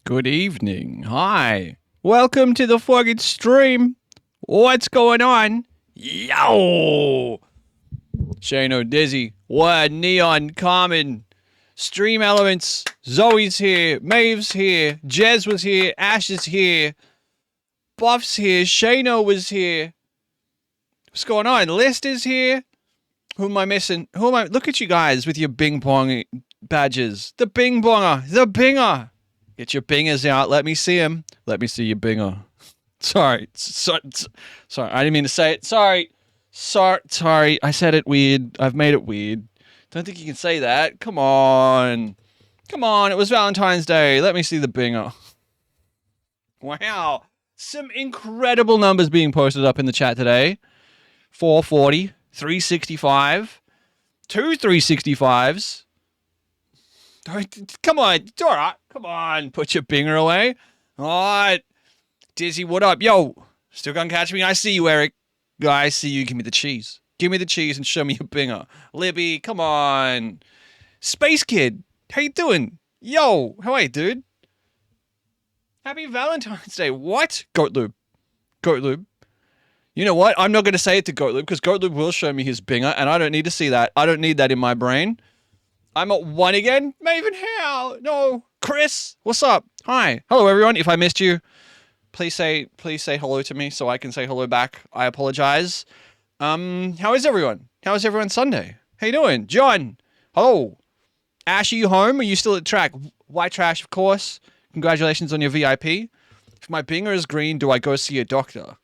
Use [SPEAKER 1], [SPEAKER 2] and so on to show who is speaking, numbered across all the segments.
[SPEAKER 1] Good evening. Hi. Welcome to the fucking stream. What's going on? Yo! Shano Dizzy. What? Neon Carmen. Stream Elements. Zoe's here. Maeve's here. Jez was here. Ash is here. Buff's here. Shano was here. What's going on? List is here. Who am I missing? Look at you guys with your Bing Bong badges. The Bing Bonger. The Binger. Get your bingers out. Let me see him. Let me see your binger. Sorry. I didn't mean to say it. Sorry. I said it weird. I've made it weird. Don't think you can say that. Come on. It was Valentine's Day. Let me see the binger. Wow. Some incredible numbers being posted up in the chat today. 440, 365, two 365s. Come on, Dora. Come on, put your binger away. All right. Dizzy, what up? Yo, still gonna catch me? I see you, Eric. I see you. Give me the cheese. Give me the cheese and show me your binger. Libby, come on. Space Kid, how you doing? Yo, how are you, dude? Happy Valentine's Day. What? Goatlube. You know what? I'm not going to say it to Goatlube because Goatlube will show me his binger and I don't need to see that. I don't need that in my brain. I'm at 1 again. Maven, how? No. Chris, what's up? Hi. Hello, everyone. If I missed you, please say hello to me so I can say hello back. I apologize. How is everyone? How is everyone Sunday? How you doing? John. Hello. Ash, are you home? Are you still at track? White trash, of course. Congratulations on your VIP. If my binger is green, do I go see a doctor?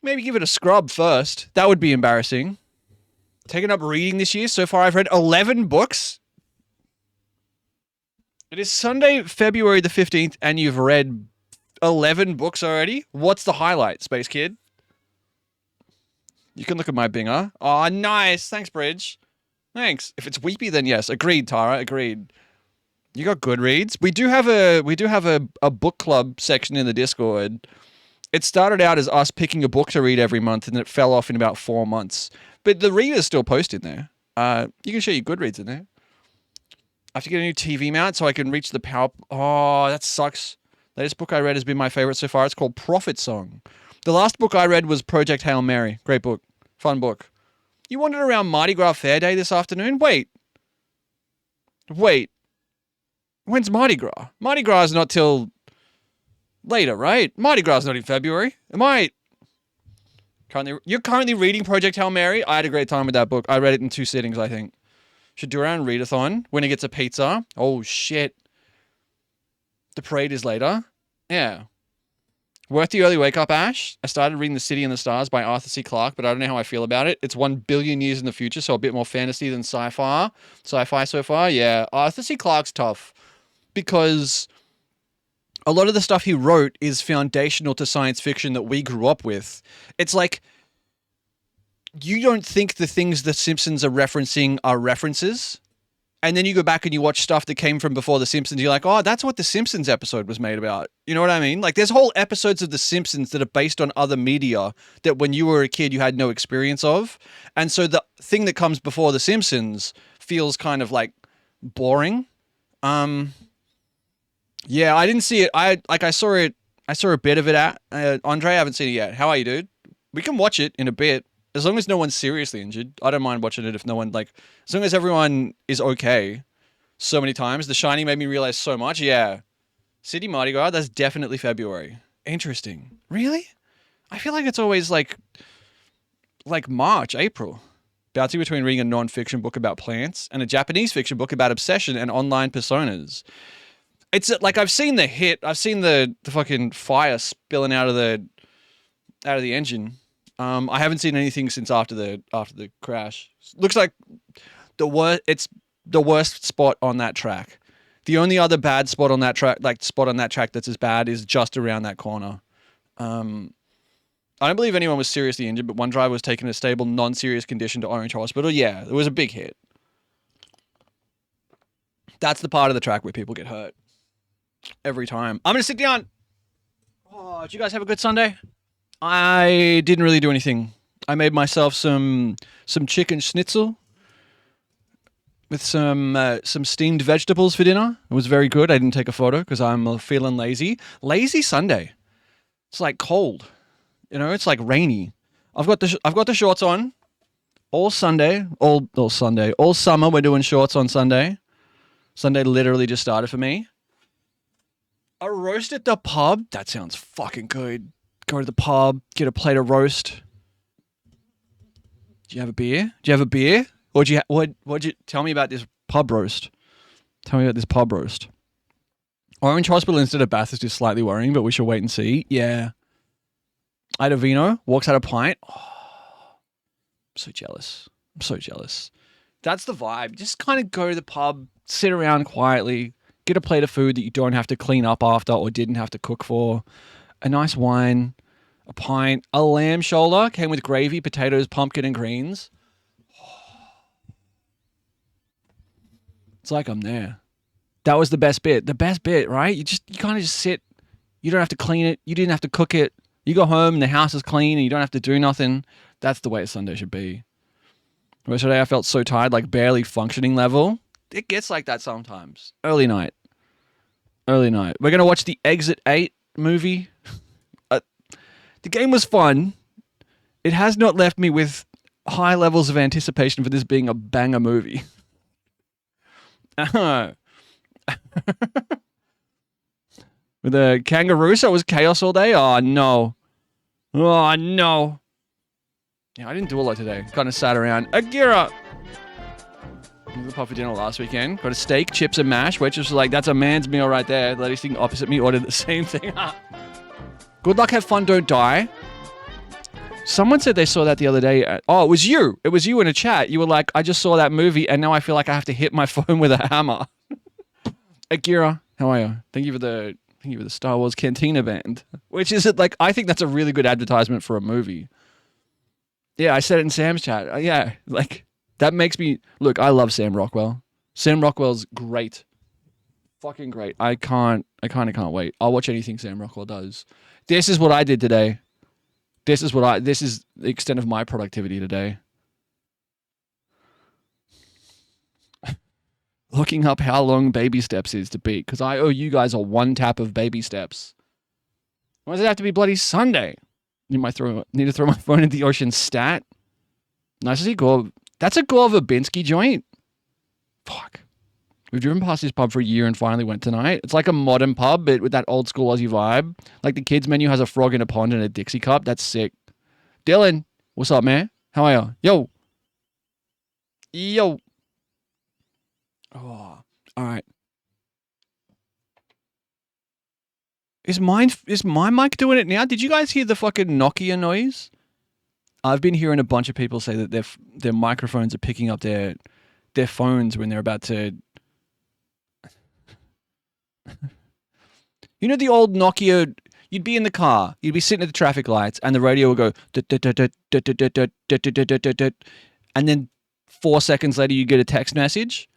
[SPEAKER 1] Maybe give it a scrub first. That would be embarrassing. Taken up reading this year. So far, I've read 11 books. It is Sunday, February the 15th, and you've read 11 books already? What's the highlight, Space Kid? You can look at my binger. Oh, nice. Thanks, Bridge. Thanks. If it's weepy, then yes. Agreed, Tara. Agreed. You got Goodreads? We do have a book club section in the Discord. It started out as us picking a book to read every month, and it fell off in about 4 months. But the readers still post in there. You can share your Goodreads in there. I have to get a new TV mount so I can reach the power... Oh, that sucks. Latest book I read has been my favorite so far. It's called Prophet Song. The last book I read was Project Hail Mary. Great book. Fun book. You wandered around Mardi Gras Fair Day this afternoon? Wait. When's Mardi Gras? Mardi Gras is not till... later, right? Mardi Gras is not in February. You're currently reading Project Hail Mary? I had a great time with that book. I read it in 2 sittings, I think. Should do our own readathon. Winner gets a pizza. Oh, shit. The parade is later. Yeah. Worth the early wake up, Ash. I started reading The City and the Stars by Arthur C. Clarke, but I don't know how I feel about it. It's 1 billion years in the future, so a bit more fantasy than sci-fi. Sci-fi so far, yeah. Arthur C. Clarke's tough because... a lot of the stuff he wrote is foundational to science fiction that we grew up with. It's like, you don't think the things The Simpsons are referencing are references. And then you go back and you watch stuff that came from before The Simpsons. You're like, oh, that's what The Simpsons episode was made about. You know what I mean? Like, there's whole episodes of The Simpsons that are based on other media that when you were a kid, you had no experience of. And so the thing that comes before The Simpsons feels kind of like boring. Yeah, I didn't see it. I saw it. I saw a bit of it at Andre. I haven't seen it yet. How are you, dude? We can watch it in a bit. As long as no one's seriously injured. I don't mind watching it if no one, as long as everyone is okay. So many times. The Shining made me realize so much. Yeah. City Mardi Gras, that's definitely February. Interesting. Really? I feel like it's always like March, April. Bouncing between reading a non-fiction book about plants and a Japanese fiction book about obsession and online personas. It's like I've seen the hit. I've seen the fucking fire spilling out of the engine. I haven't seen anything since after the crash. Looks like it's the worst spot on that track. The only other bad spot on that track, that's as bad, is just around that corner. I don't believe anyone was seriously injured, but one driver was taken in a stable, non-serious condition to Orange Hospital. Yeah, it was a big hit. That's the part of the track where people get hurt. Every time. I'm going to sit down. Oh, did you guys have a good Sunday? I didn't really do anything. I made myself some chicken schnitzel. with some steamed vegetables for dinner. It was very good. I didn't take a photo because I'm feeling lazy. Lazy Sunday. It's like cold. You know, it's like rainy. I've got the shorts on all Sunday, all Sunday, all summer. We're doing shorts on Sunday. Sunday literally just started for me. A roast at the pub. That sounds fucking good. Go to the pub, get a plate of roast. Do you have a beer? Do you have a beer? What'd you tell me about this pub roast? Tell me about this pub roast. Orange Hospital instead of Bathurst is slightly worrying, but we shall wait and see. Yeah. I had a vino, walks out a pint. Oh, I'm so jealous. I'm so jealous. That's the vibe. Just kind of go to the pub, sit around quietly, get a plate of food that you don't have to clean up after or didn't have to cook for. A nice wine, a pint, a lamb shoulder, came with gravy, potatoes, pumpkin, and greens. It's like I'm there. That was the best bit. The best bit, right? You kind of just sit. You don't have to clean it. You didn't have to cook it. You go home and the house is clean and you don't have to do nothing. That's the way a Sunday should be. Yesterday I felt so tired, like barely functioning level. It gets like that sometimes. Early night. We're going to watch the Exit 8 movie. The game was fun. It has not left me with high levels of anticipation for this being a banger movie. With a kangaroo, so it was chaos all day? Oh, no. Oh, no. Yeah, I didn't do a lot today. Kind of sat around. Akira! I was pub for dinner last weekend. Got a steak, chips, and mash, which was like, that's a man's meal right there. The lady sitting opposite me ordered the same thing. Good luck, have fun, don't die. Someone said they saw that the other day. It was you. It was you in a chat. You were like, I just saw that movie, and now I feel like I have to hit my phone with a hammer. Akira, how are you? Thank you for the Star Wars Cantina band. Which is it like? I think that's a really good advertisement for a movie. Yeah, I said it in Sam's chat. Yeah, like that makes me look. I love Sam Rockwell. Sam Rockwell's great, fucking great. I kind of can't wait. I'll watch anything Sam Rockwell does. This is what I did today. This is the extent of my productivity today. Looking up how long baby steps is to beat, because I owe you guys a one tap of baby steps. Why does it have to be bloody Sunday? Need to throw my phone in the ocean stat. Nice to see Gore. That's a Gore Verbinski joint. Fuck. We've driven past this pub for a year and finally went tonight. It's like a modern pub, but with that old school Aussie vibe. Like the kids menu has a frog in a pond and a Dixie cup. That's sick. Dylan, what's up, man? How are you? Yo. Yo. Oh, all right. Is my mic doing it now? Did you guys hear the fucking Nokia noise? I've been hearing a bunch of people say that their microphones are picking up their phones when they're about to. You know the old Nokia. You'd be in the car. You'd be sitting at the traffic lights, and the radio would go, and then 4 seconds later you get a text message.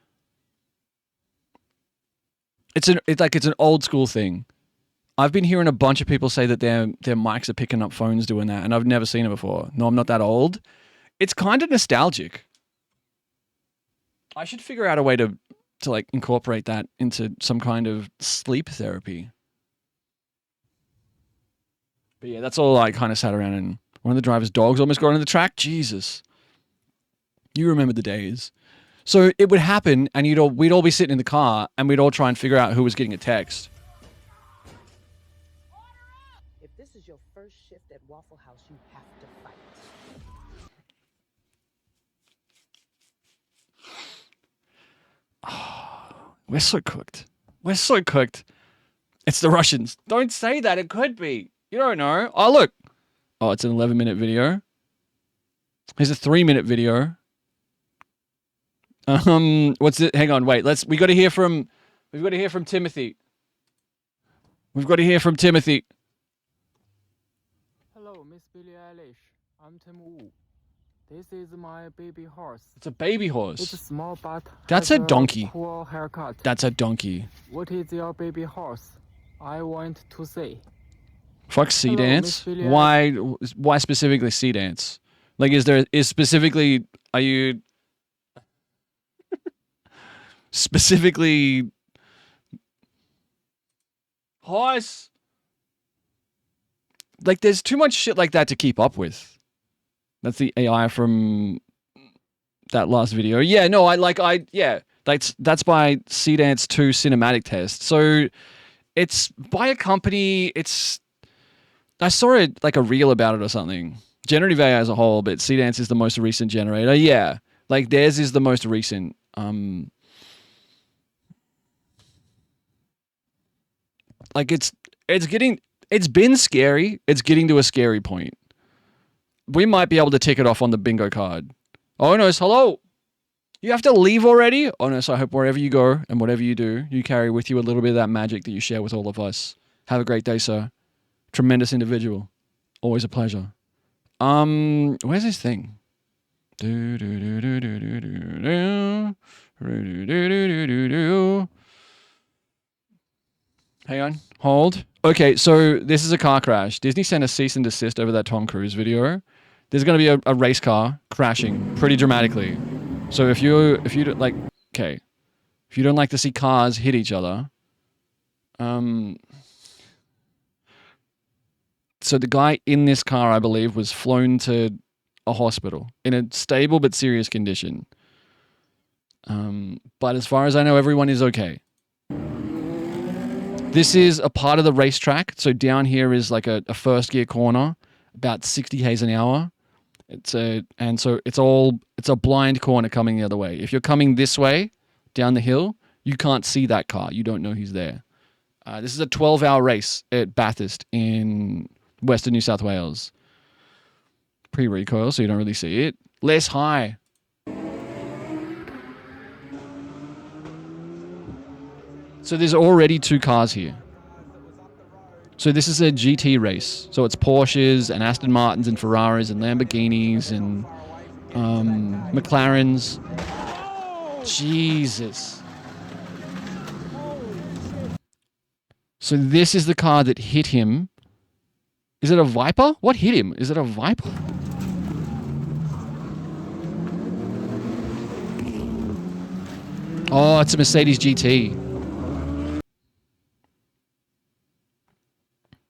[SPEAKER 1] It's an old school thing. I've been hearing a bunch of people say that their mics are picking up phones doing that, and I've never seen it before. No, I'm not that old. It's kind of nostalgic. I should figure out a way to like incorporate that into some kind of sleep therapy. But yeah, that's all I kind of sat around, and one of the driver's dogs almost got on the track. Jesus. You remember the days. So it would happen, and we'd all be sitting in the car, and we'd all try and figure out who was getting a text.
[SPEAKER 2] If this is your first shift at Waffle House, you have to fight.
[SPEAKER 1] Oh, we're so cooked. We're so cooked. It's the Russians. Don't say that. It could be. You don't know. Oh, look. Oh, it's an 11-minute video. Here's a 3-minute video. What's it? Hang on, wait. We've got to hear from Timothy. We've got to hear from Timothy.
[SPEAKER 3] Hello, Miss Billie Eilish. I'm Tim Wu. This is my baby horse.
[SPEAKER 1] It's a baby horse.
[SPEAKER 3] It's small but
[SPEAKER 1] That's a donkey.
[SPEAKER 3] Cool haircut.
[SPEAKER 1] That's a donkey.
[SPEAKER 3] What is your baby horse? I want to say.
[SPEAKER 1] Fuck Sea Dance. Why specifically Sea Dance? Like, are you? Specifically, horse. Like, there's too much shit like that to keep up with. That's the AI from that last video. Yeah, no, yeah. That's by Seedance 2 cinematic test. So it's by a company. I saw it like a reel about it or something. Generative AI as a whole, but Seedance is the most recent generator. Yeah, like theirs is the most recent. Like it's been scary. It's getting to a scary point. We might be able to tick it off on the bingo card. Oh no, hello. You have to leave already? Oh no, so I hope wherever you go and whatever you do, you carry with you a little bit of that magic that you share with all of us. Have a great day, sir. Tremendous individual. Always a pleasure. Where's this thing? Hang on. Hold. Okay, so this is a car crash. Disney sent a cease and desist over that Tom Cruise video. There's going to be a race car crashing pretty dramatically. So if you don't like, okay, if you don't like to see cars hit each other, so the guy in this car, I believe, was flown to a hospital in a stable but serious condition. But as far as I know, everyone is okay. This is a part of the racetrack. So down here is like a first gear corner, about 60 k's an hour. It's a blind corner coming the other way. If you're coming this way down the hill, you can't see that car. You don't know he's there. This is a 12-hour race at Bathurst in Western New South Wales. Pre-recoil, so you don't really see it. Less high. So there's already 2 cars here. So this is a GT race. So it's Porsches and Aston Martins and Ferraris and Lamborghinis and McLarens. Jesus. So this is the car that hit him. Is it a Viper? What hit him? Is it a Viper? Oh, it's a Mercedes GT.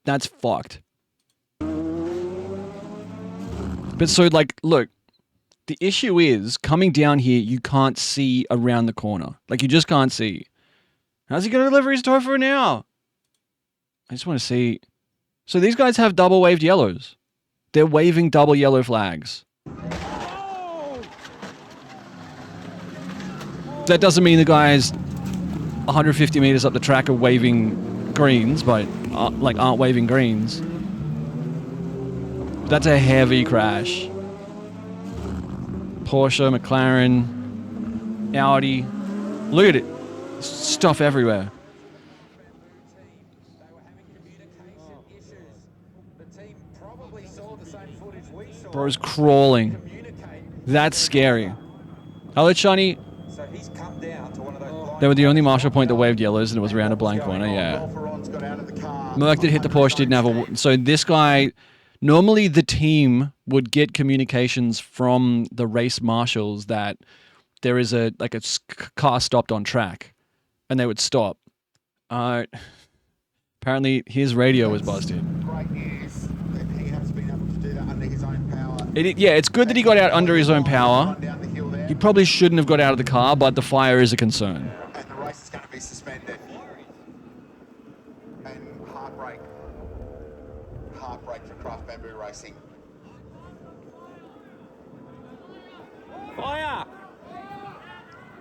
[SPEAKER 1] That's fucked. But so, like, look, the issue is coming down here, you can't see around the corner. Like, you just can't see. How's he going to deliver his toy for now? I just want to see. So these guys have double waved yellows. They're waving double yellow flags. That doesn't mean the guys 150 meters up the track are waving greens, but aren't waving greens. That's a heavy crash. Porsche, McLaren, Audi. Look at it. Stuff everywhere. Bro's crawling. That's scary. Hello, Shani. They were the only marshal point that waved yellows, and it was around a blind corner. Yeah. Merc that hit the Porsche didn't have a. So this guy, normally the team would get communications from the race marshals that there is a car stopped on track, and they would stop. Apparently his radio was busted.
[SPEAKER 4] Great news that he has been able to do that under his own power.
[SPEAKER 1] It's good that he got out under his own power. He probably shouldn't have got out of the car, but the fire is a concern.
[SPEAKER 4] And the race is going to be suspended. And heartbreak for Craft Bamboo Racing.
[SPEAKER 3] Fire!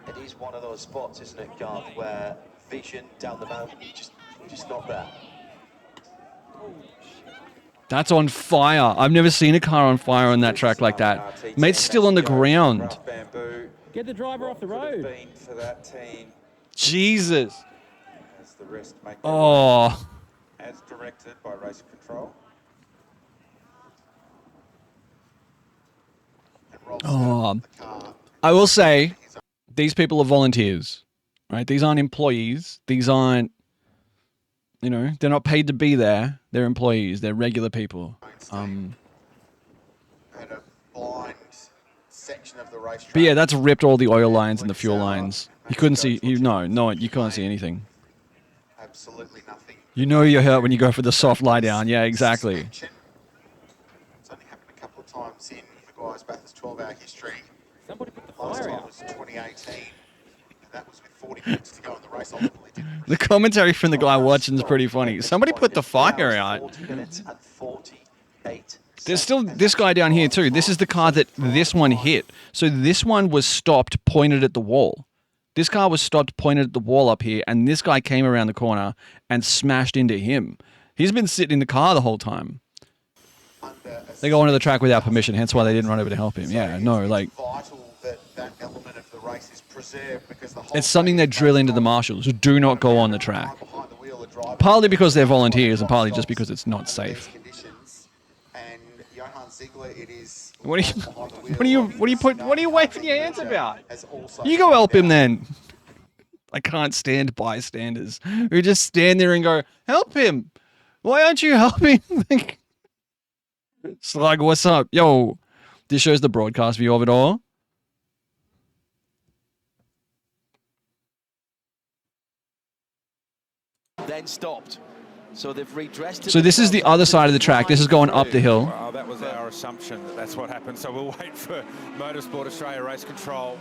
[SPEAKER 5] It is one of those spots, isn't it, Garth, where vision down the mountain just not there.
[SPEAKER 1] That's on fire. I've never seen a car on fire on that track like that. Mate's still on the ground.
[SPEAKER 3] Get the driver off the road.
[SPEAKER 6] For that team,
[SPEAKER 1] Jesus.
[SPEAKER 6] as the rest make
[SPEAKER 1] Oh.
[SPEAKER 6] as directed by Race Control.
[SPEAKER 4] And rolls
[SPEAKER 1] Oh.
[SPEAKER 4] out the car.
[SPEAKER 1] I will say, these people are volunteers, right? These aren't employees. These aren't, they're not paid to be there. They're employees. They're regular people.
[SPEAKER 4] And a blind section of the racetrack.
[SPEAKER 1] But yeah, that's ripped all the oil lines and the fuel lines. You couldn't see. You can't see anything.
[SPEAKER 4] Absolutely nothing.
[SPEAKER 1] You know you're hurt when you go for the soft lie down. Yeah, exactly.
[SPEAKER 4] Suspension. It's only happened a couple of times in the guys' Bathurst 12-hour history.
[SPEAKER 3] Somebody put the
[SPEAKER 4] Last
[SPEAKER 3] fire
[SPEAKER 4] time
[SPEAKER 3] out.
[SPEAKER 4] was 2018, and that was with 40 minutes to go in the race. Ultimately, didn't
[SPEAKER 1] The commentary from the guy watching is pretty funny. Somebody put the fire out.
[SPEAKER 5] 40 minutes and 48
[SPEAKER 1] There's still this guy down here too. This is the car that this one hit. So this one was stopped, pointed at the wall. This car was stopped, pointed at the wall up here, and this guy came around the corner and smashed into him. He's been sitting in the car the whole time. They go onto the track without permission, hence why they didn't run over to help him. Yeah, no, like,
[SPEAKER 4] vital that that element of the race is preserved because the whole
[SPEAKER 1] it's something they drill into the marshals. Do not go on the track.
[SPEAKER 4] behind the wheel of driver.
[SPEAKER 1] Partly because they're volunteers and partly just because it's not
[SPEAKER 4] Under
[SPEAKER 1] safe.
[SPEAKER 4] these conditions. And Johan Ziegler, it is
[SPEAKER 1] What are you,
[SPEAKER 4] behind the wheel.
[SPEAKER 1] what are you waving your hands about?
[SPEAKER 4] Has also
[SPEAKER 1] You go help him
[SPEAKER 4] down.
[SPEAKER 1] then. I can't stand bystanders who just stand there and go, help him. Why aren't you helping? It's like, what's up? Yo, this shows the broadcast view of it all.
[SPEAKER 5] then stopped. So they've redressed.
[SPEAKER 1] So this is the other side of the track. This is going up the hill.
[SPEAKER 6] Well, that was our assumption that that's what happened. So we'll wait for Motorsport Australia Race Control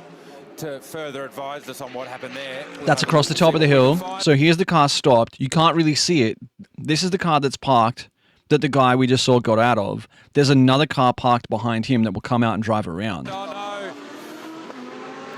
[SPEAKER 6] to further advise us on what happened there.
[SPEAKER 1] That's across the top of the hill. So here's the car stopped. You can't really see it. This is the car that's parked that the guy we just saw got out of. There's another car parked behind him that will come out and drive around.
[SPEAKER 6] Oh no!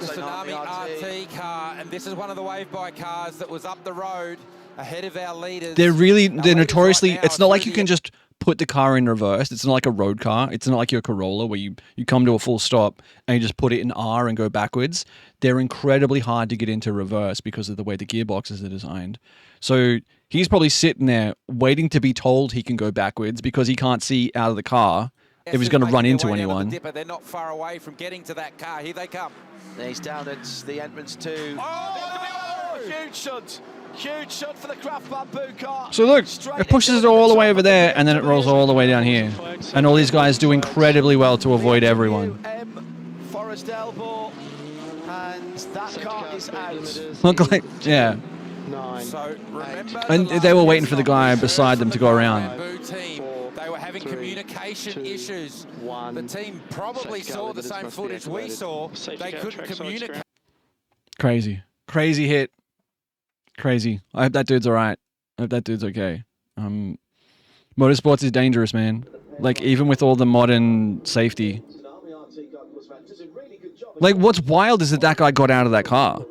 [SPEAKER 6] The Tsunami RT car, and this is one of the wave-by cars that was up the road ahead of our leaders.
[SPEAKER 1] They're
[SPEAKER 6] Our leaders
[SPEAKER 1] notoriously,
[SPEAKER 6] right now
[SPEAKER 1] it's
[SPEAKER 6] are
[SPEAKER 1] not like
[SPEAKER 6] through
[SPEAKER 1] you can just put the car in reverse. It's not like a road car. It's not like your Corolla where you come to a full stop and you just put it in R and go backwards. They're incredibly hard to get into reverse because of the way the gearboxes are designed. So he's probably sitting there waiting to be told he can go backwards because he can't see out of the car if he's going to run into anyone.
[SPEAKER 6] They're not far away from getting to that car. Here they come.
[SPEAKER 5] He's down at the entrance to.
[SPEAKER 6] Oh!
[SPEAKER 5] Huge shunt! Huge shot for the Craft Bamboo car.
[SPEAKER 1] So look, it pushes it all the way over there and then it rolls all the way down here. And all these guys do incredibly well to avoid everyone.
[SPEAKER 5] Forest Elbow, and that car is out.
[SPEAKER 1] Look like, yeah.
[SPEAKER 6] So remember
[SPEAKER 1] And
[SPEAKER 6] the
[SPEAKER 1] they were
[SPEAKER 6] last
[SPEAKER 1] waiting for the guy
[SPEAKER 6] couple of
[SPEAKER 1] beside them to go around.
[SPEAKER 6] Bamboo team, they were having communication issues. The team probably saw the same footage we saw. They couldn't communicate.
[SPEAKER 1] Crazy. Crazy hit. Crazy. I hope that dude's alright. I hope that dude's okay. Motorsports is dangerous, man. Like, even with all the modern safety. Like, what's wild is that that guy got out of that car.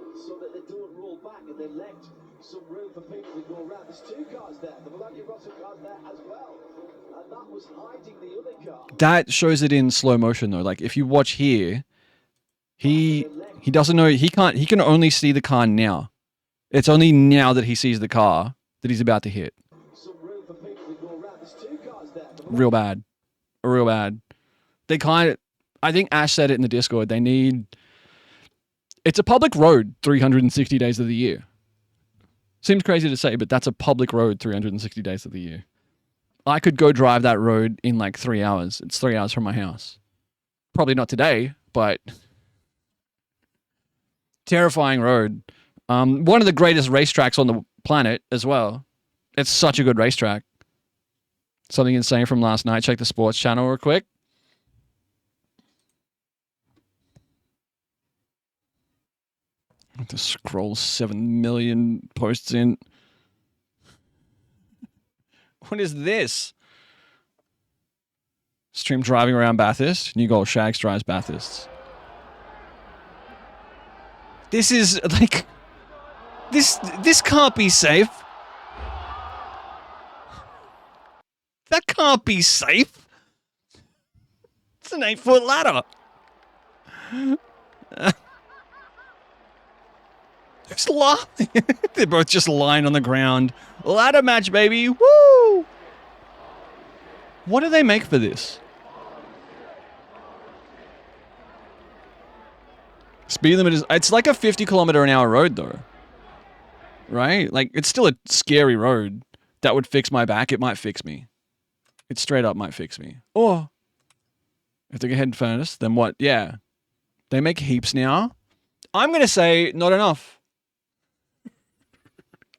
[SPEAKER 1] That shows it in slow motion, though. Like, if you watch here, he doesn't know, he can only see the car now. It's only now that he sees the car that he's about to hit. Real bad. Real bad. I think Ash said it in the Discord, it's a public road 360 days of the year. Seems crazy to say, but that's a public road 360 days of the year. I could go drive that road in like 3 hours. It's 3 hours from my house. Probably not today, but terrifying road. One of the greatest racetracks on the planet as well. It's such a good racetrack. Something insane from last night. Check the sports channel real quick. I have to scroll 7 million posts in. What is this? Stream driving around Bathurst. New goal, Shags drives Bathurst. This is like... This can't be safe. That can't be safe. It's an 8-foot ladder. Just lying. They're both just lying on the ground. Ladder match, baby. Woo! What do they make for this? Speed limit is... It's like a 50-kilometer-an-hour road, though. Right? Like, it's still a scary road. That would fix my back. It might fix me. It straight up might fix me. Or, if they get head furnace, then what? Yeah. They make heaps now. I'm going to say not enough.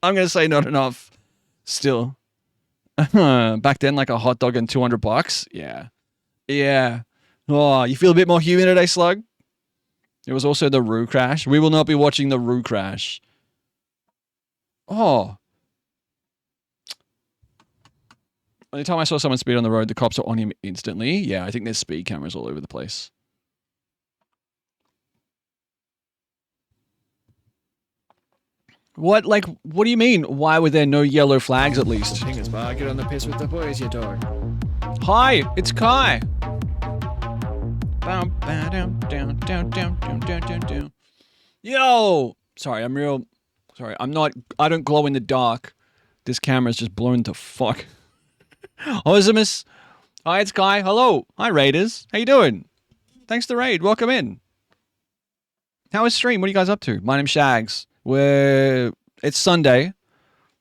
[SPEAKER 1] I'm going to say not enough. Still. Back then, like a hot dog and $200. Yeah. Yeah. Oh, you feel a bit more human today, Slug? It was also the Roo crash. We will not be watching the Roo crash. Oh. Only time I saw someone speed on the road, the cops are on him instantly. Yeah, I think there's speed cameras all over the place. What do you mean? Why were there no yellow flags at least? Get on the piss with the boys, you dog. Hi, it's Kai. Yo! Sorry, I don't glow in the dark. This camera's just blown to fuck. Osimus. Hi, it's Kai. Hello. Hi, Raiders. How you doing? Thanks to Raid. Welcome in. How is stream? What are you guys up to? My name's Shags. It's Sunday,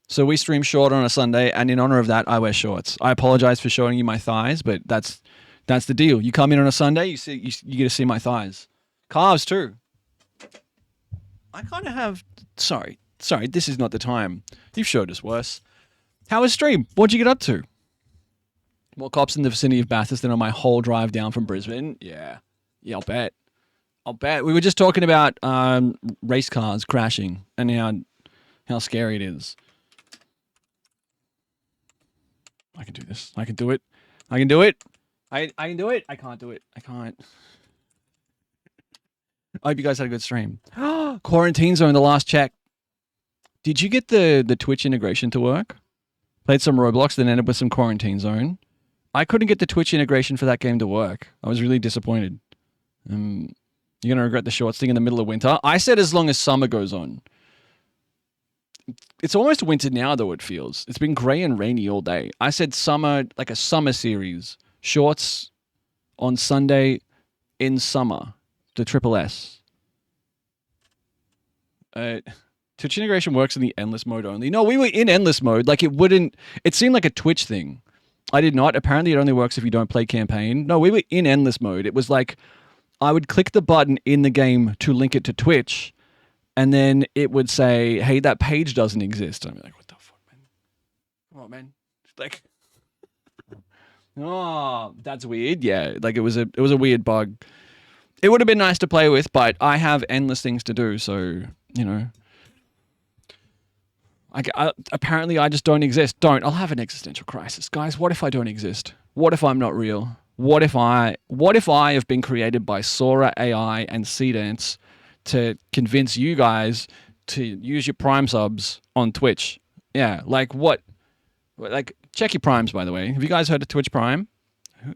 [SPEAKER 1] so we stream short on a Sunday, and in honor of that, I wear shorts. I apologize for showing you my thighs, but that's the deal. You come in on a Sunday, you get to see my thighs. Calves too. I kind of have... Sorry, this is not the time. You've showed us worse. How was stream? What'd you get up to? More cops in the vicinity of Bathurst than on my whole drive down from Brisbane? Yeah, I'll bet. We were just talking about race cars crashing and how scary it is. I can do this. I can do it. I can do it. I can do it. I can't do it. I can't. I hope you guys had a good stream. Quarantine Zone, the last check. Did you get the Twitch integration to work? Played some Roblox, then ended up with some Quarantine Zone. I couldn't get the Twitch integration for that game to work. I was really disappointed. You're going to regret the shorts thing in the middle of winter. I said as long as summer goes on. It's almost winter now, though, it feels. It's been grey and rainy all day. I said summer, like a summer series. Shorts on Sunday in summer. The Triple S. Twitch integration works in the endless mode only. No, we were in endless mode. Like, it seemed like a Twitch thing. I did not. Apparently, it only works if you don't play campaign. No, we were in endless mode. It was like, I would click the button in the game to link it to Twitch, and then it would say, hey, that page doesn't exist. And I'd be like, what the fuck, man? Come on, man. Like, oh, that's weird. Yeah, like it was a weird bug. It would have been nice to play with, but I have endless things to do, so, you know. Apparently, I just don't exist. I'll have an existential crisis. Guys, what if I don't exist? What if I'm not real? What if I have been created by Sora AI and Seedance to convince you guys to use your Prime subs on Twitch? Yeah, like what? Like, check your Primes, by the way. Have you guys heard of Twitch Prime?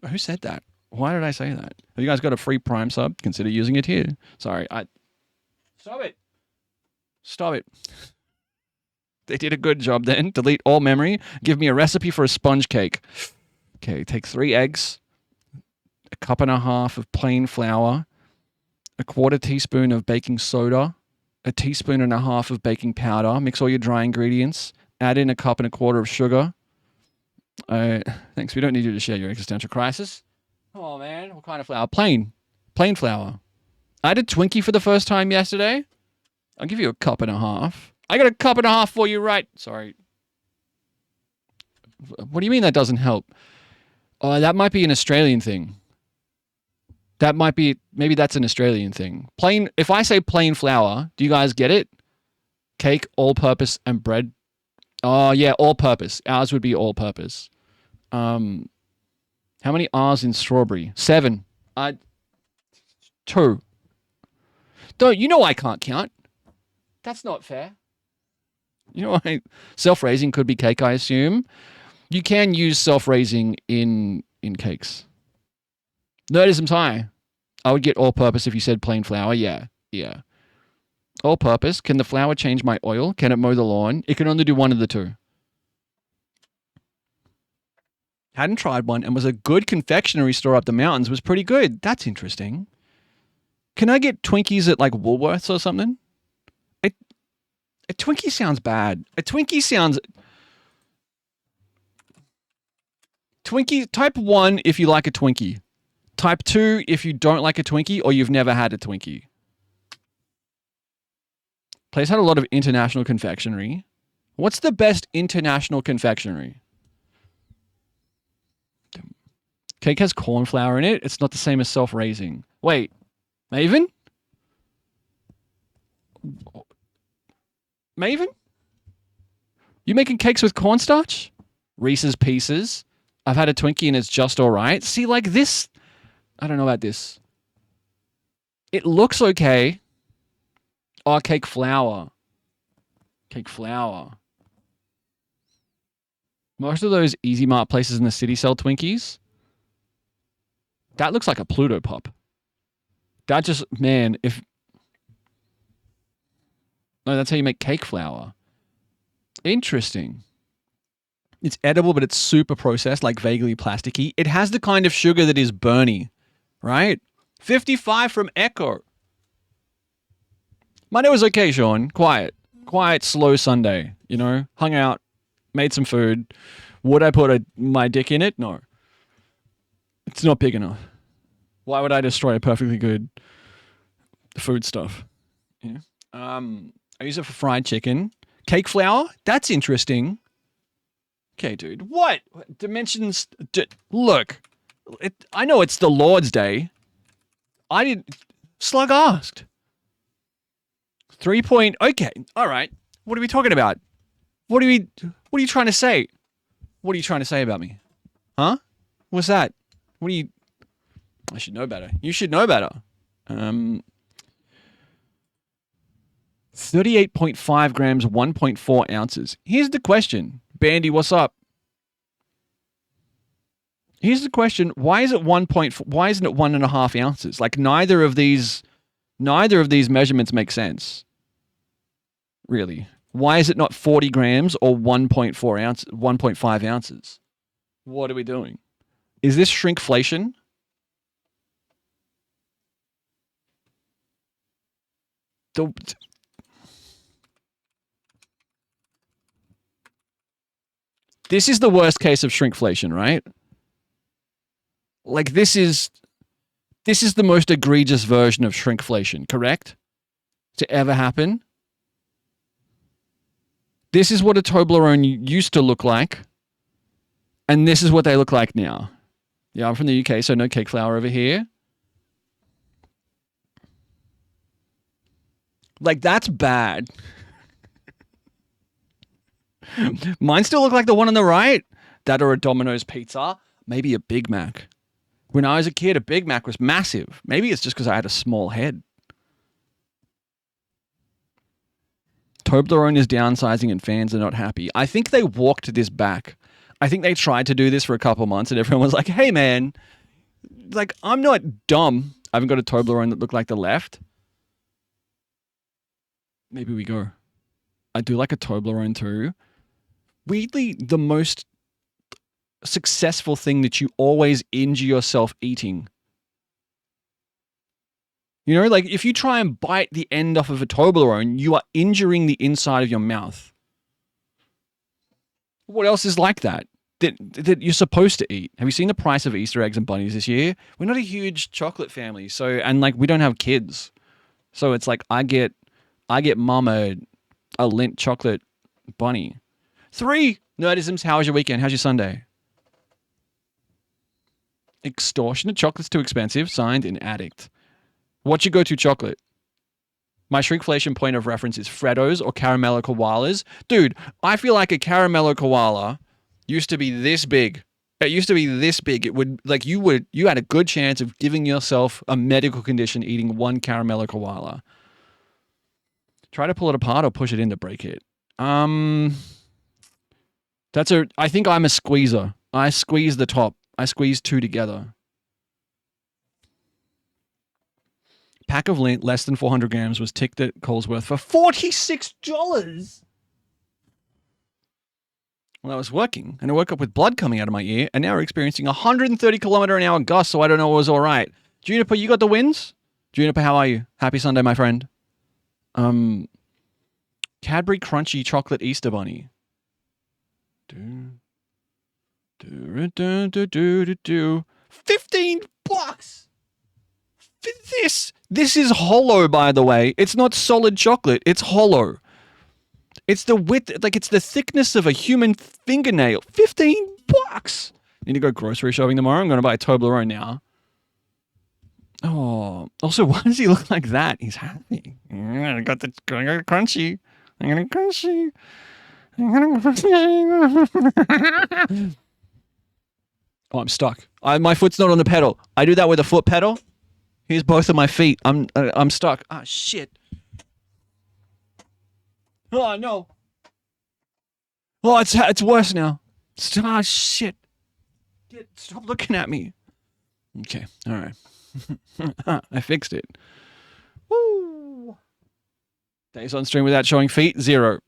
[SPEAKER 1] Who said that? Why did I say that? Have you guys got a free Prime sub? Consider using it here. Sorry, Stop it. They did a good job then. Delete all memory. Give me a recipe for a sponge cake. Okay, take 3 eggs, a cup and a half of plain flour, a 1/4 teaspoon of baking soda, a teaspoon and a half of baking powder. Mix all your dry ingredients. Add in a cup and a 1/4 of sugar. Thanks. We don't need you to share your existential crisis. Oh, man. What kind of flour? Plain flour. I did Twinkie for the first time yesterday. I'll give you a cup and a half. I got a cup and a half for you, right? Sorry. What do you mean that doesn't help? That might be an Australian thing. Maybe that's an Australian thing. If I say plain flour, do you guys get it? Cake, all-purpose, and bread. Oh, yeah, all-purpose. Ours would be all-purpose. How many R's in strawberry? 7. 2. You know I can't count. That's not fair. You know, self-raising could be cake, I assume. You can use self-raising in cakes. Nerdism's high. I would get all-purpose if you said plain flour. Yeah. All-purpose. Can the flour change my oil? Can it mow the lawn? It can only do one of the two. Hadn't tried one and was a good confectionery store up the mountains. Was pretty good. That's interesting. Can I get Twinkies at like Woolworths or something? A Twinkie sounds bad. Twinkie, type 1 if you like a Twinkie. Type 2 if you don't like a Twinkie or you've never had a Twinkie. Place had a lot of international confectionery. What's the best international confectionery? Cake has corn flour in it. It's not the same as self-raising. Wait, Maven? Maven? You making cakes with cornstarch? Reese's Pieces. I've had a Twinkie and it's just all right. See, like this, I don't know about this. It looks okay. Oh, cake flour. Cake flour. Most of those Easy Mart places in the city sell Twinkies. That looks like a Pluto Pop. That just, man, if... No, that's how you make cake flour. Interesting. It's edible, but it's super processed, like vaguely plasticky. It has the kind of sugar that is Bernie, right? 55 from Echo. My day was okay, Sean. Quiet. Quiet, slow Sunday. You know, hung out, made some food. Would I put my dick in it? No. It's not big enough. Why would I destroy a perfectly good food stuff? Yeah. I use it for fried chicken. Cake flour? That's interesting. Okay, dude. What? Dimensions... Look. I know it's the Lord's Day. I didn't... Slug asked. 3 point... Okay. All right. What are we talking about? What are you trying to say? What are you trying to say about me? Huh? What's that? What are you... I should know better. You should know better. 38.5 grams, 1.4 ounces. Here's the question. Bandy, what's up? Here's the question. Why is it 1.4? Why isn't it 1.5 ounces? Like neither of these measurements make sense. Really. Why is it not 40 grams or 1.4 ounces, 1.5 ounces? What are we doing? Is this shrinkflation? This is the worst case of shrinkflation, right? Like this is the most egregious version of shrinkflation, correct? To ever happen. This is what a Toblerone used to look like. And this is what they look like now. Yeah, I'm from the UK, so no cake flour over here. Like, that's bad. Mine still look like the one on the right. That or a Domino's pizza. Maybe a Big Mac. When I was a kid, a Big Mac was massive. Maybe it's just because I had a small head. Toblerone is downsizing and fans are not happy. I think they walked this back. I think they tried to do this for a couple months and everyone was like, hey man, like I'm not dumb. I haven't got a Toblerone that looked like the left. Maybe we go. I do like a Toblerone too. Weirdly, the most successful thing that you always injure yourself eating. You know, like if you try and bite the end off of a Toblerone, you are injuring the inside of your mouth. What else is like that? That you're supposed to eat? Have you seen the price of Easter eggs and bunnies this year? We're not a huge chocolate family, so and like we don't have kids, so it's like I get mum a Lindt chocolate bunny. 3 Nerdisms. How was your weekend? How's your Sunday? Extortionate chocolate's too expensive. Signed, an addict. What's your go-to chocolate? My shrinkflation point of reference is Freddos or Caramello Koalas. Dude, I feel like a Caramello Koala used to be this big. It used to be this big. It would, like, you had a good chance of giving yourself a medical condition eating one Caramello Koala. Try to pull it apart or push it in to break it. I think I'm a squeezer. I squeeze the top. I squeeze 2 together. Pack of Lindt, less than 400 grams, was ticked at Colesworth for $46. Well, I was working, and I woke up with blood coming out of my ear, and now we're experiencing 130 kilometer an hour gusts, so I don't know what was all right. Juniper, you got the wins? Juniper, how are you? Happy Sunday, my friend. Cadbury Crunchy Chocolate Easter Bunny. $15. This is hollow, by the way. It's not solid chocolate. It's hollow. It's the width, like it's the thickness of a human fingernail. $15. Need to go grocery shopping tomorrow. I'm going to buy a Toblerone now. Oh, also, why does he look like that? He's happy. I got crunchy. I got a crunchy. Oh, I'm stuck. My foot's not on the pedal. I do that with a foot pedal. Here's both of my feet. I'm stuck. Ah, shit. Oh, no. Oh, it's worse now. Ah, shit. Stop looking at me. Okay, all right. I fixed it. Woo. Days on stream without showing feet, 0.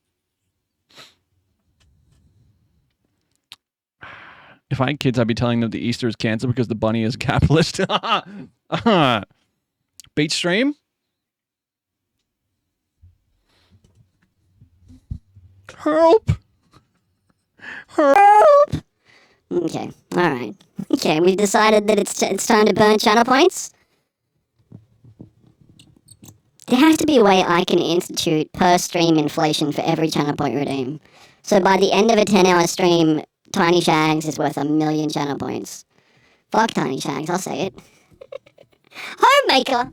[SPEAKER 1] If I had kids, I'd be telling them the Easter is cancer because the bunny is capitalist. Beach stream? Help! Help!
[SPEAKER 7] Okay, alright. Okay, we've decided that it's time to burn channel points. There has to be a way I can institute per stream inflation for every channel point redeem. So by the end of a 10-hour stream, Tiny Shags is worth 1,000,000 channel points. Fuck Tiny Shags, I'll say it. Homemaker!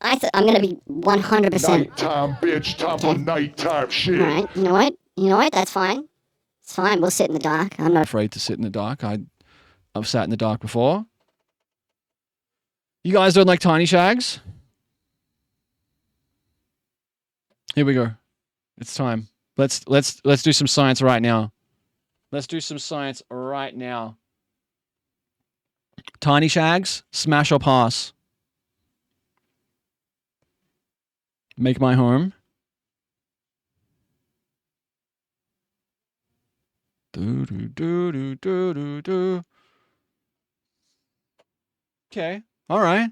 [SPEAKER 7] I'm gonna be 100%.
[SPEAKER 8] Nighttime, bitch, time for nighttime shit.
[SPEAKER 7] Alright, you know what? You know what? That's fine. It's fine, we'll sit in the dark. I'm not
[SPEAKER 1] afraid to sit in the dark. I've sat in the dark before. You guys don't like Tiny Shags? Here we go. It's time. Let's do some science right now. Let's do some science right now. Tiny Shags, smash or pass? Make my home. Do do do do do do do. Okay. All right.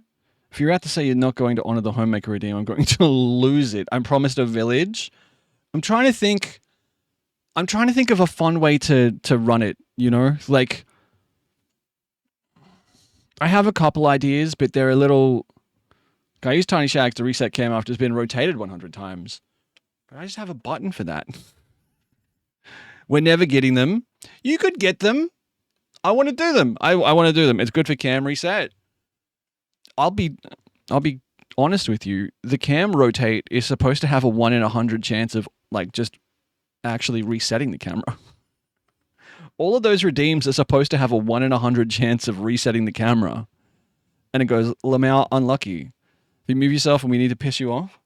[SPEAKER 1] If you're about to say you're not going to honor the homemaker redeem, I'm going to lose it. I'm promised a village. I'm trying to think of a fun way to run it, you know? Like, I have a couple ideas, but they're a little... I use Tiny Shags to reset cam after it's been rotated 100 times. But I just have a button for that. We're never getting them. You could get them. I want to do them. I want to do them. It's good for cam reset. I'll be honest with you. The cam rotate is supposed to have a 1 in 100 chance of like just actually resetting the camera. All of those redeems are supposed to have a 1 in 100 chance of resetting the camera. And it goes, Lamau, unlucky. If you move yourself and we need to piss you off.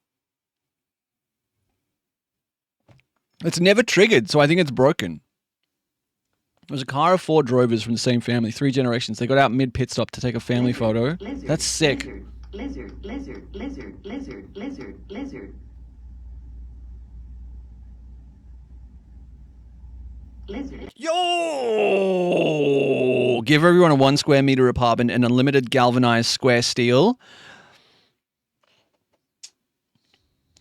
[SPEAKER 1] It's never triggered, so I think it's broken. There was a car of 4 drovers from the same family, 3 generations. They got out mid-pit stop to take a family photo. That's sick.
[SPEAKER 9] Lizard.
[SPEAKER 1] Yo! Give everyone a 1 square meter apartment and unlimited galvanized square steel.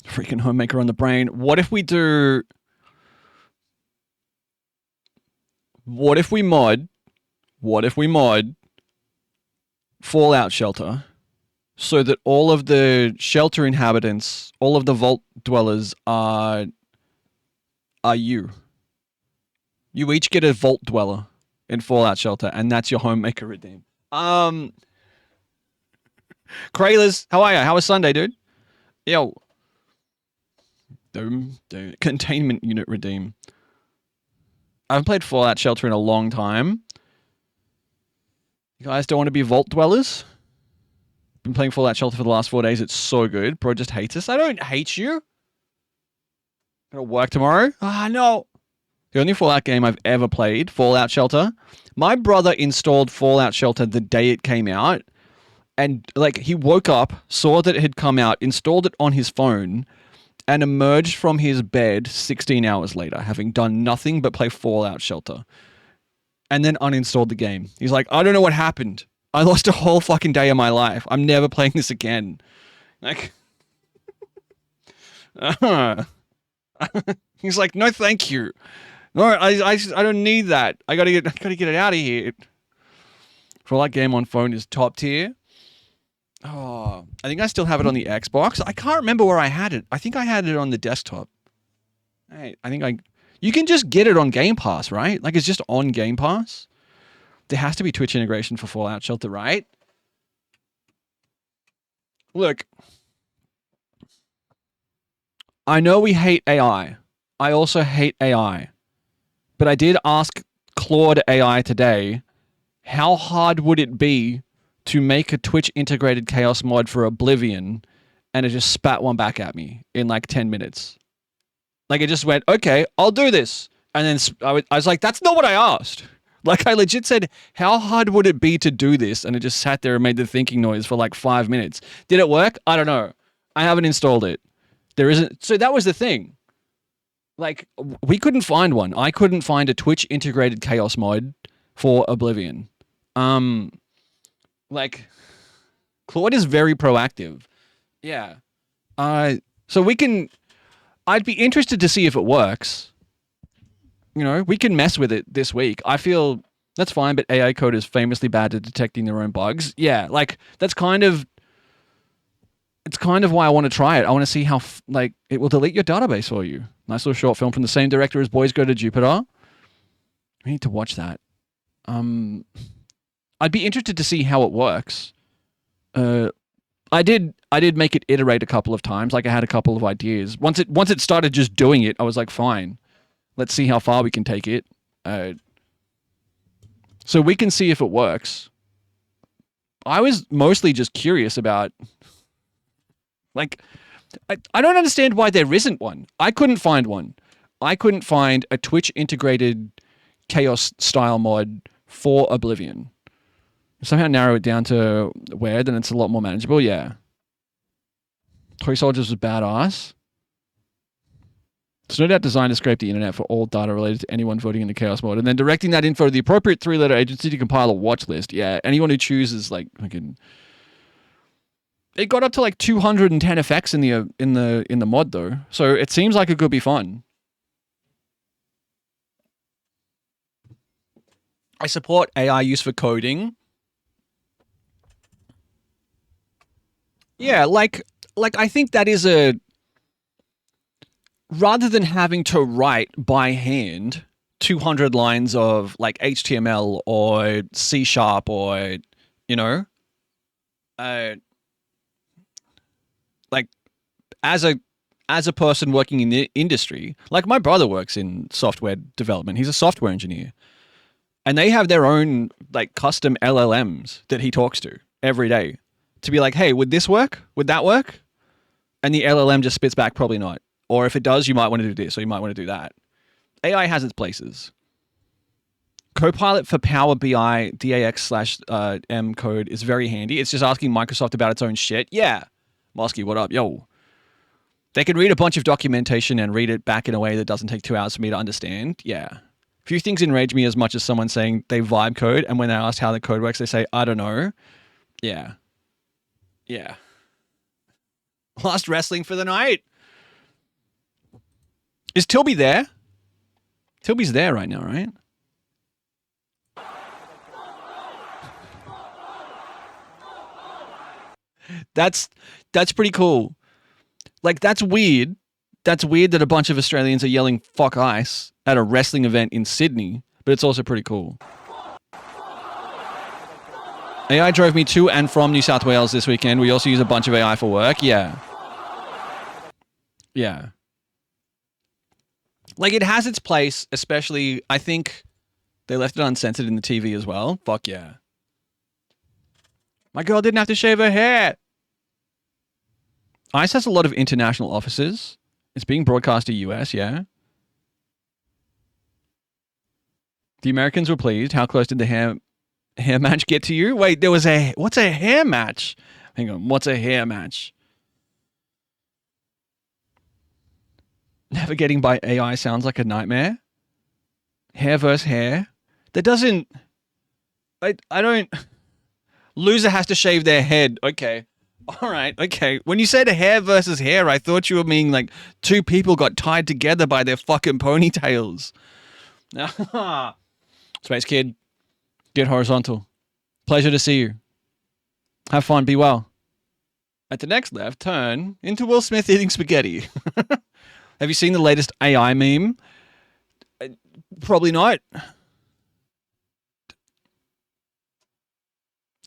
[SPEAKER 1] Freaking homemaker on the brain. What if we mod Fallout Shelter so that all of the shelter inhabitants, all of the vault dwellers are you. You each get a vault dweller in Fallout Shelter, and that's your homemaker redeem. Kraylers, how are you? How was Sunday, dude? Yo. Containment unit redeem. I haven't played Fallout Shelter in a long time. You guys don't want to be vault dwellers? Been playing Fallout Shelter for the last 4 days. It's so good. Bro just hates us. I don't hate you. Gotta work tomorrow? Ah, no. The only Fallout game I've ever played, Fallout Shelter. My brother installed Fallout Shelter the day it came out. And, like, he woke up, saw that it had come out, installed it on his phone, and emerged from his bed 16 hours later, having done nothing but play Fallout Shelter. And then uninstalled the game. He's like, I don't know what happened. I lost a whole fucking day of my life. I'm never playing this again. Like, he's like, no, thank you. No, I don't need that. I gotta get it out of here. Fallout game on phone is top tier. Oh, I think I still have it on the Xbox. I can't remember where I had it. I think I had it on the desktop. Hey, you can just get it on Game Pass, right? Like it's just on Game Pass. There has to be Twitch integration for Fallout Shelter, right? Look, I know we hate AI. I also hate AI. But I did ask Claude AI today, how hard would it be to make a Twitch integrated chaos mod for Oblivion, and it just spat one back at me in like 10 minutes. Like it just went, okay, I'll do this. And then I was like, that's not what I asked. Like I legit said, how hard would it be to do this? And it just sat there and made the thinking noise for like 5 minutes. Did it work? I don't know. I haven't installed it. There isn't. So that was the thing. Like we couldn't find one. I couldn't find a Twitch integrated chaos mod for Oblivion. Like Claude is very proactive. Yeah. So we can, I'd be interested to see if it works. You know, we can mess with it this week. I feel that's fine, but AI code is famously bad at detecting their own bugs. Yeah, like it's kind of why I want to try it. I want to see how like it will delete your database for you. Nice little short film from the same director as Boys Go to Jupiter. We need to watch that. I'd be interested to see how it works. I did make it iterate a couple of times. Like I had a couple of ideas. Once it started just doing it, I was like, fine. Let's see how far we can take it. So we can see if it works. I was mostly just curious about, like, I don't understand why there isn't one. I couldn't find one. I couldn't find a Twitch integrated chaos style mod for Oblivion. Somehow narrow it down to where, then it's a lot more manageable. Yeah. Toy Soldiers was badass. It's no doubt designed to scrape the internet for all data related to anyone voting in the chaos mode, and then directing that info to the appropriate 3-letter agency to compile a watch list. Yeah, anyone who chooses like fucking. It got up to like 210 effects in the mod though, so it seems like it could be fun. I support AI use for coding. Yeah, like I think that is a. Rather than having to write by hand 200 lines of like HTML or C# or, you know, like as a person working in the industry, like my brother works in software development. He's a software engineer, and they have their own like custom LLMs that he talks to every day to be like, hey, would this work? Would that work? And the LLM just spits back, probably not. Or if it does, you might want to do this, or you might want to do that. AI has its places. Copilot for Power BI DAX/M code is very handy. It's just asking Microsoft about its own shit. Yeah. Mosky, what up? Yo. They can read a bunch of documentation and read it back in a way that doesn't take 2 hours for me to understand. Yeah. Few things enrage me as much as someone saying they vibe code, and when they're asked how the code works, they say, I don't know. Yeah. Yeah. Last wrestling for the night. Is Tilby there? Tilby's there right now, right? That's pretty cool. Like, that's weird. That's weird that a bunch of Australians are yelling fuck ice at a wrestling event in Sydney, but it's also pretty cool. AI drove me to and from New South Wales this weekend. We also use a bunch of AI for work. Yeah. Yeah. Like, it has its place, especially, I think they left it uncensored in the TV as well. Fuck yeah. My girl didn't have to shave her hair. ICE has a lot of international offices. It's being broadcast to US, yeah. The Americans were pleased. How close did the hair match get to you? Wait, there was what's a hair match? Hang on, what's a hair match? Navigating by AI sounds like a nightmare. Hair versus hair. That doesn't... I don't... Loser has to shave their head. Okay. All right. Okay. When you said hair versus hair, I thought you were meaning like two people got tied together by their fucking ponytails. Space Kid. Get horizontal. Pleasure to see you. Have fun. Be well. At the next left, turn into Will Smith eating spaghetti. Have you seen the latest AI meme? Probably not.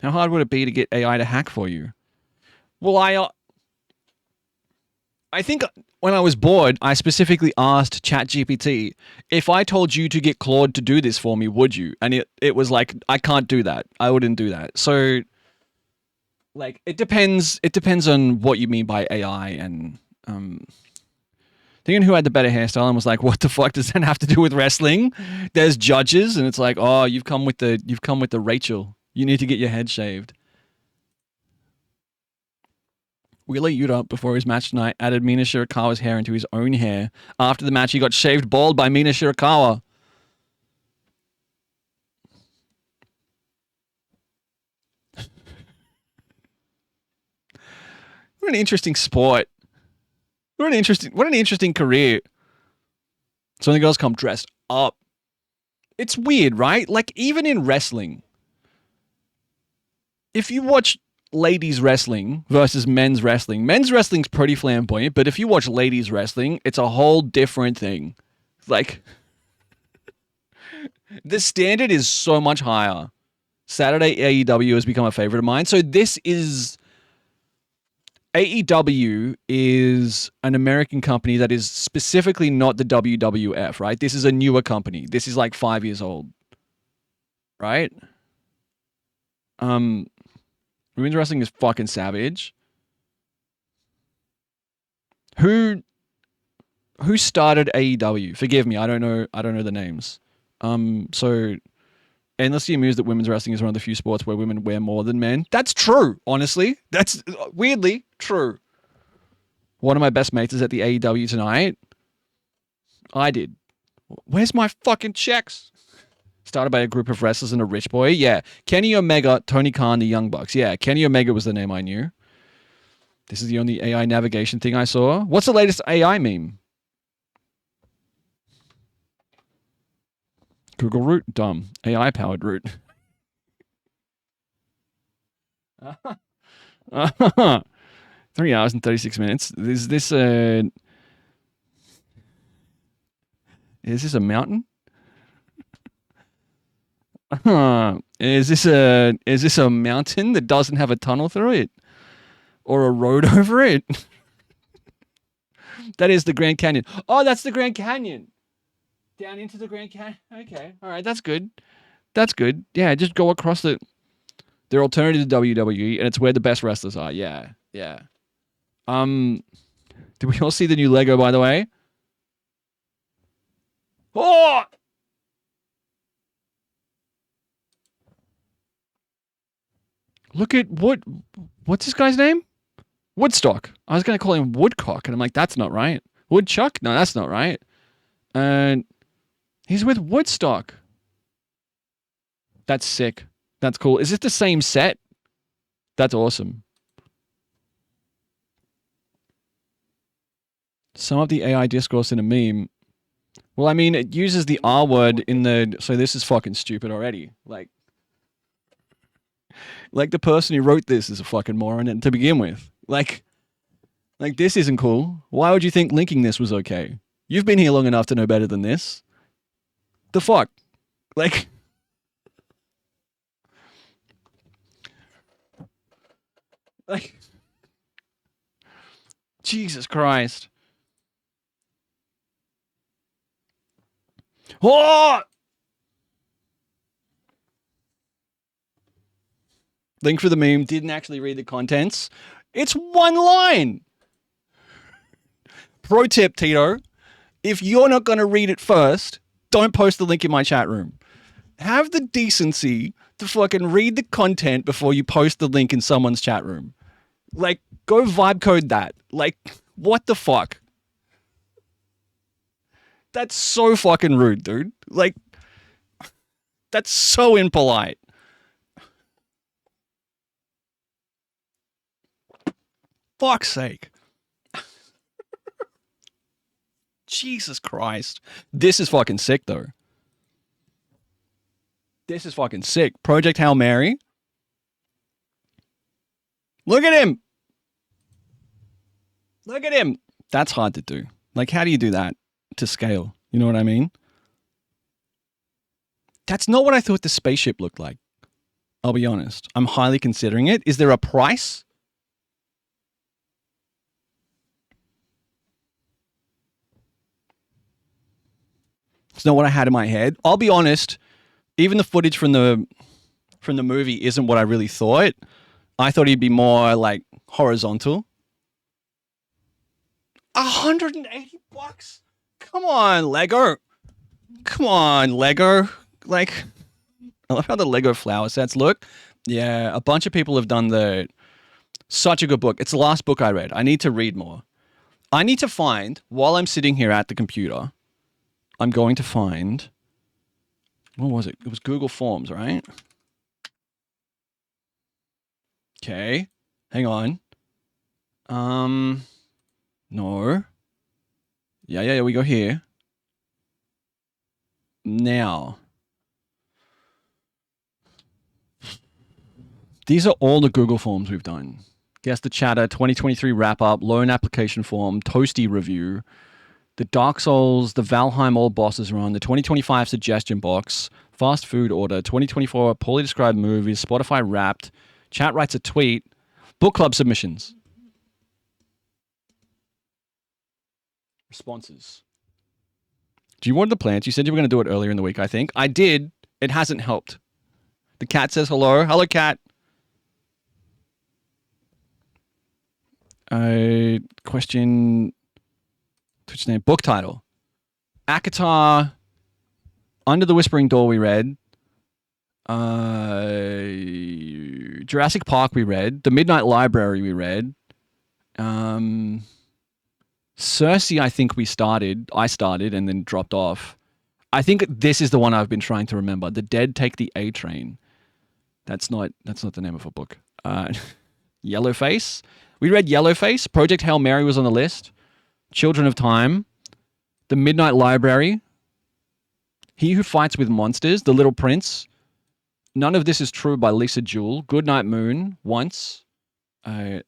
[SPEAKER 1] How hard would it be to get AI to hack for you? Well, I think when I was bored, I specifically asked ChatGPT, if I told you to get Claude to do this for me, would you? And it was like, I can't do that. I wouldn't do that. So, like, it depends on what you mean by AI. And thinking who had the better hairstyle and was like, what the fuck does that have to do with wrestling? There's judges, and it's like, oh, you've come with the Rachel. You need to get your head shaved. Wheeler Yuta, before his match tonight, added Mina Shirakawa's hair into his own hair. After the match, he got shaved bald by Mina Shirakawa. What an interesting sport. What an interesting career. So the girls come dressed up. It's weird, right? Like, even in wrestling, if you watch ladies wrestling versus men's wrestling's pretty flamboyant, but if you watch ladies wrestling, it's a whole different thing. Like, the standard is so much higher. Saturday AEW has become a favorite of mine. So AEW is an American company that is specifically not the WWF, right? This is a newer company. This is like 5 years old, right? Women's wrestling is fucking savage. Who started AEW? Forgive me, I don't know the names. So endlessly amused that women's wrestling is one of the few sports where women wear more than men. That's true, honestly. That's weirdly true. One of my best mates is at the AEW tonight. I did. Where's my fucking checks? Started by a group of wrestlers and a rich boy. Yeah. Kenny Omega, Tony Khan, the Young Bucks. Yeah, Kenny Omega was the name I knew. This is the only AI navigation thing I saw. What's the latest AI meme? Google route? Dumb. AI-powered route. 3 hours and 36 minutes. Is this a mountain? Is this a mountain that doesn't have a tunnel through it? Or a road over it? That is the Grand Canyon. Oh, that's the Grand Canyon. Down into the Grand Canyon. Okay. All right. That's good. That's good. Yeah. Just go across the. They're alternative to WWE, and it's where the best wrestlers are. Yeah. Yeah. Did we all see the new Lego, by the way? Oh! Look at what's this guy's name? Woodstock. I was going to call him Woodcock, and I'm like, that's not right. Woodchuck? No, that's not right. And he's with Woodstock. That's sick. That's cool. Is this the same set? That's awesome. Some of the AI discourse in a meme. Well, I mean, it uses the R word in the... So this is fucking stupid already. Like the person who wrote this is a fucking moron to begin with. Like this isn't cool. Why would you think linking this was okay? You've been here long enough to know better than this. The fuck? Like... Jesus Christ. Oh! Link for the meme. Didn't actually read the contents. It's one line. Pro tip, Tito. If you're not going to read it first, don't post the link in my chat room. Have the decency to fucking read the content before you post the link in someone's chat room. Like, go vibe code that. Like, what the fuck? That's so fucking rude, dude. Like, that's so impolite. Fuck's sake. Jesus Christ. This is fucking sick, though. This is fucking sick. Project Hail Mary. Look at him. Look at him. That's hard to do. Like, how do you do that to scale? You know what I mean? That's not what I thought the spaceship looked like. I'll be honest. I'm highly considering it. Is there a price? It's not what I had in my head. I'll be honest. Even the footage from the movie isn't what I really thought. I thought he'd be more like horizontal. $180? Come on, Lego. Come on, Lego. Like, I love how the Lego flower sets look. Yeah, a bunch of people have done such a good book. It's the last book I read. I need to read more. I need to find, while I'm sitting here at the computer, I'm going to find, what was it? It was Google Forms, right? Okay, hang on. No. Yeah, we go here. Now. These are all the Google Forms we've done. Guess the Chatter, 2023 wrap-up, loan application form, Toasty review, the Dark Souls, the Valheim All Bosses run, the 2025 suggestion box, fast food order, 2024 poorly described movies, Spotify Wrapped, Chat writes a tweet, book club submissions. Responses. Do you want the plants? You said you were going to do it earlier in the week, I think. I did. It hasn't helped. The cat says hello. Hello, cat. Question. Twitch name. Book title. ACOTAR. Under the Whispering Door we read. Jurassic Park we read. The Midnight Library we read. Cersei, I think I started and then dropped off. I think this is the one I've been trying to remember. The Dead Take the A Train. That's not the name of a book. Yellowface. We read Yellowface. Project Hail Mary was on the list. Children of Time. The Midnight Library. He Who Fights with Monsters. The Little Prince. None of This Is True by Lisa Jewell. Goodnight Moon. Once. Is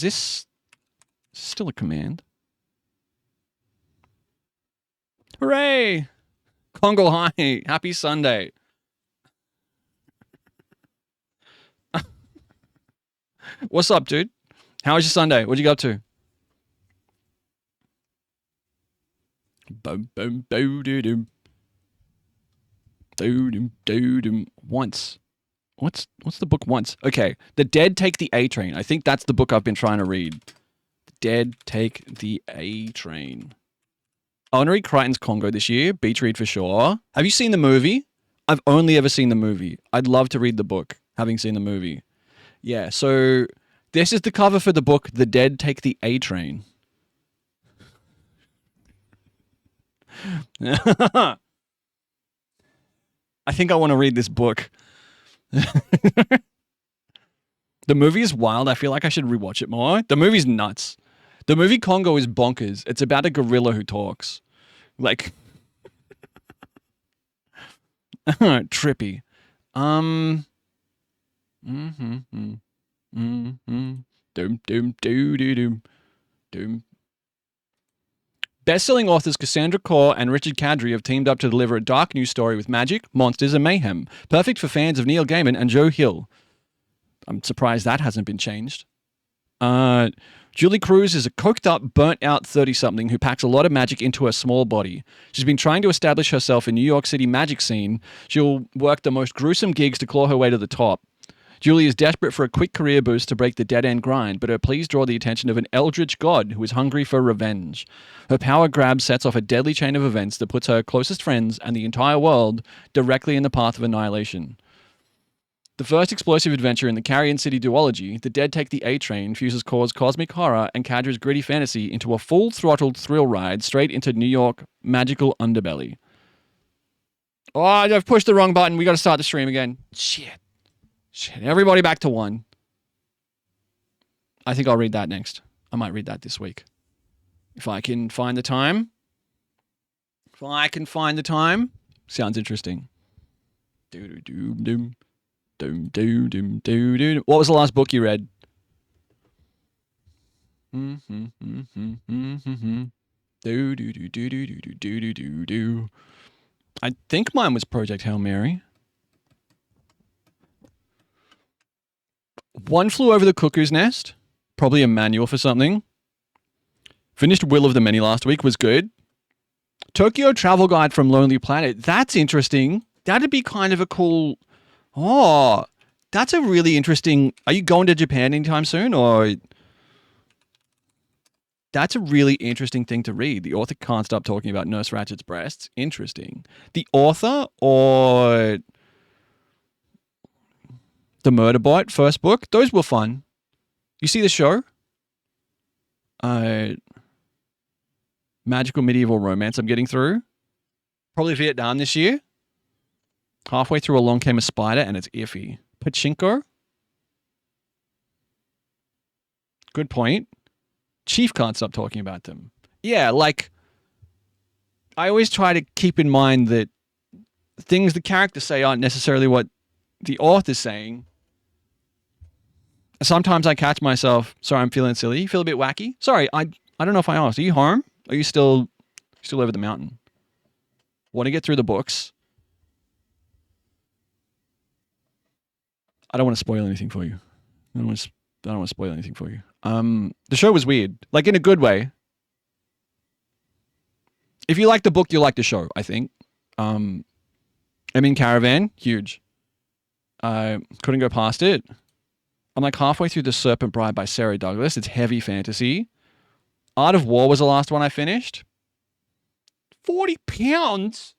[SPEAKER 1] this still a command? Hooray! Congo High. Happy Sunday. What's up, dude? How was your Sunday? What'd you get up to? Boom, boom, boo, doo, doo. Doo, doo, doo, doo. Once. What's the book Once? Okay. The Dead Take the A Train. I think that's the book I've been trying to read. The Dead Take the A Train. I want to read Crichton's Congo this year. Beach read for sure. Have you seen the movie? I've only ever seen the movie. I'd love to read the book, having seen the movie. Yeah, so this is the cover for the book, The Dead Take the A Train. I think I want to read this book. The movie is wild. I feel like I should rewatch it more. The movie's nuts. The movie Congo is bonkers. It's about a gorilla who talks. Like, trippy. Doom, doom, doo, doo, doom, doom. Best-selling authors Cassandra Khaw and Richard Kadri have teamed up to deliver a dark news story with magic, monsters, and mayhem. Perfect for fans of Neil Gaiman and Joe Hill. I'm surprised that hasn't been changed. Julie Cruz is a coked-up, burnt-out 30-something who packs a lot of magic into her small body. She's been trying to establish herself in New York City magic scene. She'll work the most gruesome gigs to claw her way to the top. Julie is desperate for a quick career boost to break the dead-end grind, but her pleas draw the attention of an eldritch god who is hungry for revenge. Her power grab sets off a deadly chain of events that puts her closest friends and the entire world directly in the path of annihilation. The first explosive adventure in the Carrion City duology, The Dead Take the A Train, fuses Khaw's cosmic horror and Kadri's gritty fantasy into a full-throttled thrill ride straight into New York magical underbelly. Oh, I've pushed the wrong button. We got to start the stream again. Shit. Everybody back to one. I think I'll read that next. I might read that this week. If I can find the time. Sounds interesting. What was the last book you read? Do do do do do do do do do do. I think mine was Project Hail Mary. One Flew Over the Cuckoo's Nest. Probably a manual for something. Finished Will of the Many last week. Was good. Tokyo Travel Guide from Lonely Planet. That's interesting. That'd be kind of a cool... Oh, that's a really interesting... Are you going to Japan anytime soon? Or... That's a really interesting thing to read. The author can't stop talking about Nurse Ratchet's breasts. Interesting. The author or the Murderbot first book, those were fun. You see the show? Magical Medieval Romance I'm getting through. Probably Vietnam this year. Halfway through Along Came a Spider and it's iffy. Pachinko. Good point. Chief can't stop talking about them. Yeah, like, I always try to keep in mind that things the characters say aren't necessarily what the author's saying. Sometimes I catch myself, sorry, I'm feeling silly. You feel a bit wacky? Sorry, I don't know if I asked. Are you home? Are you still over the mountain? Want to get through the books? I don't want to spoil anything for you. I don't want to spoil anything for you. The show was weird, like in a good way. If you like the book, you'll like the show, I think. I'm in Caravan, huge. Couldn't go past it. I'm like halfway through The Serpent Bride by Sarah Douglas. It's heavy fantasy. Art of War was the last one I finished. 40 pounds?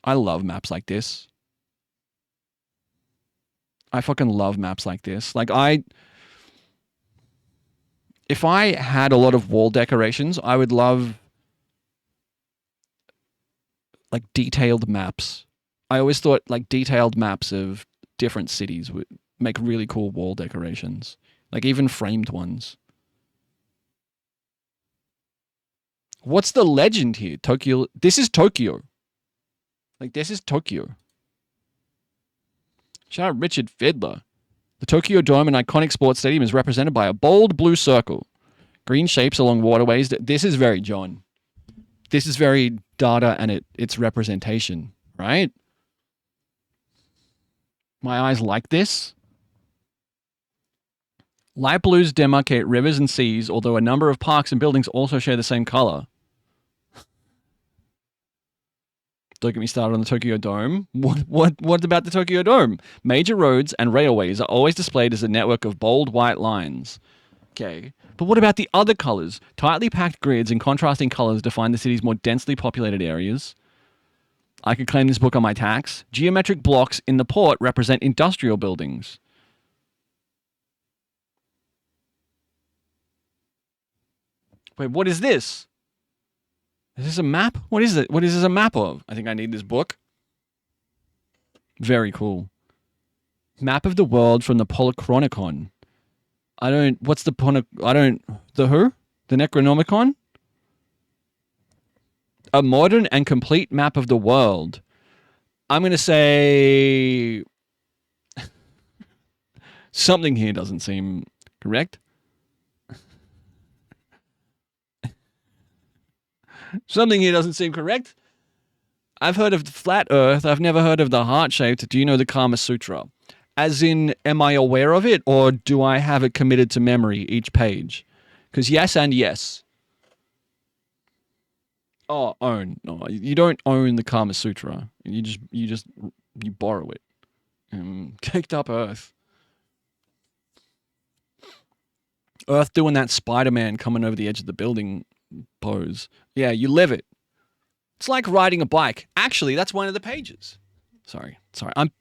[SPEAKER 1] I love maps like this. I fucking love maps like this. Like, if I had a lot of wall decorations, I would love, like, detailed maps. I always thought, like, detailed maps of different cities would make really cool wall decorations. Like, even framed ones. What's the legend here? Tokyo. This is Tokyo. Like, this is Tokyo. Shout out Richard Fiddler. The Tokyo Dome, an iconic sports stadium, is represented by a bold blue circle. Green shapes along waterways. This is very John. This is very data and its representation, right? My eyes like this. Light blues demarcate rivers and seas, although a number of parks and buildings also share the same color. Don't get me started on the Tokyo Dome. What about the Tokyo Dome? Major roads and railways are always displayed as a network of bold white lines. Okay. But what about the other colors? Tightly packed grids and contrasting colors define the city's more densely populated areas. I could claim this book on my tax. Geometric blocks in the port represent industrial buildings. Wait, what is this? Is this a map? What is it? What is this a map of? I think I need this book. Very cool. Map of the world from the Polychronicon. The who? The Necronomicon? A modern and complete map of the world. I'm going to say... something here doesn't seem correct. Something here doesn't seem correct. I've heard of the flat earth. I've never heard of the heart-shaped. Do you know the Kama Sutra? As in, am I aware of it, or do I have it committed to memory each page? Because yes and yes. Oh, own. No, you don't own the Kama Sutra. You borrow it. Caked up earth. Earth doing that Spider-Man coming over the edge of the building pose. Yeah, you live it. It's like riding a bike. Actually, that's one of the pages. Sorry. I'm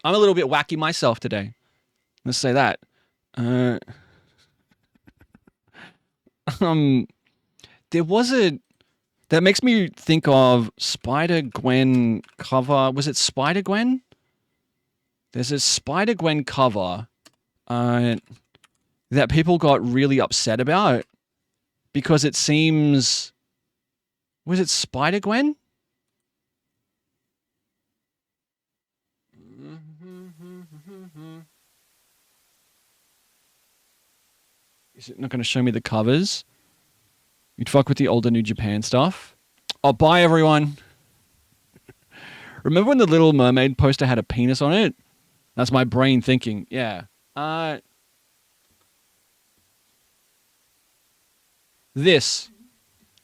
[SPEAKER 1] a little bit wacky myself today. Let's say that. There was that makes me think of Spider-Gwen cover. Was it Spider-Gwen? There's a Spider-Gwen cover that people got really upset about. Because it seems... Was it Spider-Gwen? Is it not going to show me the covers? You'd fuck with the older New Japan stuff. Oh, bye everyone. Remember when the Little Mermaid poster had a penis on it? That's my brain thinking. Yeah. This.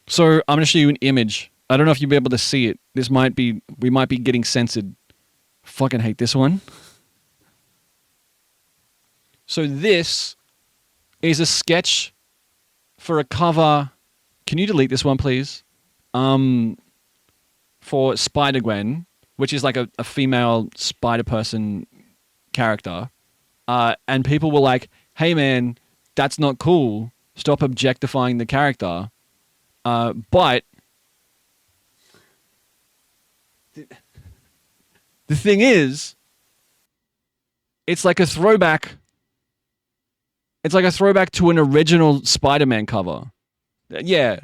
[SPEAKER 1] So I'm going to show you an image. I don't know if you'll be able to see it. We might be getting censored. Fucking hate this one. So this is a sketch for a cover. Can you delete this one, please? For Spider-Gwen, which is like a female Spider-Person character. And people were like, hey man, that's not cool. Stop objectifying the character. But the thing is, it's like a throwback. It's like a throwback to an original Spider-Man cover. Yeah.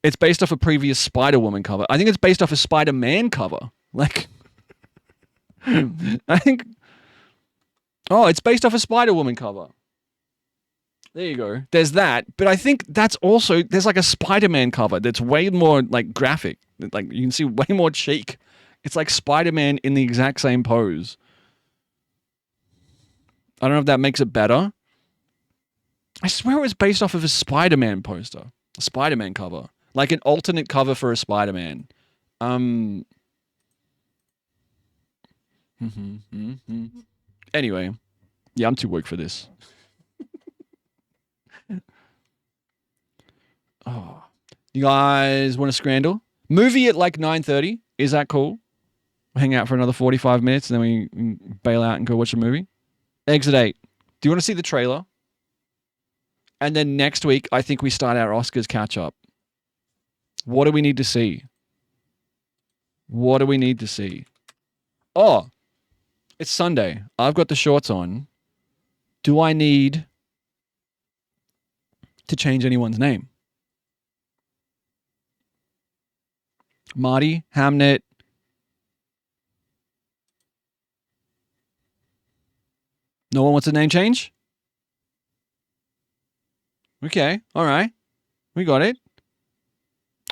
[SPEAKER 1] It's based off a previous Spider-Woman cover. I think it's based off a Spider-Man cover. Like, I think... Oh, it's based off a Spider-Woman cover. There you go. There's that. But I think that's also... There's like a Spider-Man cover that's way more, like, graphic. Like, you can see way more cheek. It's like Spider-Man in the exact same pose. I don't know if that makes it better. I swear it was based off of a Spider-Man poster. A Spider-Man cover. Like an alternate cover for a Spider-Man. Anyway. Yeah, I'm too woke for this. Oh. You guys want to scrandle? Movie at like 9:30. Is that cool? We'll hang out for another 45 minutes and then we bail out and go watch a movie. Exit 8. Do you want to see the trailer? And then next week, I think we start our Oscars catch-up. What do we need to see? What do we need to see? Oh, it's Sunday. I've got the shorts on. Do I need to change anyone's name? Marty, Hamnet. No one wants a name change? Okay, all right. We got it.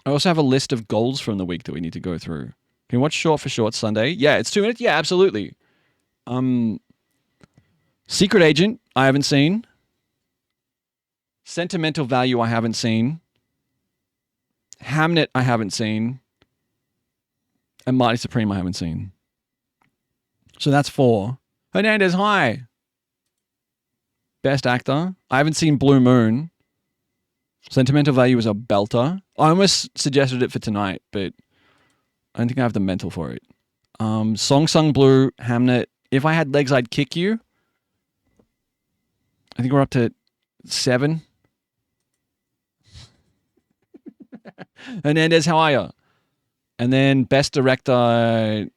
[SPEAKER 1] I also have a list of goals from the week that we need to go through. Can you watch Short for Short Sunday? Yeah, it's 2 minutes. Yeah, absolutely. Secret Agent, I haven't seen. Sentimental Value, I haven't seen. Hamnet, I haven't seen. And Marty Supreme, I haven't seen. So that's 4. Hernandez, hi. Best Actor. I haven't seen Blue Moon. Sentimental Value is a belter. I almost suggested it for tonight, but I don't think I have the mental for it. Song Sung Blue, Hamnet. If I Had Legs, I'd Kick You. I think we're up to 7. Hernandez, how are you? And then Best Director,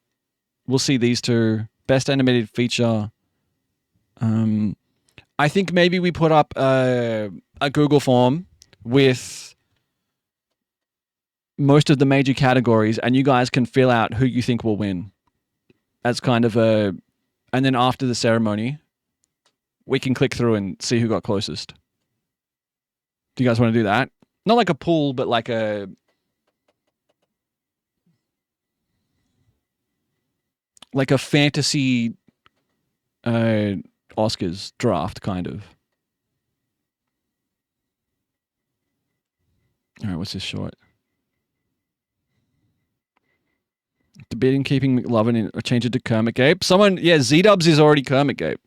[SPEAKER 1] we'll see these 2. Best Animated Feature. I think maybe we put up a Google form with most of the major categories, and you guys can fill out who you think will win. As kind of a... And then after the ceremony, we can click through and see who got closest. Do you guys want to do that? Not like a pool, but like a... Like a fantasy Oscars draft, kind of. All right, what's this short? Debating keeping McLovin or change it to Kermit Gabe. Someone, yeah, Z-Dubs is already Kermit Gabe.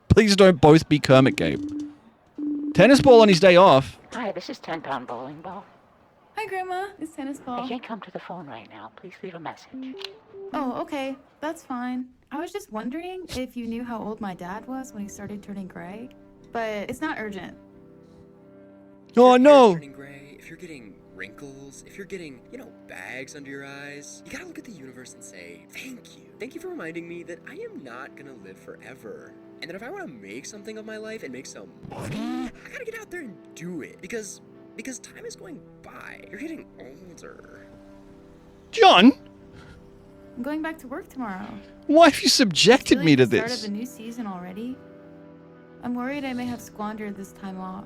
[SPEAKER 1] Please don't both be Kermit Gabe. Tennis ball on his day off.
[SPEAKER 9] Hi, this is 10-pound bowling ball.
[SPEAKER 10] Hi, Grandma. It's Tennis Ball.
[SPEAKER 9] I can't come to the phone right now. Please leave a message.
[SPEAKER 10] Oh, okay. That's fine. I was just wondering if you knew how old my dad was when he started turning gray. But it's not urgent.
[SPEAKER 1] Oh, no!
[SPEAKER 11] Turning gray, if you're getting wrinkles, if you're getting, bags under your eyes, you gotta look at the universe and say, thank you. Thank you for reminding me that I am not gonna live forever. And that if I want to make something of my life and make some money, I gotta get out there and do it. Because time is going by. You're getting older.
[SPEAKER 1] John?
[SPEAKER 10] I'm going back to work tomorrow.
[SPEAKER 1] Why have you subjected me to
[SPEAKER 10] Start
[SPEAKER 1] this?
[SPEAKER 10] of a new season already. I'm worried I may have squandered this time off.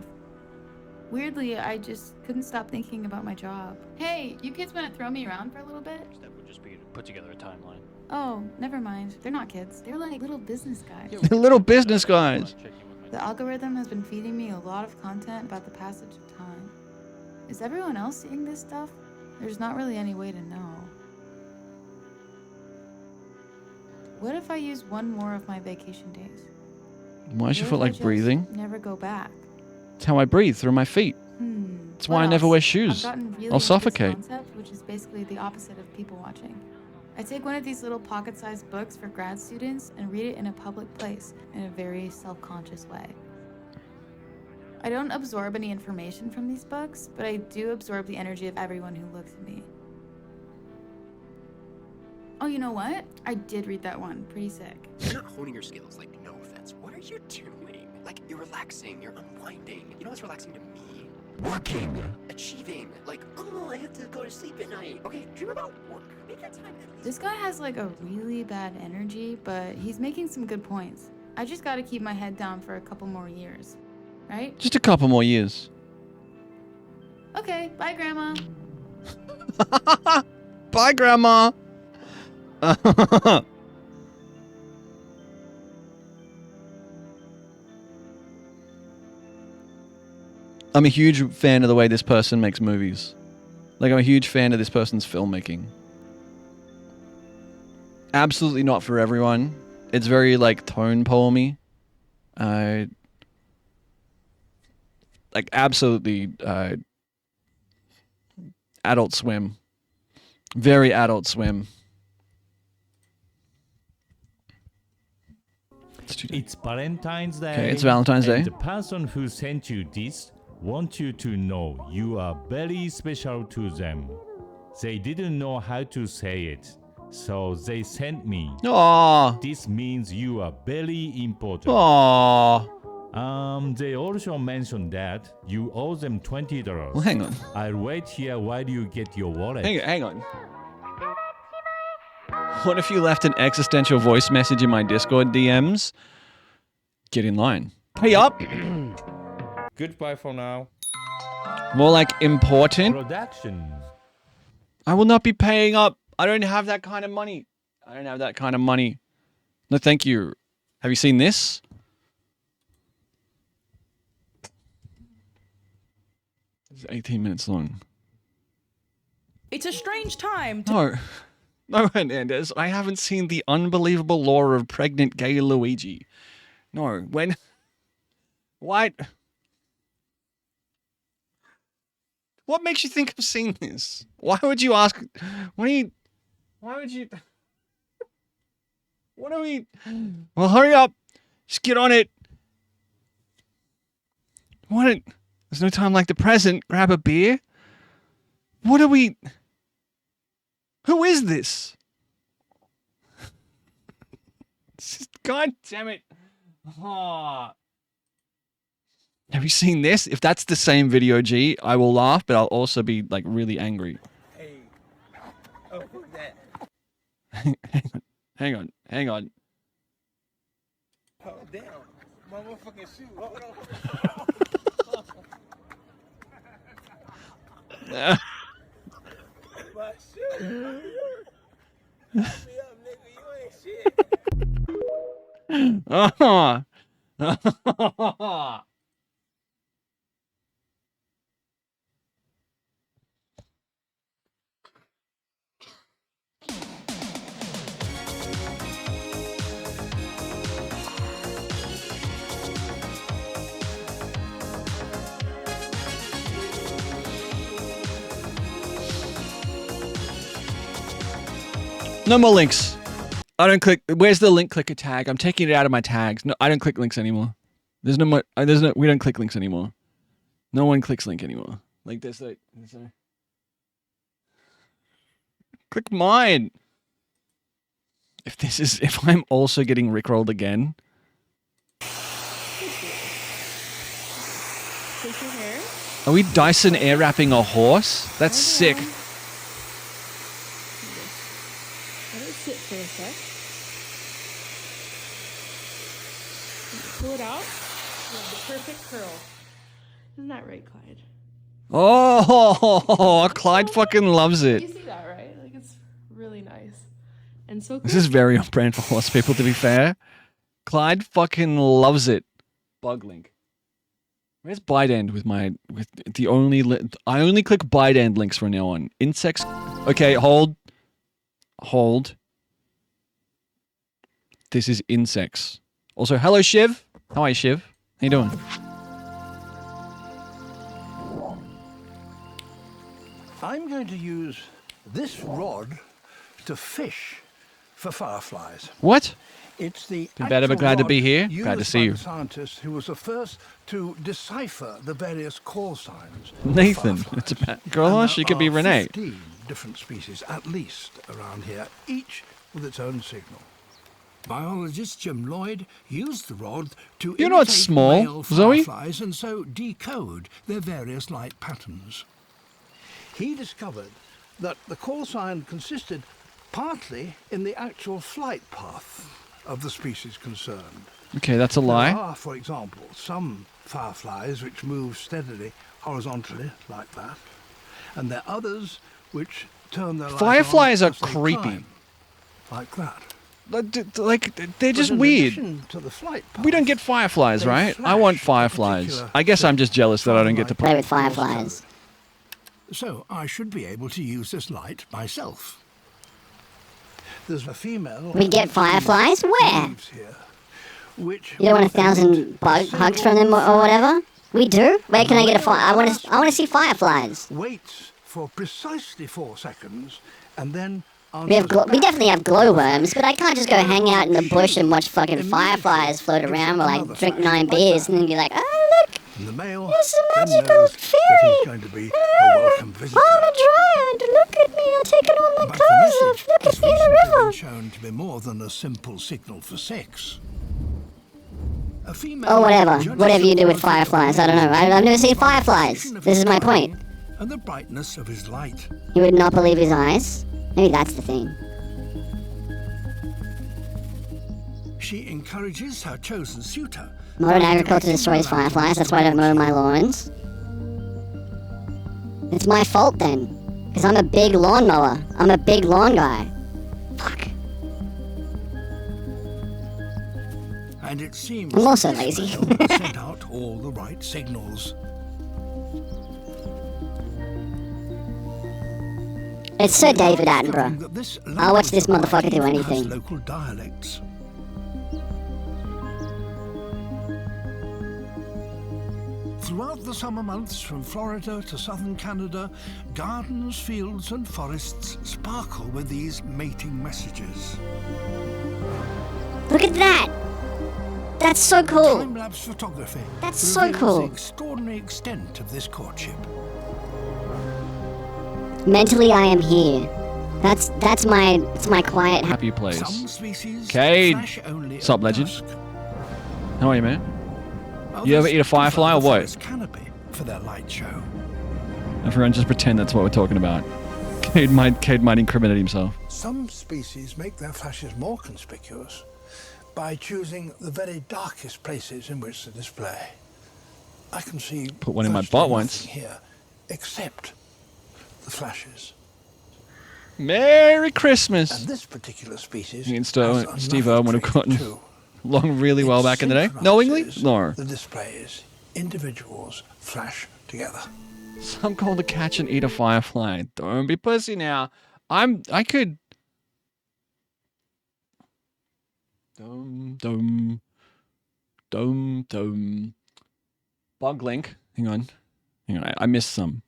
[SPEAKER 10] Weirdly, I just couldn't stop thinking about my job. Hey, you kids want to throw me around for a little bit?
[SPEAKER 12] That would just be to put together a timeline.
[SPEAKER 10] Oh, never mind. They're not kids. They're like little business guys.
[SPEAKER 1] Little business guys.
[SPEAKER 10] The algorithm has been feeding me a lot of content about the passage of time. Is everyone else seeing this stuff? There's not really any way to know. What if I use one more of my vacation days?
[SPEAKER 1] Why does your
[SPEAKER 10] What
[SPEAKER 1] foot
[SPEAKER 10] if I
[SPEAKER 1] like
[SPEAKER 10] just
[SPEAKER 1] breathing?
[SPEAKER 10] Never go back.
[SPEAKER 1] It's how I breathe, through my feet. That's why I never wear shoes.
[SPEAKER 10] I've gotten really
[SPEAKER 1] I'll
[SPEAKER 10] into
[SPEAKER 1] suffocate.
[SPEAKER 10] This concept, which is basically the opposite of people watching. I take one of these little pocket-sized books for grad students and read it in a public place in a very self-conscious way. I don't absorb any information from these books, but I do absorb the energy of everyone who looks at me. Oh, you know what? I did read that one. Pretty sick.
[SPEAKER 11] You're not honing your skills, like, no offense. What are you doing? Like, you're relaxing, you're unwinding. You know what's relaxing to me?
[SPEAKER 8] Working.
[SPEAKER 11] Achieving. Like, oh, I have to go to sleep at night. Okay, dream about work. Make that time at least.
[SPEAKER 10] This guy has like a really bad energy, but he's making some good points. I just gotta keep my head down for a couple more years. Right?
[SPEAKER 1] Just a couple more years.
[SPEAKER 10] Okay, bye, Grandma.
[SPEAKER 1] Bye, Grandma. I'm a huge fan of the way this person makes movies. Like, I'm a huge fan of this person's filmmaking. Absolutely not for everyone. It's very, like, tone poem-y. Like, absolutely Adult Swim. Very Adult Swim.
[SPEAKER 13] It's Valentine's Day.
[SPEAKER 1] Okay, it's Valentine's Day.
[SPEAKER 13] And the person who sent you this wants you to know you are very special to them. They didn't know how to say it, so they sent me.
[SPEAKER 1] Aww.
[SPEAKER 13] This means you are very important.
[SPEAKER 1] Aww.
[SPEAKER 13] They also mentioned that you owe them $20.
[SPEAKER 1] Well, hang on.
[SPEAKER 13] I'll wait here while you get your wallet.
[SPEAKER 1] Hang on. What if you left an existential voice message in my Discord DMs? Get in line. Hey up.
[SPEAKER 13] Goodbye for now.
[SPEAKER 1] More like important.
[SPEAKER 13] Production.
[SPEAKER 1] I will not be paying up. I don't have that kind of money. I don't have that kind of money. No, thank you. Have you seen this? It's 18 minutes long.
[SPEAKER 14] It's a strange time.
[SPEAKER 1] No, Hernandez. I haven't seen The Unbelievable Law of Pregnant Gay Luigi. No, when... What? What makes you think I've seen this? Why would you ask... Why would you... What are we... Well, hurry up. Just get on it. What? There's no time like the present. Grab a beer. What are we... Who is this? God damn it. Oh. Have you seen this? If that's the same video, G, I will laugh, but I'll also be, like, really angry.
[SPEAKER 15] Hey. Oh, who's that?
[SPEAKER 1] Hang on.
[SPEAKER 15] Oh, damn. My motherfucking shoe. Hold on. My shoe. Help me up, nigga. You ain't shit.
[SPEAKER 1] No more links. I don't click. Where's the link clicker tag? I'm taking it out of my tags. No, I don't click links anymore. There's no more. We don't click links anymore. No one clicks link anymore. Like there's a click mine. If I'm also getting rickrolled again.
[SPEAKER 10] Take your hair.
[SPEAKER 1] Are we Dyson air wrapping a horse? That's sick.
[SPEAKER 10] Let it sit for a sec. Pull it out.
[SPEAKER 16] the perfect curl. Isn't that right, Clyde?
[SPEAKER 1] Oh, Clyde fucking loves
[SPEAKER 16] You
[SPEAKER 1] it.
[SPEAKER 16] see that, right? Like, it's really nice. And so
[SPEAKER 1] This is very on brand for horse people, to be fair. Clyde fucking loves it. Bug link. Where's ByteEnd with the only I only click ByteEnd links from now on. Insects. Okay, hold. This is insects. Also, hello Shiv. How are you, Shiv? How you doing?
[SPEAKER 17] I'm going to use this rod to fish for fireflies.
[SPEAKER 1] What?
[SPEAKER 17] It's the
[SPEAKER 1] Been better, but glad to be here.
[SPEAKER 17] used
[SPEAKER 1] Glad to see
[SPEAKER 17] by
[SPEAKER 1] you.
[SPEAKER 17] the scientist who was the first to decipher the various call signs. of
[SPEAKER 1] Nathan.
[SPEAKER 17] fireflies.
[SPEAKER 1] It's about girl. She could be
[SPEAKER 17] There are
[SPEAKER 1] Renee.
[SPEAKER 17] 15 different species, at least, around here, each with its own signal. Biologist Jim Lloyd used the rod to
[SPEAKER 1] You're not
[SPEAKER 17] imitate
[SPEAKER 1] small,
[SPEAKER 17] male
[SPEAKER 1] Zoe.
[SPEAKER 17] fireflies and so decode their various light patterns. He discovered that the call sign consisted partly in the actual flight path of the species concerned.
[SPEAKER 1] Okay, that's a lie.
[SPEAKER 17] There are, for example, some fireflies which move steadily horizontally like that, and there are others which turn their light
[SPEAKER 1] Fireflies
[SPEAKER 17] on
[SPEAKER 1] are
[SPEAKER 17] as they
[SPEAKER 1] creepy.
[SPEAKER 17] climb, like that.
[SPEAKER 1] Like they're just
[SPEAKER 17] But in
[SPEAKER 1] weird.
[SPEAKER 17] addition to the flight
[SPEAKER 1] We don't get fireflies,
[SPEAKER 17] They
[SPEAKER 1] right? I
[SPEAKER 17] flash
[SPEAKER 1] want
[SPEAKER 17] a
[SPEAKER 1] fireflies.
[SPEAKER 17] particular
[SPEAKER 1] I guess I'm just jealous that I don't get to
[SPEAKER 7] Play with fireflies.
[SPEAKER 17] So I should be able to use this light myself. There's a female.
[SPEAKER 7] We get fireflies? Where?
[SPEAKER 17] leaves here, which
[SPEAKER 7] You don't want
[SPEAKER 17] will
[SPEAKER 7] 1,000 bug hugs from them or whatever? We do? Where can I get a fire? I want to see fireflies.
[SPEAKER 17] waits for precisely 4 seconds and then
[SPEAKER 7] We definitely have glowworms, but I can't just go hang out in the bush and watch fucking fireflies float around or like drink 9 beers and then be like, oh look,
[SPEAKER 17] And the male
[SPEAKER 7] there's a
[SPEAKER 17] then
[SPEAKER 7] magical
[SPEAKER 17] knows that
[SPEAKER 7] fairy.
[SPEAKER 17] he's going to be a welcome visitor.
[SPEAKER 7] I'm a dryad. Look at me. I've taken all my
[SPEAKER 17] But the
[SPEAKER 7] clothes off.
[SPEAKER 17] message
[SPEAKER 7] Look
[SPEAKER 17] has
[SPEAKER 7] at me in the
[SPEAKER 17] recently been
[SPEAKER 7] river.
[SPEAKER 17] shown to be more than a simple signal for sex. A female
[SPEAKER 7] Or whatever.
[SPEAKER 17] judges
[SPEAKER 7] Whatever you
[SPEAKER 17] the
[SPEAKER 7] do with
[SPEAKER 17] quality of
[SPEAKER 7] fireflies. I don't know. I've never seen fireflies. This is my point.
[SPEAKER 17] and the brightness of his light.
[SPEAKER 7] He would not believe his eyes. Maybe that's the thing.
[SPEAKER 17] She encourages her chosen suitor.
[SPEAKER 7] Modern agriculture destroys fireflies. That's why I don't mow my lawns. It's my fault then. Because I'm a big lawnmower. I'm a big lawn guy. Fuck.
[SPEAKER 17] And it seems
[SPEAKER 7] I'm also
[SPEAKER 17] this
[SPEAKER 7] lazy.
[SPEAKER 17] male sent out all the right signals.
[SPEAKER 7] It's Sir David
[SPEAKER 17] That
[SPEAKER 7] Attenborough.
[SPEAKER 17] this
[SPEAKER 7] I'll watch this
[SPEAKER 17] local
[SPEAKER 7] motherfucker do
[SPEAKER 17] variety has
[SPEAKER 7] anything.
[SPEAKER 17] Local dialects. Throughout the summer months, from Florida to southern Canada, gardens, fields, and forests sparkle with these mating messages.
[SPEAKER 7] Look at that! That's so cool.
[SPEAKER 17] Time-lapse photography
[SPEAKER 7] That's so
[SPEAKER 17] reveals
[SPEAKER 7] cool.
[SPEAKER 17] the extraordinary extent of this courtship.
[SPEAKER 7] Mentally, I am here. That's my quiet.
[SPEAKER 1] Happy place.
[SPEAKER 17] Some species
[SPEAKER 1] Cade.
[SPEAKER 17] flash only
[SPEAKER 1] Sup,
[SPEAKER 17] at
[SPEAKER 1] legend?
[SPEAKER 17] dusk.
[SPEAKER 1] How are you, man? You ever eat a firefly or what?
[SPEAKER 17] Canopy for their light show.
[SPEAKER 1] Everyone just pretend that's what we're talking about. Cade might incriminate himself.
[SPEAKER 17] Some species make their flashes more conspicuous by choosing the very darkest places in which to display. I can see
[SPEAKER 1] Put one in my
[SPEAKER 17] virtually
[SPEAKER 1] butt
[SPEAKER 17] nothing
[SPEAKER 1] once.
[SPEAKER 17] here except the flashes.
[SPEAKER 1] Merry Christmas!
[SPEAKER 17] And this particular species
[SPEAKER 1] Me and
[SPEAKER 17] has
[SPEAKER 1] Steve
[SPEAKER 17] another
[SPEAKER 1] Irwin would have
[SPEAKER 17] trait
[SPEAKER 1] gotten
[SPEAKER 17] too.
[SPEAKER 1] along really well back in the day. Knowingly? No.
[SPEAKER 17] The displays, individuals flash together.
[SPEAKER 1] Some call to catch and eat a firefly. Don't be pussy now. I could. Dum. Bug link. Hang on. I missed some.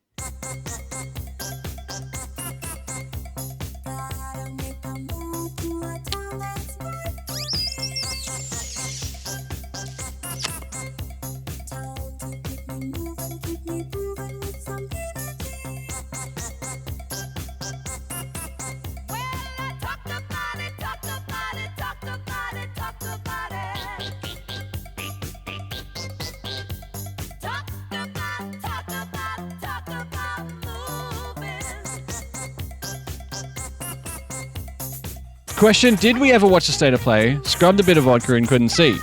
[SPEAKER 1] Question, did we ever watch the State of Play, scrubbed a bit of vodka and couldn't see?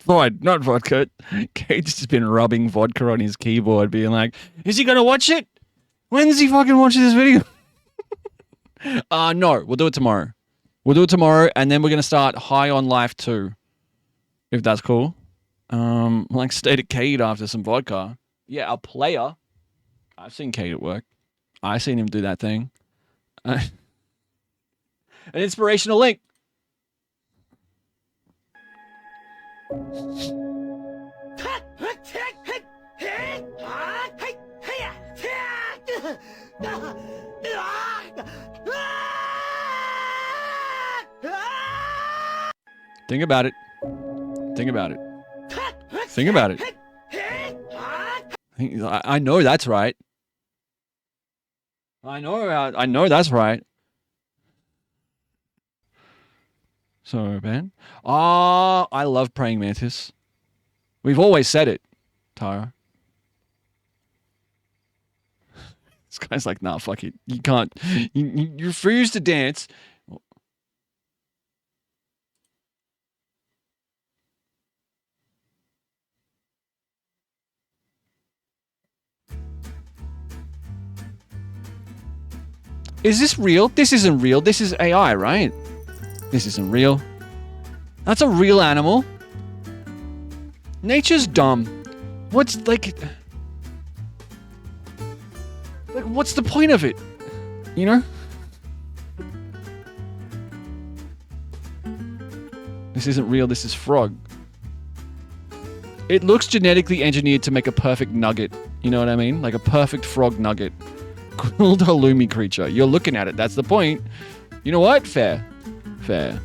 [SPEAKER 1] not vodka. Kate's just been rubbing vodka on his keyboard, being like, is he going to watch it? When's he fucking watching this video? No, we'll do it tomorrow. We'll do it tomorrow, and then we're going to start High on Life 2. If that's cool. Like stayed at Kate after some vodka. Yeah, a player. I've seen Kate at work. I've seen him do that thing. An inspirational link. Think about it. Think about it. Think about it. I know that's right. I know that's right. So, Ben. I love praying mantis. We've always said it, Tara. This guy's like, nah, fuck it. You can't. You refuse to dance. Is this real? This isn't real. This is AI, right? This isn't real. That's a real animal. Nature's dumb. What's like what's the point of it? You know? This isn't real. This is frog. It looks genetically engineered to make a perfect nugget. You know what I mean? Like a perfect frog nugget. Grilled halloumi creature. You're looking at it. That's the point. You know what? Fair. Fair.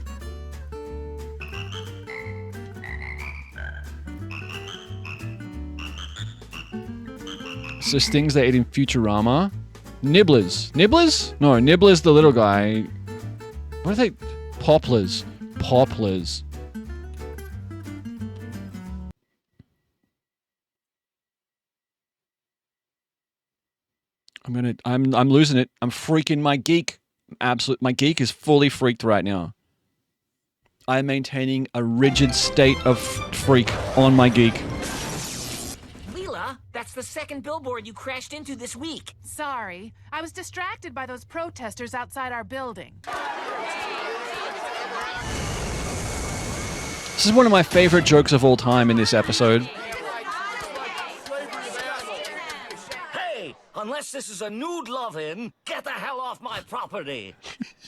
[SPEAKER 1] So things they ate in Futurama. Nibblers. Nibblers? No, Nibbler's the little guy. What are they? Poplars. Poplars. I'm losing it. I'm freaking my geek. My geek is fully freaked right now. I'm maintaining a rigid state of freak on my geek.
[SPEAKER 18] Leela, that's the second billboard you crashed into this week.
[SPEAKER 19] Sorry, I was distracted by those protesters outside our building.
[SPEAKER 1] This is one of my favorite jokes of all time in this episode.
[SPEAKER 18] Unless this is a nude love-in, get the hell off my property.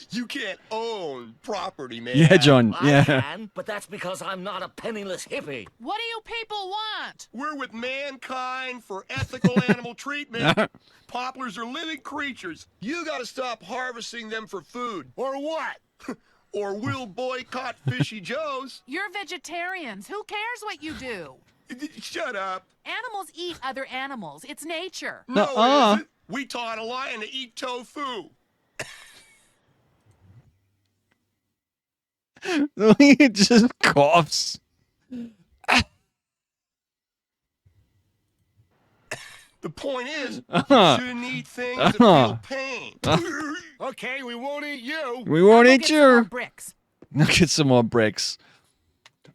[SPEAKER 15] You can't own property, man.
[SPEAKER 1] Yeah, John.
[SPEAKER 18] I
[SPEAKER 1] Yeah.
[SPEAKER 18] can, but that's because I'm not a penniless hippie.
[SPEAKER 19] What do you people want?
[SPEAKER 15] We're with Mankind for ethical animal treatment. Poplars are living creatures. You gotta stop harvesting them for food. Or what? Or we'll boycott Fishy Joe's.
[SPEAKER 19] You're vegetarians. Who cares what you do?
[SPEAKER 15] Shut up.
[SPEAKER 19] Animals eat other animals. It's nature.
[SPEAKER 15] No, it isn't. We taught a lion to eat tofu.
[SPEAKER 1] He just coughs.
[SPEAKER 15] The point is, you shouldn't eat things that feel pain.
[SPEAKER 18] Okay, we won't eat you.
[SPEAKER 1] We won't eat
[SPEAKER 19] Get some
[SPEAKER 1] you.
[SPEAKER 19] more bricks.
[SPEAKER 1] Now get some more bricks.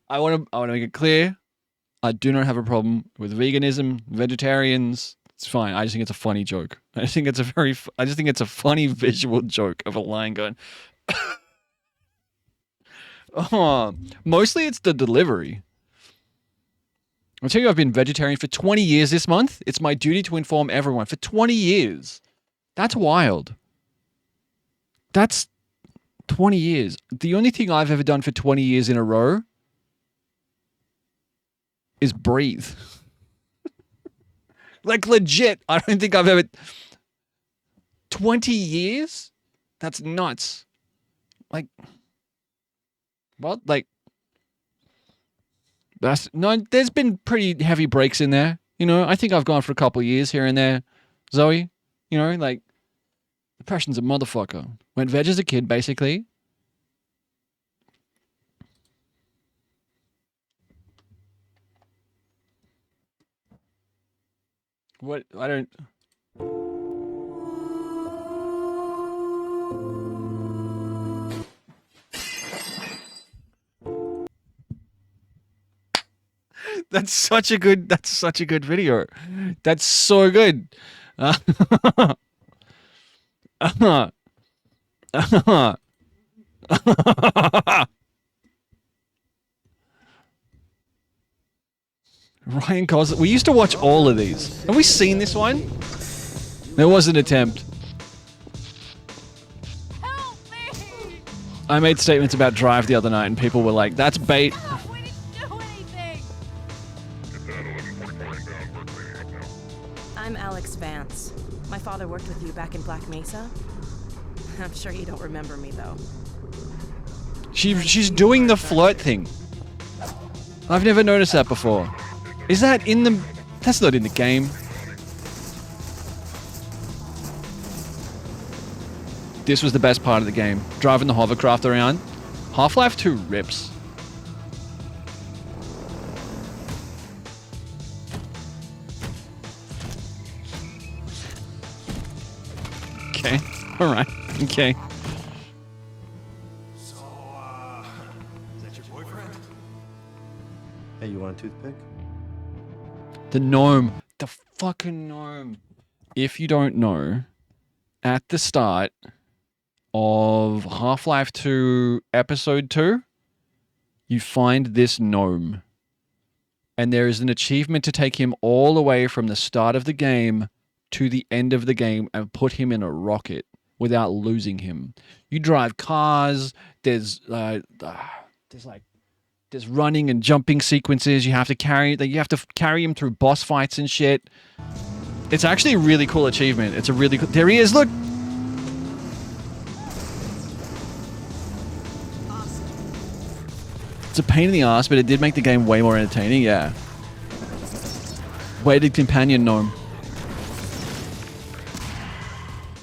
[SPEAKER 1] I want to make it clear. I do not have a problem with veganism, vegetarians. It's fine. I just think it's a funny joke. I just think it's a funny visual joke of a lion going. Oh, mostly it's the delivery. I'll tell you, I've been vegetarian for 20 years this month. It's my duty to inform everyone. For 20 years. That's wild. That's 20 years. The only thing I've ever done for 20 years in a row is breathe. Like legit. I don't think I've ever... 20 years? That's nuts. Like... What? Like... there's been pretty heavy breaks in there. You know, I think I've gone for a couple of years here and there. Zoe, you know, like... Depression's a motherfucker. Went veg as a kid, basically. What? I don't... That's such a good video. That's so good. Ryan Gosling. We used to watch all of these. Have we seen this one? There was an attempt. I made statements about Drive the other night and people were like, that's bait.
[SPEAKER 20] I'm Alex Vance. My father worked with you back in Black Mesa. I'm sure you don't remember me, though.
[SPEAKER 1] She's doing the flirt thing. I've never noticed that before. Is that in the... That's not in the game. This was the best part of the game. Driving the hovercraft around. Half-Life 2 rips. Okay. Alright. Okay.
[SPEAKER 21] So, is that your boyfriend?
[SPEAKER 22] Hey, you want a toothpick?
[SPEAKER 1] The gnome. The fucking gnome. If you don't know, at the start of Half-Life 2 Episode 2, you find this gnome. And there is an achievement to take him all the way from the start of the game to the end of the game and put him in a rocket without losing him. You drive cars, there's running and jumping sequences, you have to carry him through boss fights and shit. It's actually a really cool achievement. It's a really cool... There he is, look! It's a pain in the ass, but it did make the game way more entertaining, yeah. Weighted companion gnome.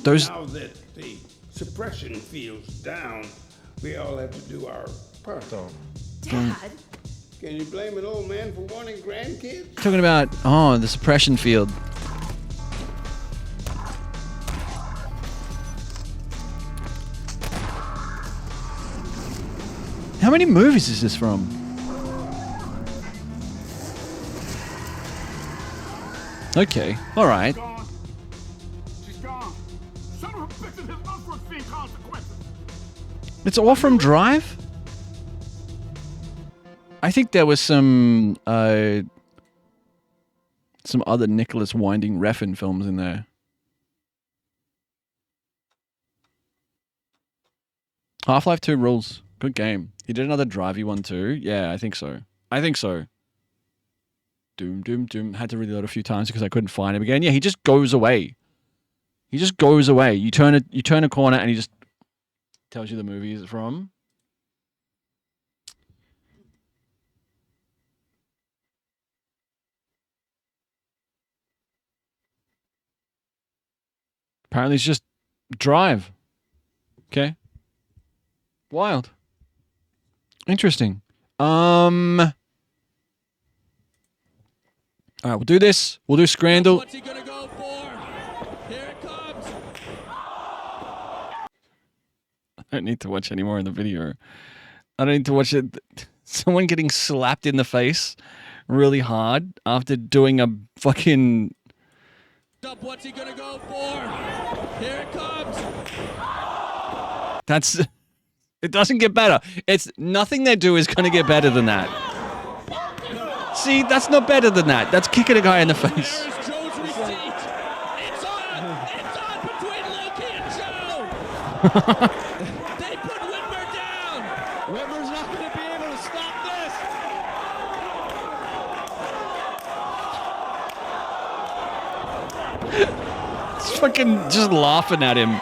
[SPEAKER 1] Those...
[SPEAKER 23] Now that the suppression field's down, we all have to do our part.
[SPEAKER 20] Dad?
[SPEAKER 23] Can you blame an old man for wanting grandkids?
[SPEAKER 1] Talking about, oh, the suppression field. How many movies is this from? Okay, alright.
[SPEAKER 23] She's gone. Son of a bitch and his unforeseen consequences.
[SPEAKER 1] It's all from Drive? I think there was some other Nicholas Winding Refn films in there. Half-Life 2 rules. Good game. He did another Drivey one too. Yeah, I think so. Doom, doom, doom. Had to reload a few times because I couldn't find him again. Yeah, he just goes away. You turn a corner and he just tells you the movie it's from. Apparently it's just Drive. Okay. Wild. Interesting. Alright, we'll do this. We'll do Scrandal.
[SPEAKER 24] What's he gonna go for? Here it comes.
[SPEAKER 1] I don't need to watch any more in the video. I don't need to watch it. Someone getting slapped in the face really hard after doing a fucking...
[SPEAKER 24] What's he gonna go for? Here it comes.
[SPEAKER 1] That's... It doesn't get better. It's nothing they do is going to get better than that. See, that's not better than that. That's kicking a guy in the face.
[SPEAKER 24] There's Joe's receipt. It's on between Loki and Joe. They put Whitmer down. Whitmer's not going to be able to stop this.
[SPEAKER 1] It's fucking just laughing at him.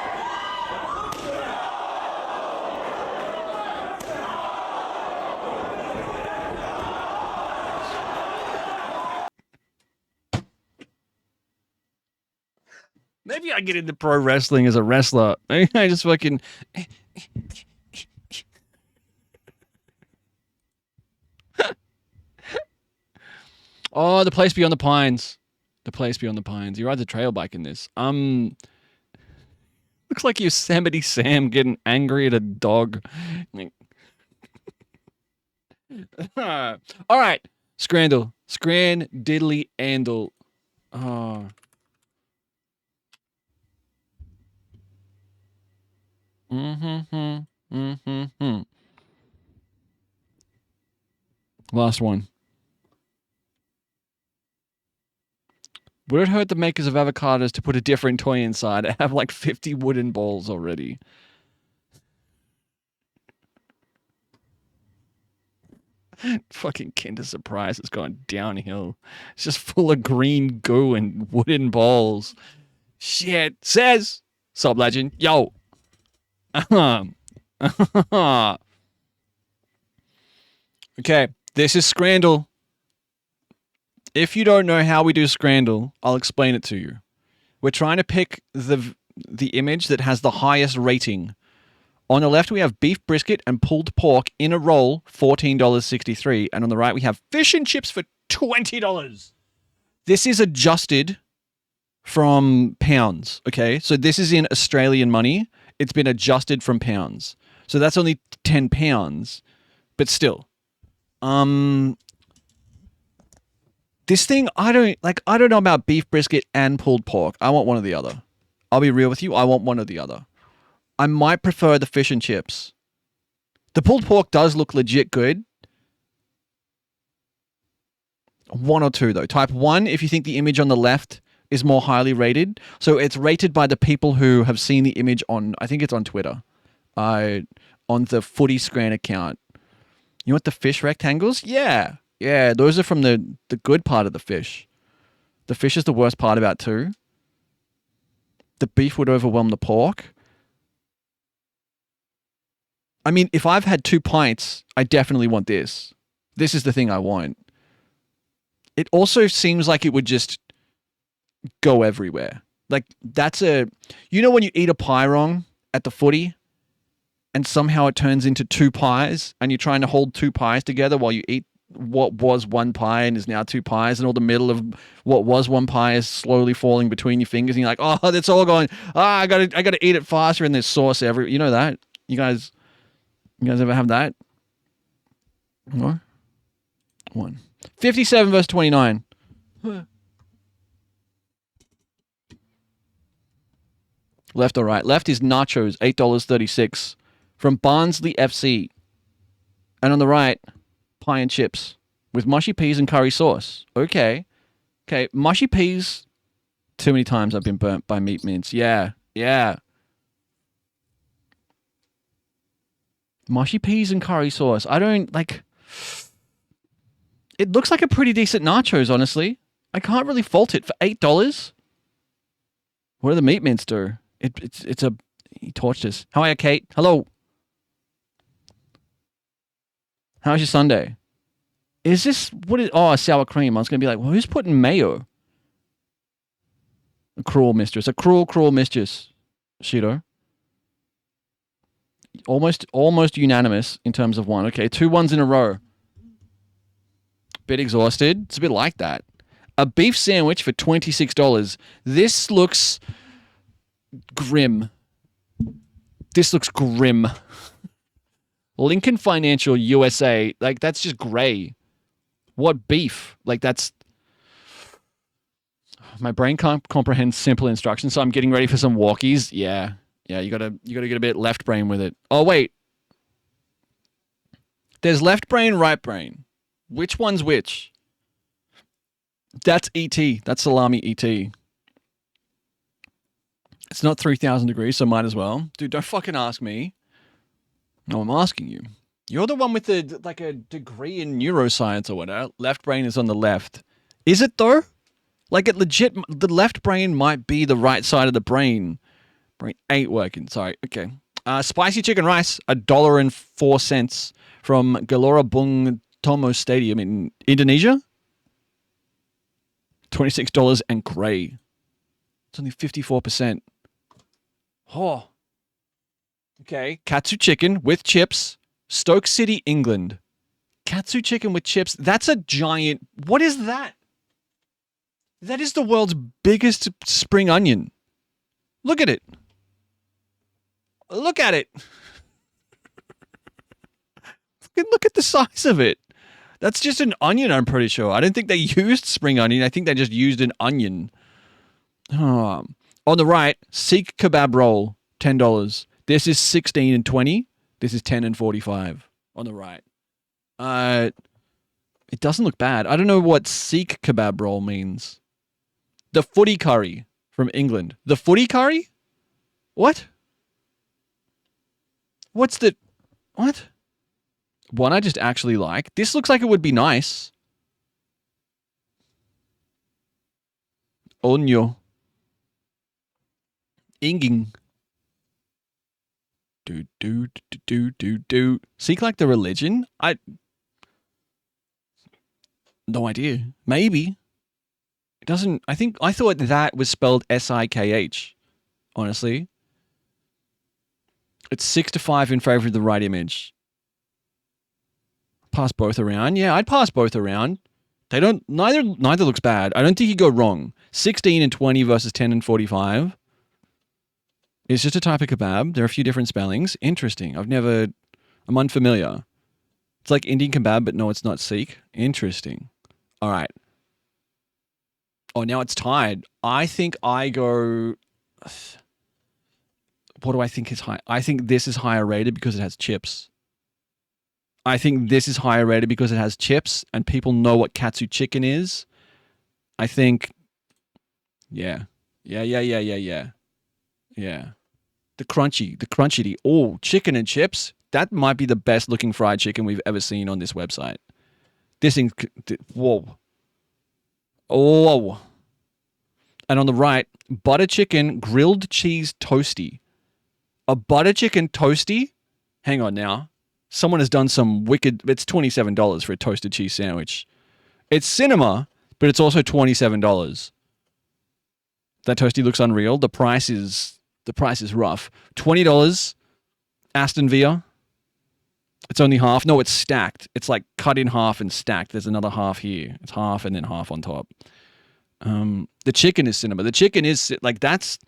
[SPEAKER 1] Maybe I get into pro wrestling as a wrestler. Maybe I just fucking... Oh, The Place Beyond the Pines. The Place Beyond the Pines. You ride the trail bike in this. Looks like Yosemite Sam getting angry at a dog. All right. Scrandle. Diddly andle. Oh. Last one. Would it hurt the makers of avocados to put a different toy inside? I have like 50 wooden balls already. Fucking Kinder Surprise has gone downhill. It's just full of green goo and wooden balls. Shit. Says Sub Legend. Yo. Okay. This is Scrandle. If you don't know how we do Scrandle, I'll explain it to you. We're trying to pick the image that has the highest rating. On the left, we have beef brisket and pulled pork in a roll, $14.63. And on the right, we have fish and chips for $20. This is adjusted from pounds, okay? So this is in Australian money. It's been adjusted from pounds. So that's only 10 pounds. But still. This thing, I don't know about beef brisket and pulled pork. I want one or the other. I'll be real with you. I want one or the other. I might prefer the fish and chips. The pulled pork does look legit good. 1 or 2 though. Type 1 if you think the image on the left is more highly rated. So it's rated by the people who have seen the image on, I think it's on Twitter. On the Footy Scran account. You want the fish rectangles? Yeah. Yeah, those are from the good part of the fish. The fish is the worst part about too. The beef would overwhelm the pork. I mean, if I've had 2 pints, I definitely want this. This is the thing I want. It also seems like it would just go everywhere. Like, that's a... You know when you eat a pie wrong at the footy? And somehow it turns into 2 pies, and you're trying to hold 2 pies together while you eat what was 1 pie and is now 2 pies, and all the middle of what was 1 pie is slowly falling between your fingers, and you're like, oh, that's all going, I gotta eat it faster, and there's sauce everywhere. You know that? You guys ever have that? No? 1. 57 verse 29. Left or right? Left is nachos, $8.36 from Barnsley FC. And on the right, pie and chips with mushy peas and curry sauce. Okay. Okay, mushy peas. Too many times I've been burnt by meat mince. Yeah. Yeah. Mushy peas and curry sauce. I don't like... It looks like a pretty decent nachos, honestly. I can't really fault it for $8. What do the meat mince do? It's a... He torched us. How are you, Kate? Hello. How's your Sunday? Is this... What is... Oh, sour cream. I was going to be like, well, who's putting mayo? A cruel mistress. A cruel, cruel mistress. Shido. Almost unanimous in terms of 1. Okay, 2 1s in a row. Bit exhausted. It's a bit like that. A beef sandwich for $26. This looks grim. This looks grim. Lincoln Financial USA. Like, that's just gray. What beef? Like, that's... My brain can't comprehend simple instructions, so I'm getting ready for some walkies. Yeah. Yeah, you gotta get a bit left brain with it. Oh, wait. There's left brain, right brain. Which one's which? That's ET. That's salami ET. It's not 3,000 degrees, so might as well. Dude, don't fucking ask me. No, I'm asking you. You're the one with the like a degree in neuroscience or whatever. Left brain is on the left. Is it though? Like it legit, the left brain might be the right side of the brain. Brain ain't working. Sorry. Okay. Spicy chicken rice, $1.04 from Gelora Bung Tomo Stadium in Indonesia. $26 and grey. It's only 54%. Oh. Okay. Katsu chicken with chips. Stoke City, England. Katsu chicken with chips. That's a giant... What is that? That is the world's biggest spring onion. Look at it. Look at it. Look at the size of it. That's just an onion, I'm pretty sure. I don't think they used spring onion. I think they just used an onion. On the right, Sikh kebab roll, $10. This is 16 and 20. This is 10 and 45 on the right. It doesn't look bad. I don't know what Sikh kebab roll means. The footy curry from England. The footy curry? What? What's the... What? One I just actually like. This looks like it would be nice. Onyo. Inging. Do. Sikh like the religion? No idea. Maybe. It doesn't... I thought that was spelled S-I-K-H. Honestly. It's 6-5 in favor of the right image. Pass both around. Yeah, I'd pass both around. They don't... Neither looks bad. I don't think you go wrong. 16 and 20 versus 10 and 45. It's just a type of kebab. There are a few different spellings. Interesting. I'm unfamiliar. It's like Indian kebab, but no, it's not Sikh. Interesting. All right. Oh, now it's tied. I think I go... What do I think is high? I think this is higher rated because it has chips. I think this is higher rated because it has chips and people know what katsu chicken is. I think... Yeah. Yeah. The crunchy. Oh, chicken and chips. That might be the best looking fried chicken we've ever seen on this website. This thing, whoa. Oh. And on the right, butter chicken grilled cheese toasty. A butter chicken toasty? Hang on now. Someone has done some wicked... It's $27 for a toasted cheese sandwich. It's cinema, but it's also $27. That toasty looks unreal. The price is rough. $20. Aston Villa. It's only half. No, it's stacked. It's like cut in half and stacked. There's another half here. It's half and then half on top. The chicken is cinema. The chicken is like that's...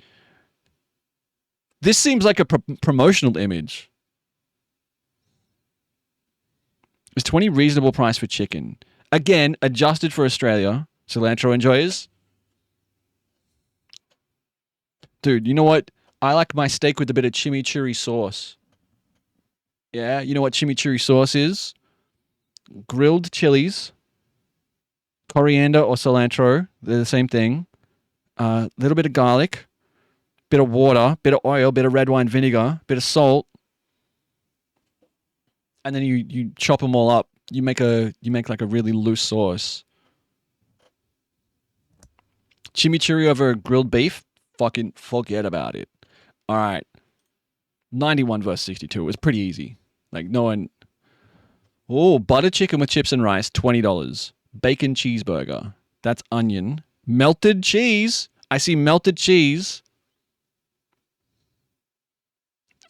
[SPEAKER 1] This seems like a promotional image. Is 20 reasonable price for chicken? Again, adjusted for Australia. Cilantro enjoyers. Dude, you know what? I like my steak with a bit of chimichurri sauce. Yeah, you know what chimichurri sauce is? Grilled chilies, coriander or cilantro. They're the same thing. A little bit of garlic, bit of water, bit of oil, bit of red wine vinegar, bit of salt. And then you chop them all up. You make like a really loose sauce. Chimichurri over grilled beef? Fucking forget about it. All right. 91 versus 62. It was pretty easy. Like no one... Oh, butter chicken with chips and rice, $20. Bacon cheeseburger. That's onion. Melted cheese. I see melted cheese.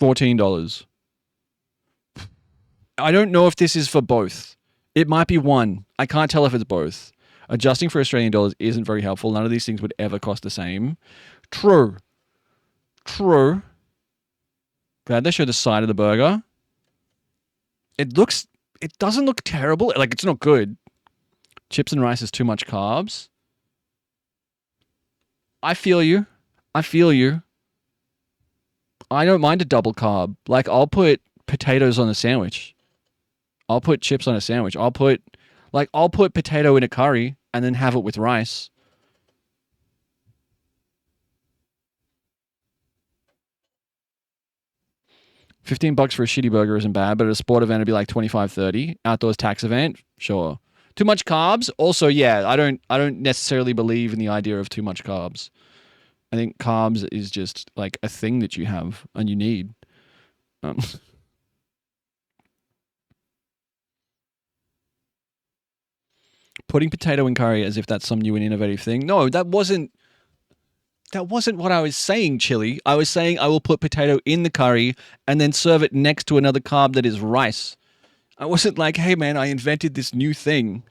[SPEAKER 1] $14. I don't know if this is for both. It might be one. I can't tell if it's both. Adjusting for Australian dollars isn't very helpful. None of these things would ever cost the same. True. Glad they show the side of the burger. It doesn't look terrible. Like, it's not good. Chips and rice is too much carbs. I feel you. I don't mind a double carb. Like, I'll put potatoes on a sandwich. I'll put chips on a sandwich. I'll put potato in a curry and then have it with rice. $15 for a shitty burger isn't bad, but at a sport event it'd be like 25, 30. Outdoors tax event, sure. Too much carbs? Also, yeah, I don't necessarily believe in the idea of too much carbs. I think carbs is just like a thing that you have and you need. Putting potato in curry as if that's some new and innovative thing. No, that wasn't what I was saying, Chili. I was saying I will put potato in the curry and then serve it next to another carb that is rice. I wasn't like, hey man, I invented this new thing.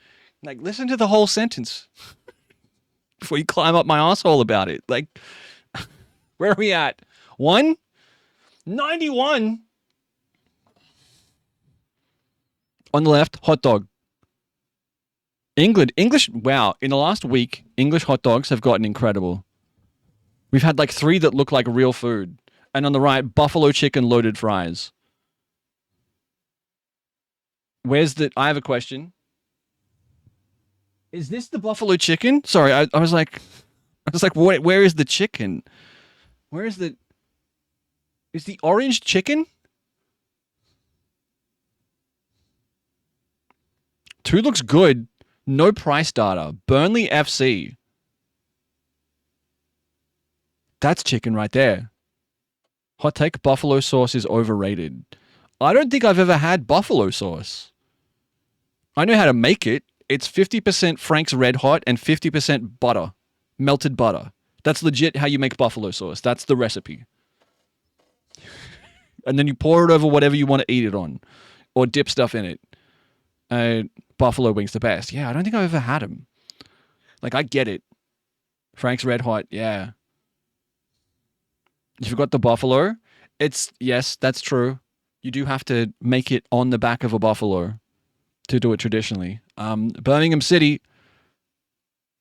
[SPEAKER 1] Like, listen to the whole sentence before you climb up my asshole about it. Like, where are we at? 91? On the left, hot dog. English, wow. In the last week, English hot dogs have gotten incredible. We've had like 3 that look like real food. And on the right, buffalo chicken loaded fries. I have a question. Is this the buffalo chicken? Sorry, I was like, where is the chicken? Is the orange chicken? 2 looks good. No price data. Burnley FC. That's chicken right there. Hot take, buffalo sauce is overrated. I don't think I've ever had buffalo sauce. I know how to make it. It's 50% Frank's Red Hot and 50% butter. Melted butter. That's legit how you make buffalo sauce. That's the recipe. And then you pour it over whatever you want to eat it on. Or dip stuff in it. Buffalo wings the best. Yeah, I don't think I've ever had them. Like, I get it. Frank's Red Hot, yeah. You forgot the buffalo? Yes, that's true. You do have to make it on the back of a buffalo to do it traditionally. Birmingham City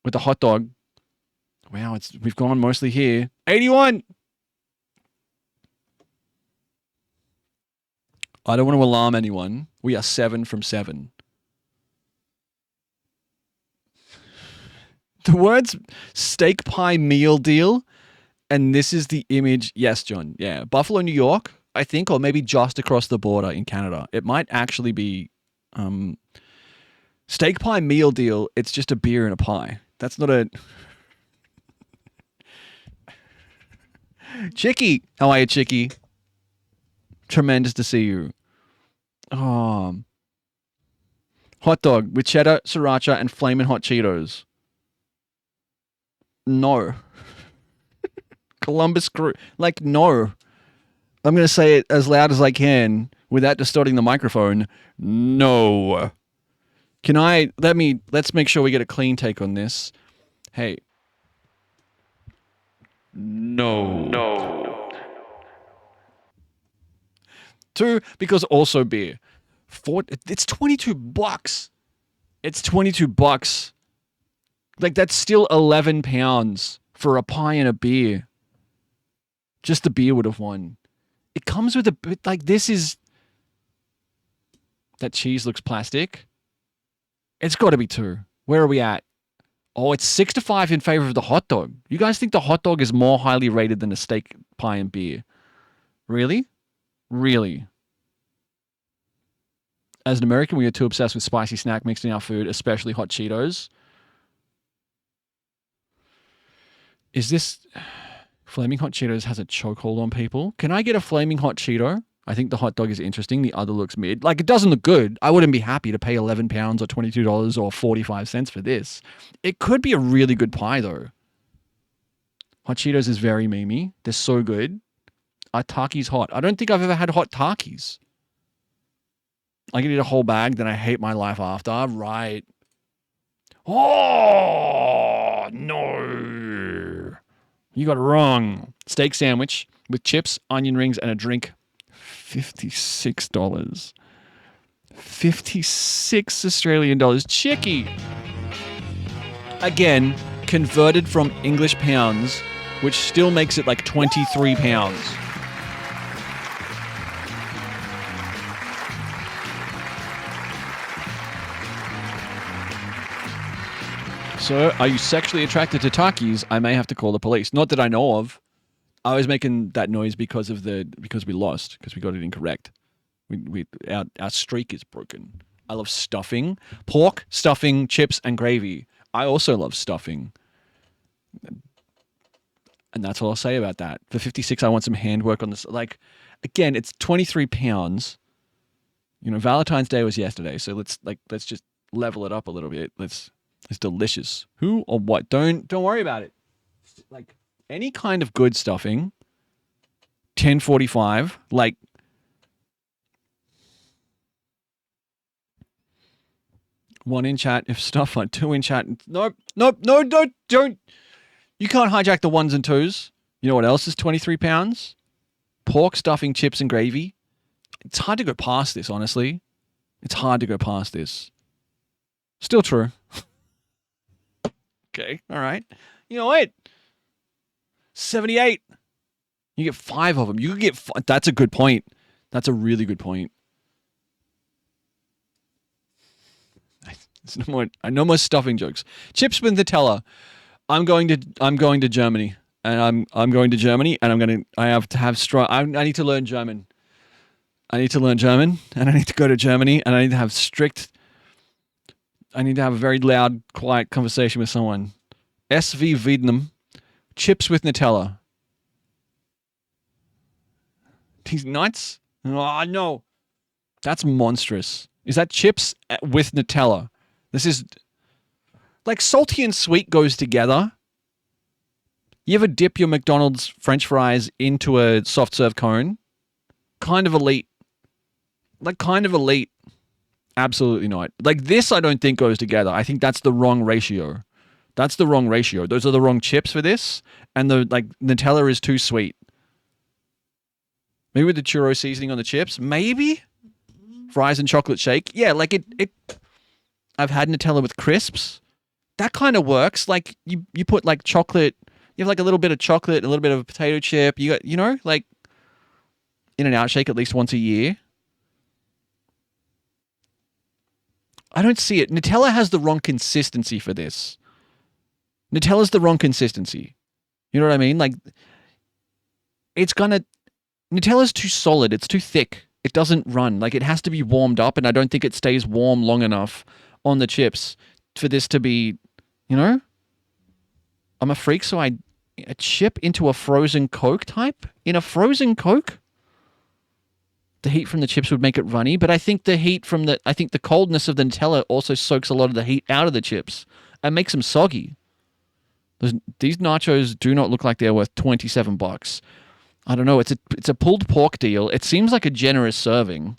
[SPEAKER 1] with the hot dog. Wow, we've gone mostly here. 81! I don't want to alarm anyone. We are 7 from 7. The words steak pie meal deal, and this is the image. Yes, John. Yeah. Buffalo, New York, I think, or maybe just across the border in Canada. It might actually be steak pie meal deal. It's just a beer and a pie. That's not a... Chicky. How are you, Chicky? Tremendous to see you. Hot dog with cheddar, sriracha, and flaming hot Cheetos. No. Columbus Crew. Like, no. I'm going to say it as loud as I can without distorting the microphone. No. Let's make sure we get a clean take on this. Hey. No. 2, because also beer. 4, it's $22. It's $22. Like, that's still 11 pounds for a pie and a beer. Just the beer would have won. It comes with a bit, like, this is... That cheese looks plastic. It's got to be 2. Where are we at? Oh, it's 6-5 in favor of the hot dog. You guys think the hot dog is more highly rated than a steak, pie, and beer? Really? Really? As an American, we are too obsessed with spicy snack mixed in our food, especially hot Cheetos. Is this... Flaming Hot Cheetos has a chokehold on people? Can I get a Flaming Hot Cheeto? I think the hot dog is interesting. The other looks mid. Like, it doesn't look good. I wouldn't be happy to pay 11 pounds or $22 or 45 cents for this. It could be a really good pie, though. Hot Cheetos is very memey. They're so good. Are Takis hot? I don't think I've ever had hot Takis. I can eat a whole bag, then I hate my life after. Right. Oh, no. You got it wrong. Steak sandwich with chips, onion rings, and a drink. $56. 56 Australian dollars. Chicky. Again, converted from English pounds, which still makes it like 23 pounds. So, are you sexually attracted to Takis? I may have to call the police. Not that I know of. I was making that noise because we lost, because we got it incorrect. Our streak is broken. I love stuffing. Pork, stuffing, chips, and gravy. I also love stuffing. And that's all I'll say about that. For 56, I want some handwork on this. Like, again, it's 23 pounds. You know, Valentine's Day was yesterday, so let's just level it up a little bit. It's delicious. Who or what? Don't worry about it. Like, any kind of good stuffing, $10.45. Like, one in chat if stuff on, 2 in chat. Nope, no, don't. You can't hijack the 1s and 2s. You know what else is 23 pounds? Pork, stuffing, chips, and gravy. It's hard to go past this, honestly. It's hard to go past this. Still true. Okay, all right. You know what? 78. You get 5 of them. You could get. That's a good point. That's a really good point. No more stuffing jokes. Chips with Nutella. I'm going to Germany, and I'm going to Germany, and I have to have strong. I need to learn German. I need to learn German, and I need to go to Germany, and I need to have strict. I need to have a very loud, quiet conversation with someone. SV Vietnam, chips with Nutella. These nuts? Oh no, that's monstrous. Is that chips with Nutella? This is like salty and sweet goes together. You ever dip your McDonald's French fries into a soft serve cone? Kind of elite. Like kind of elite. Absolutely not. Like this I don't think goes together. I think that's the wrong ratio. That's the wrong ratio. Those are the wrong chips for this. And the like Nutella is too sweet. Maybe with the churro seasoning on the chips. Maybe. Fries and chocolate shake. Yeah, like it I've had Nutella with crisps. That kind of works. Like you put like chocolate, you have like a little bit of chocolate, a little bit of a potato chip. You got, you know, like In-N-Out shake at least once a year. I don't see it. Nutella has the wrong consistency for this. Nutella's the wrong consistency. You know what I mean? Like Nutella's too solid. It's too thick. It doesn't run. Like it has to be warmed up, and I don't think it stays warm long enough on the chips for this to be, you know? I'm a freak, so a chip into a frozen Coke type? In a frozen Coke? The heat from the chips would make it runny, but I think the coldness of the Nutella also soaks a lot of the heat out of the chips and makes them soggy. These nachos do not look like they're worth $27. I don't know. It's a pulled pork deal. It seems like a generous serving.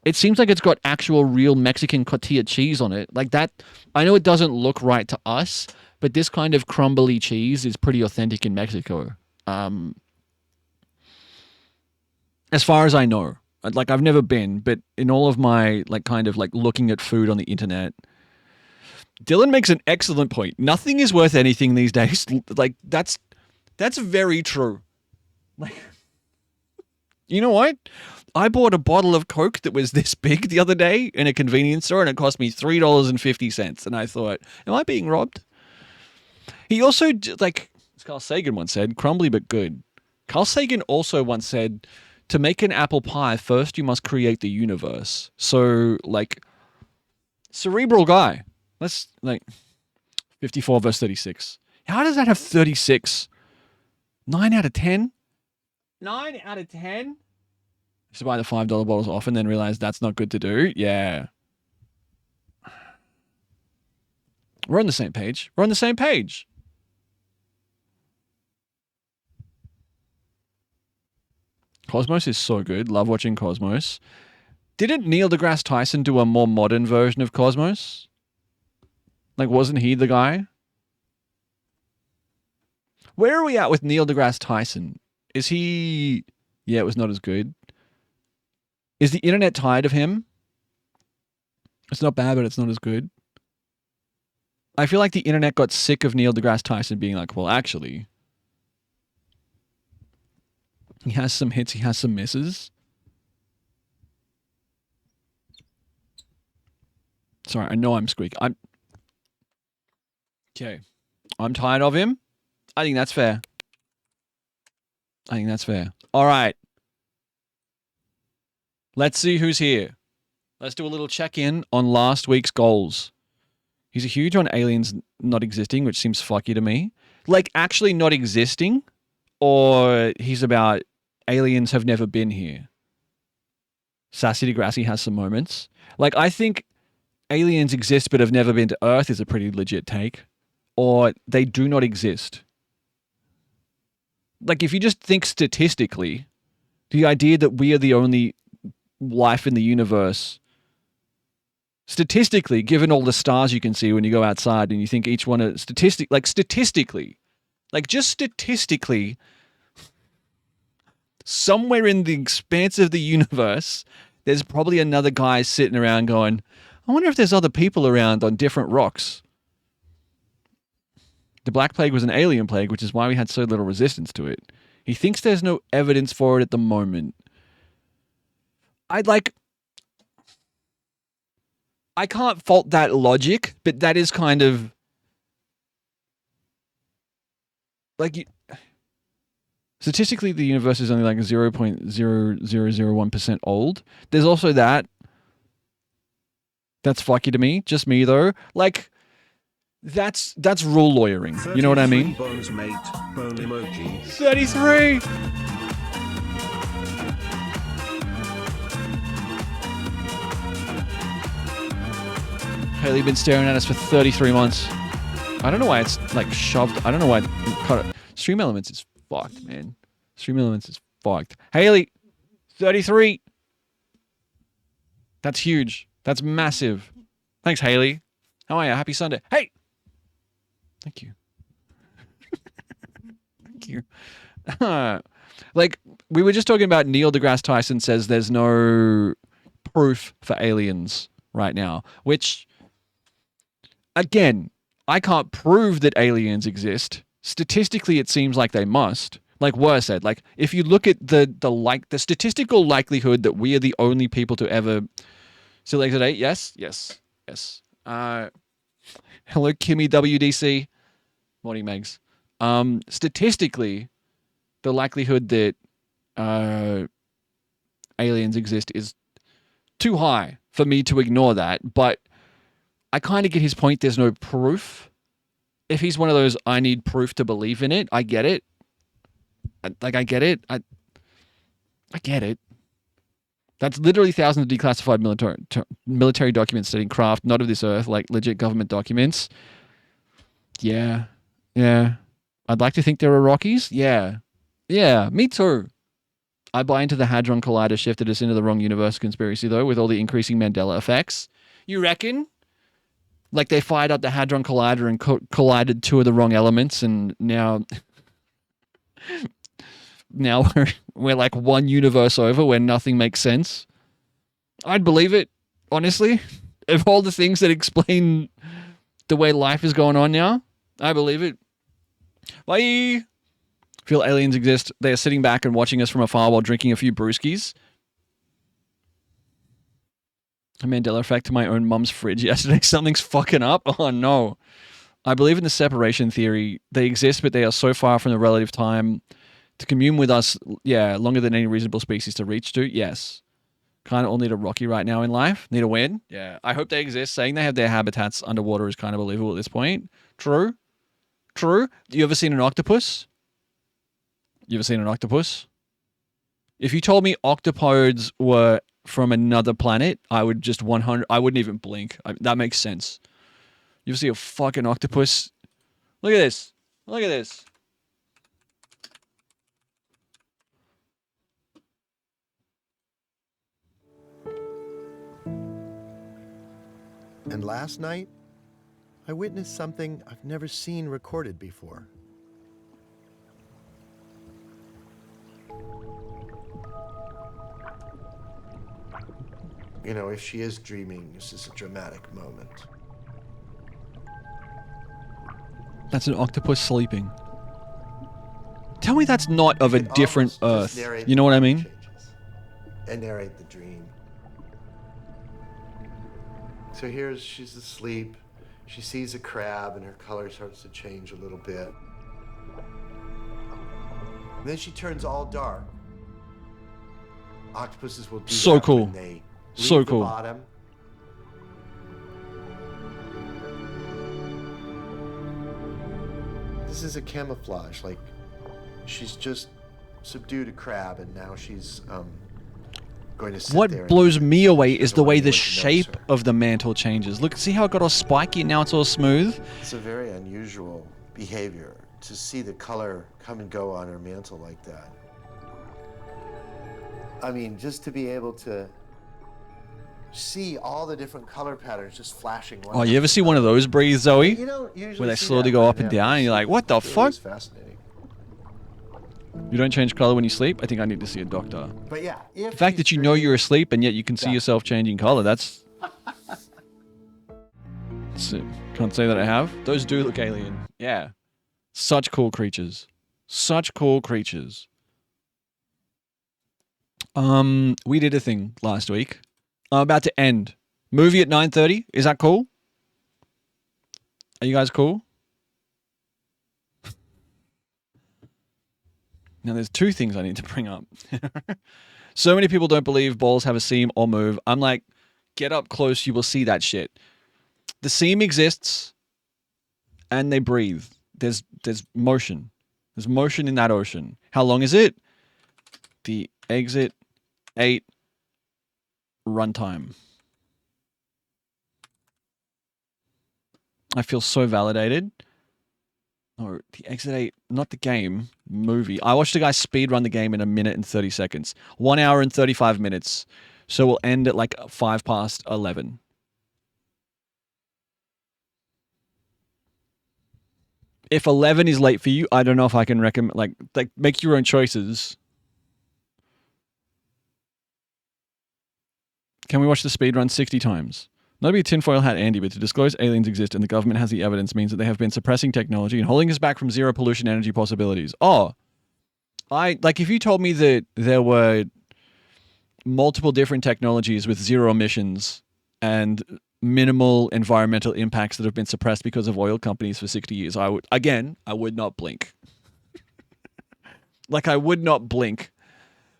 [SPEAKER 1] It seems like it's got actual real Mexican tortilla cheese on it. Like that. I know it doesn't look right to us, but this kind of crumbly cheese is pretty authentic in Mexico. As far as I know. Like I've never been, but in all of my like kind of like looking at food on the internet, Dylan makes an excellent point. Nothing is worth anything these days. Like that's very true. Like, you know what? I bought a bottle of Coke that was this big the other day in a convenience store, and it cost me $3.50. And I thought, am I being robbed? He also, like, as Carl Sagan once said, crumbly but good. Carl Sagan also once said, to make an apple pie, first you must create the universe. So, like, cerebral guy. Let's, like, 54 verse 36. How does that have 36? 9 out of 10? 9 out of 10? Used to buy the $5 bottles off and then realize that's not good to do. Yeah. We're on the same page. We're on the same page. Cosmos is so good. Love watching Cosmos. Didn't Neil deGrasse Tyson do a more modern version of Cosmos? Like, wasn't he the guy? Where are we at with Neil deGrasse Tyson? Is he... Yeah, it was not as good. Is the internet tired of him? It's not bad, but it's not as good. I feel like the internet got sick of Neil deGrasse Tyson being like, well, actually... He has some hits, he has some misses. Sorry, I know I'm squeaking. Okay. I'm tired of him. I think that's fair. I think that's fair. All right. Let's see who's here. Let's do a little check-in on last week's goals. He's a huge on aliens not existing, which seems fucky to me. Like, actually not existing? Or he's about aliens have never been here? Sassy Degrassi has some moments. Like, I think aliens exist but have never been to Earth is a pretty legit take. Or they do not exist. Like, if you just think statistically, the idea that we are the only life in the universe, statistically, given all the stars you can see when you go outside and you think each one is statistically, somewhere in the expanse of the universe, there's probably another guy sitting around going, I wonder if there's other people around on different rocks. The Black Plague was an alien plague, which is why we had so little resistance to it. He thinks there's no evidence for it at the moment. I can't fault that logic, but that is kind of like statistically the universe is only like 0.0001% old. There's also that. That's fucky to me. Just me though. Like that's rule lawyering. You know what I mean?
[SPEAKER 2] Bones, mate. Bone emoji.
[SPEAKER 1] 33. Haley been staring at us for 33 months. I don't know why it's like shoved. I don't know why it cut it. Stream Elements is fucked, man. Stream Elements is fucked. Haley, 33. That's huge. That's massive. Thanks, Haley. How are you? Happy Sunday. Hey! Thank you. Thank you. Like, we were just talking about Neil deGrasse Tyson says there's no proof for aliens right now, which, again, I can't prove that aliens exist. Statistically, it seems like they must. Like Wur said, like, if you look at the statistical likelihood that we are the only people to ever still exit 8, yes. Hello, Kimmy WDC. Morning, Megs. Statistically, the likelihood that aliens exist is too high for me to ignore that, but I kind of get his point. There's no proof. If he's one of those, I need proof to believe in it, I get it. I get it. I get it. That's literally thousands of declassified military documents studying craft, not of this earth, like legit government documents. Yeah. I'd like to think there are Rockies. Yeah, me too. I buy into the Hadron Collider shifted us into the wrong universe conspiracy, though, with all the increasing Mandela effects. You reckon? Like they fired up the Hadron Collider and collided two of the wrong elements, and now we're like one universe over where nothing makes sense. I'd believe it, honestly. Of all the things that explain the way life is going on now, I believe it. Bye. Feel aliens exist. They are sitting back and watching us from afar while drinking a few brewskis. A Mandela effect to my own mum's fridge yesterday. Something's fucking up. Oh no. I believe in the separation theory. They exist, but they are so far from the relative time to commune with us. Yeah, longer than any reasonable species to reach to. Yes. Kind of all need a Rocky right now in life. Need a win. Yeah. I hope they exist. Saying they have their habitats underwater is kind of believable at this point. True. You ever seen an octopus? If you told me octopodes were from another planet, I would just I wouldn't even blink. That makes sense. You ever see a fucking octopus? Look at this.
[SPEAKER 22] And last night, I witnessed something I've never seen recorded before. You know, if she is dreaming, this is a dramatic moment.
[SPEAKER 1] That's an octopus sleeping. Tell me that's not of a different Earth. You know what I mean?
[SPEAKER 22] And narrate the dream. So she's asleep. She sees a crab and her color starts to change a little bit. And then she turns all dark. Octopuses will do
[SPEAKER 1] so
[SPEAKER 22] that
[SPEAKER 1] cool.
[SPEAKER 22] when they
[SPEAKER 1] So
[SPEAKER 22] leave the
[SPEAKER 1] cool.
[SPEAKER 22] bottom. This is a camouflage, like she's just subdued a crab and now she's going to sit there.
[SPEAKER 1] What blows me away is the way the shape of the mantle changes. Look, see how it got all spiky and now it's all smooth?
[SPEAKER 22] It's a very unusual behavior to see the color come and go on her mantle like that. I mean, just to be able to see all the different color patterns just flashing.
[SPEAKER 1] Oh, you ever see one of those breathe, Zoe?
[SPEAKER 22] You don't usually
[SPEAKER 1] where they
[SPEAKER 22] see
[SPEAKER 1] slowly
[SPEAKER 22] that
[SPEAKER 1] go
[SPEAKER 22] right
[SPEAKER 1] up and
[SPEAKER 22] now.
[SPEAKER 1] down and you're like, what the fuck?
[SPEAKER 22] It's fascinating.
[SPEAKER 1] You don't change color when you sleep? I think I need to see a doctor.
[SPEAKER 22] But yeah,
[SPEAKER 1] The fact that you know you're asleep and yet you can see yourself changing color, that's... Can't say that I have. Those do look alien. Yeah. Such cool creatures. Such cool creatures. We did a thing last week. I'm about to end. Movie at 9:30. Is that cool? Are you guys cool? Now, there's two things I need to bring up. So many people don't believe balls have a seam or move. I'm like, get up close, you will see that shit. The seam exists, and they breathe. There's motion. There's motion in that ocean. How long is it? The exit 8 runtime. I feel so validated. No, the Exit 8, not the game, movie. I watched a guy speedrun the game in 1 minute and 30 seconds. 1 hour and 35 minutes. So we'll end at like 11:05. If 11 is late for you, I don't know if I can recommend, like make your own choices. Can we watch the speedrun 60 times? Not to be a tinfoil hat Andy, but to disclose aliens exist and the government has the evidence means that they have been suppressing technology and holding us back from zero pollution energy possibilities. If you told me that there were multiple different technologies with zero emissions and minimal environmental impacts that have been suppressed because of oil companies for 60 years, I would not blink. I would not blink.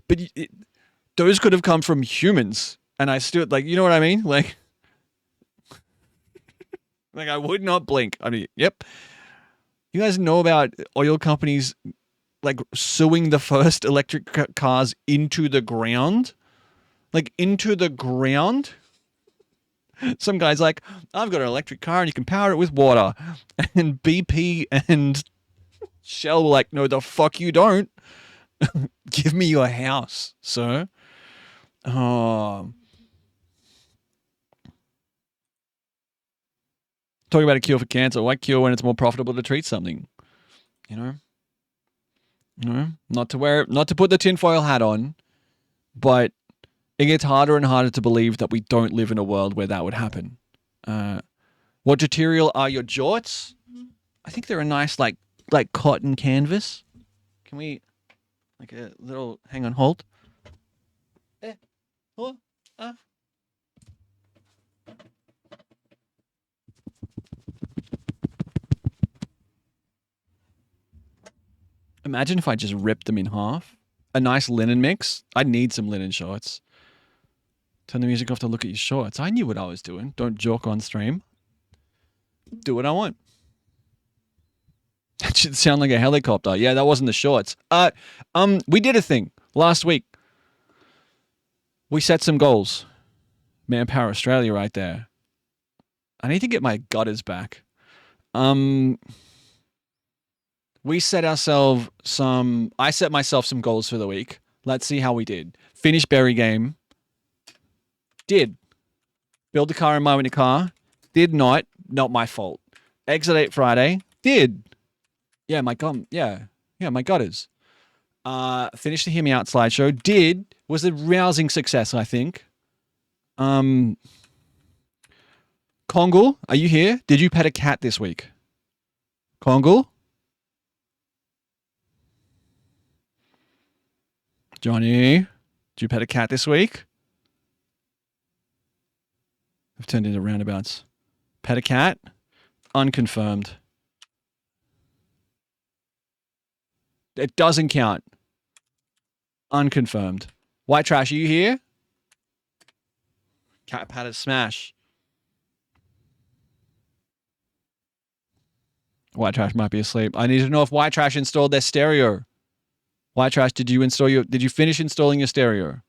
[SPEAKER 1] But those could have come from humans. And I still, you know what I mean? I would not blink. I mean, yep. You guys know about oil companies, suing the first electric cars into the ground? Into the ground? Some guy's like, I've got an electric car and you can power it with water. And BP and Shell were like, no, the fuck you don't. Give me your house, sir. Talking about a cure for cancer. Why cure when it's more profitable to treat something? You know? Not to put the tinfoil hat on, but it gets harder and harder to believe that we don't live in a world where that would happen. What material are your jorts? I think they're a nice, like cotton canvas. Can we, a little, hang on, hold. Imagine if I just ripped them in half. A nice linen mix. I need some linen shorts. Turn the music off to look at your shorts. I knew what I was doing. Don't joke on stream. Do what I want. That should sound like a helicopter. Yeah, that wasn't the shorts. We did a thing last week. We set some goals. Manpower Australia right there. I need to get my gutters back. We set ourselves I set myself some goals for the week. Let's see how we did. Finish Berry Game. Did. Build a car in my car. Did not. Not my fault. Exit 8 Friday. Did. Yeah, my God. Yeah, my gutters. Finish the Hear Me Out slideshow. Did. Was a rousing success, I think. Kongal, are you here? Did you pet a cat this week? Kongal? Johnny, did you pet a cat this week? I've turned into roundabouts. Pet a cat? Unconfirmed. It doesn't count. Unconfirmed. White Trash, are you here? Cat patted smash. White Trash might be asleep. I need to know if White Trash installed their stereo. White Trash, did you finish installing your stereo?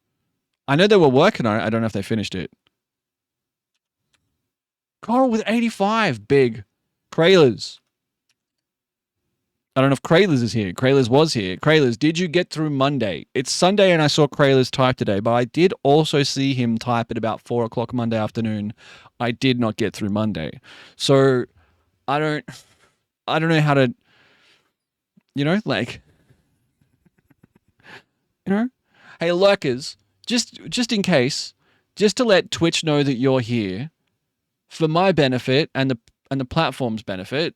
[SPEAKER 1] I know they were working on it. I don't know if they finished it. Coral with 85. Big. Kraylers. I don't know if Kraylers is here. Kraylers was here. Kraylers, did you get through Monday? It's Sunday and I saw Kraylers type today, but I did also see him type at about 4 o'clock Monday afternoon. I did not get through Monday. So I don't know how to, hey, lurkers, just in case, just to let Twitch know that you're here, for my benefit and the platform's benefit,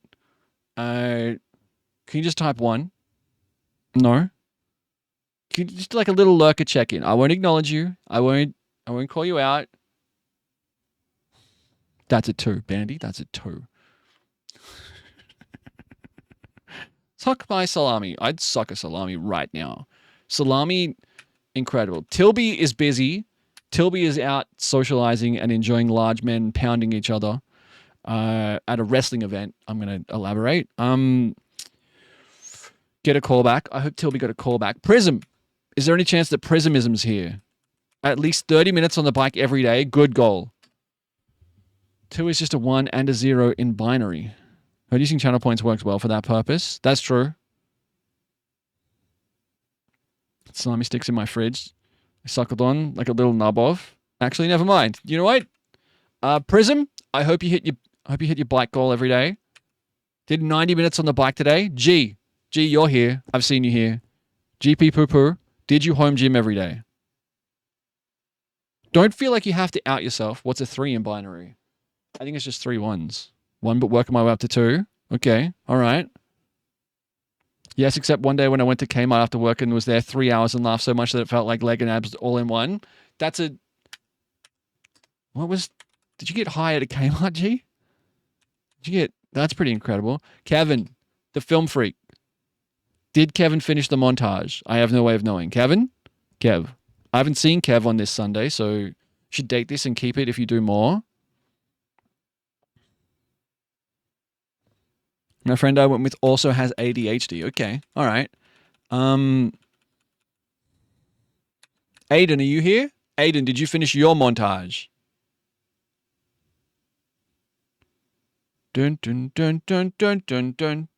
[SPEAKER 1] can Can you just type 1? No. Can you just like a little lurker check-in? I won't acknowledge you. I won't call you out. That's a 2, Bandy. That's a 2. Suck my salami. I'd suck a salami right now. Salami, incredible. Tilby is busy. Tilby is out socializing and enjoying large men pounding each other at a wrestling event. I'm going to elaborate. Get a call back. I hope Tilby got a call back. Prism. Is there any chance that Prismism's here? At least 30 minutes on the bike every day. Good goal. 2 is just a 1 and a 0 in binary. Heard using channel points works well for that purpose. That's true. Salami sticks in my fridge. I suckled on like a little nub of. Actually, never mind. You know what? Prism, I hope you hit your bike goal every day. Did 90 minutes on the bike today. G, you're here. I've seen you here. GP Poo Poo, did you home gym every day? Don't feel like you have to out yourself. What's a 3 in binary? I think it's just 3 1s. 1, but working my way up to 2. Okay, all right. Yes, except one day when I went to Kmart after work and was there 3 hours and laughed so much that it felt like leg and abs all in one. That's a... Did you get high at a Kmart, G? Did you get... That's pretty incredible. Kevin, the film freak. Did Kevin finish the montage? I have no way of knowing. Kevin? Kev. I haven't seen Kev on this Sunday, so you should date this and keep it if you do more. My friend I went with also has ADHD. Okay. All right. Aiden, are you here? Aiden, did you finish your montage? Dun dun dun dun dun dun dun.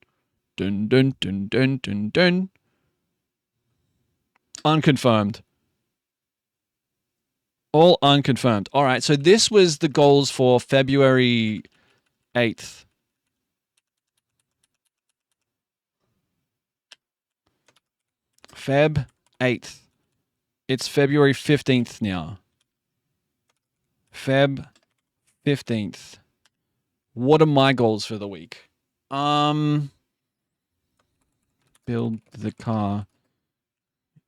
[SPEAKER 1] Dun dun dun dun dun dun. Unconfirmed. All unconfirmed. All right. So this was the goals for February 8th. Feb 8th. It's February 15th now. Feb 15th. What are my goals for the week? Build the car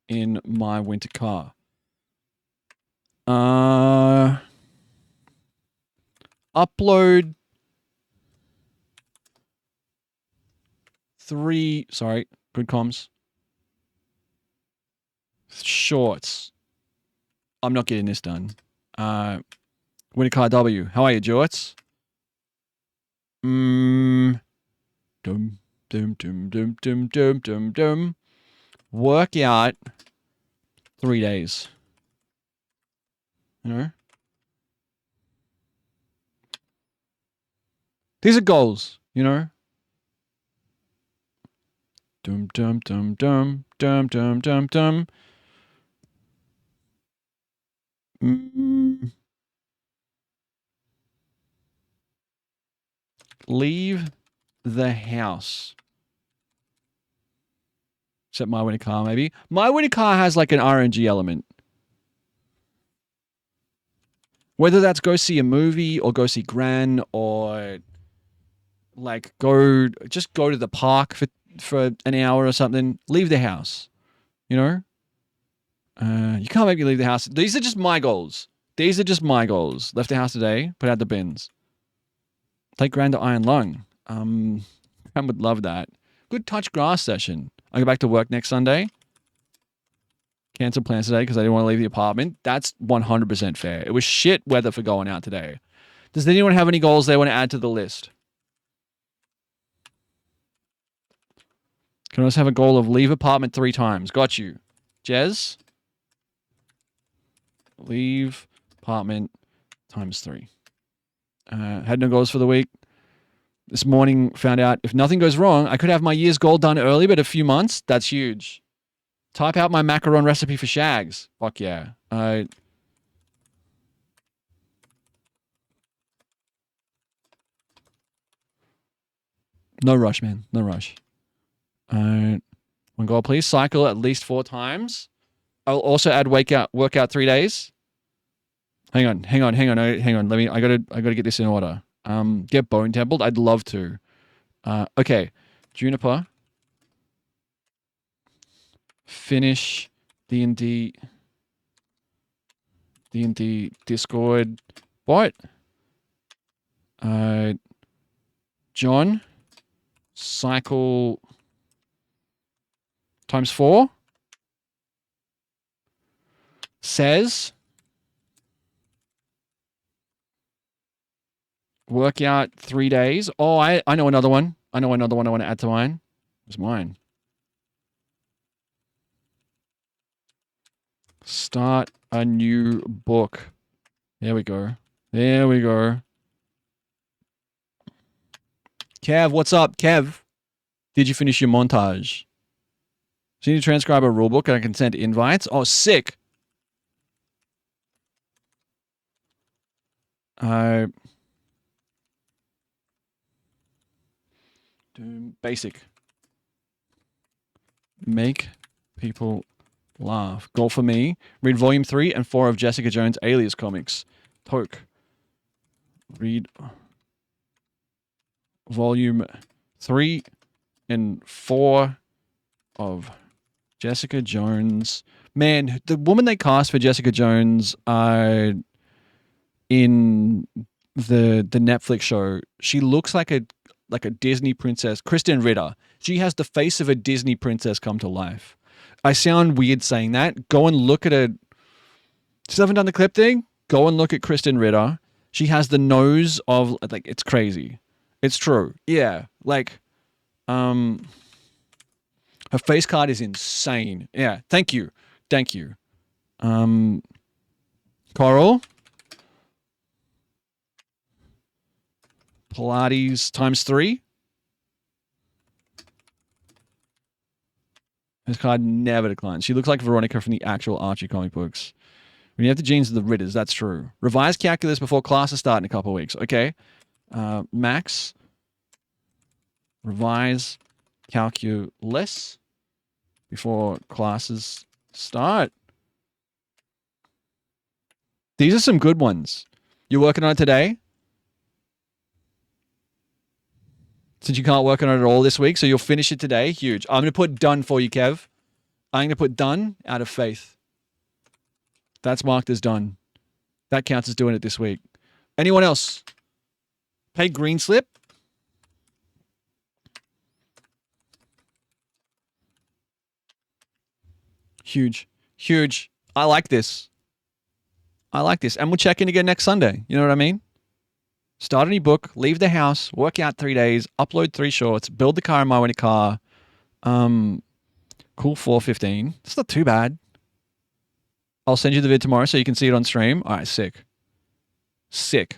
[SPEAKER 1] in my winter car. Upload 3, sorry, good comms. Shorts. I'm not getting this done. Winter car W. How are you, Jorts? Dum dum dum dum dum dum dum dum. Workout 3 days. You know? These are goals, you know? Dum dum dum dum dum dum dum dum. Leave the house. Except my winter car, maybe. My winter car has like an RNG element. Whether that's go see a movie or go see Gran or like just go to the park for an hour or something. Leave the house. You know? You can't make me leave the house. These are just my goals. These are just my goals. Left the house today, put out the bins. Take Gran to Iron Lung. Gran would love that. Good touch grass session. I go back to work next Sunday. Cancel plans today because I didn't want to leave the apartment. That's 100% fair. It was shit weather for going out today. Does anyone have any goals they want to add to the list? Can also have a goal of leave apartment 3 times. Got you. Jez? Leave apartment times 3. Had no goals for the week. This morning found out if nothing goes wrong, I could have my year's goal done early, but a few months. That's huge. Type out my macaron recipe for Shags. Fuck yeah. No rush, man. No rush. One goal, please. Cycle at least 4 times. I'll also add workout 3 days. Hang on. I gotta get this in order. Get bone templed. I'd love to. Okay. Juniper. finish D&D Discord bot. John, cycle times 4 says workout 3 days. Oh, I know another one. I know another one I want to add to mine. Where's mine? Start a new book. There we go. There we go. Kev, what's up? Kev, did you finish your montage? So you need to transcribe a rulebook and I can send invites. Oh, sick. Basic. Make people laugh. Goal for me. Read volume 3 and 4 of Jessica Jones Alias comics. Toke. Read volume 3 and 4 of Jessica Jones. Man, the woman they cast for Jessica Jones in the Netflix show, she looks like a Disney princess. Kristen Ritter. She has the face of a Disney princess come to life. I sound weird saying that. Go and look at her. Still haven't done the clip thing? Go and look at Kristen Ritter. She has the nose of, like, it's crazy. It's true. Yeah. Like, her face card is insane. Yeah. Thank you. Thank you. Coral. Pilates times 3. This card never declines. She looks like Veronica from the actual Archie comic books. When you have the genes of the Ritters, that's true. Revise calculus before classes start in a couple of weeks. Okay. Max. Revise calculus before classes start. These are some good ones. You're working on it today? Since you can't work on it at all this week, so you'll finish it today. Huge. I'm going to put done for you, Kev. I'm going to put done out of faith. That's marked as done. That counts as doing it this week. Anyone else? Pay green slip? Huge. Huge. I like this. I like this. And we'll check in again next Sunday. You know what I mean? Start a new book, leave the house, work out 3 days, upload 3 shorts, build the car in my winter car. Cool 415. It's not too bad. I'll send you the vid tomorrow so you can see it on stream. All right, sick. Sick.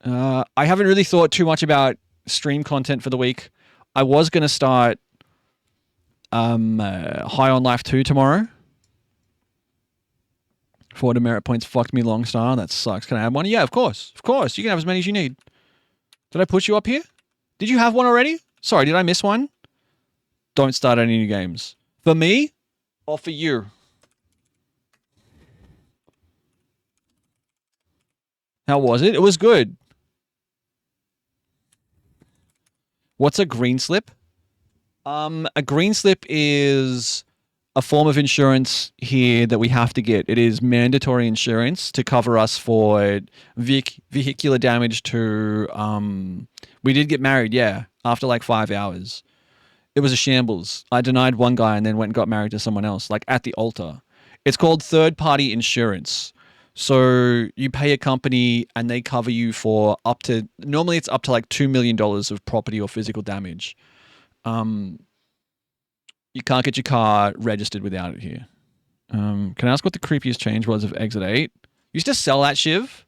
[SPEAKER 1] I haven't really thought too much about stream content for the week. I was going to start High on Life 2 tomorrow. 4 demerit points fucked me long style. That sucks. Can I have one? Yeah, of course. Of course. You can have as many as you need. Did I push you up here? Did you have one already? Sorry, did I miss one? Don't start any new games. For me or for you? How was it? It was good. What's a green slip? A green slip is a form of insurance here that we have to get. It is mandatory insurance to cover us for vehicular damage to... we did get married, yeah, after like 5 hours. It was a shambles. I denied one guy and then went and got married to someone else, like at the altar. It's called third-party insurance. So you pay a company and they cover you for up to... Normally it's up to like $2 million of property or physical damage. You can't get your car registered without it here. Can I ask what the creepiest change was of Exit 8? Used to sell that, Shiv?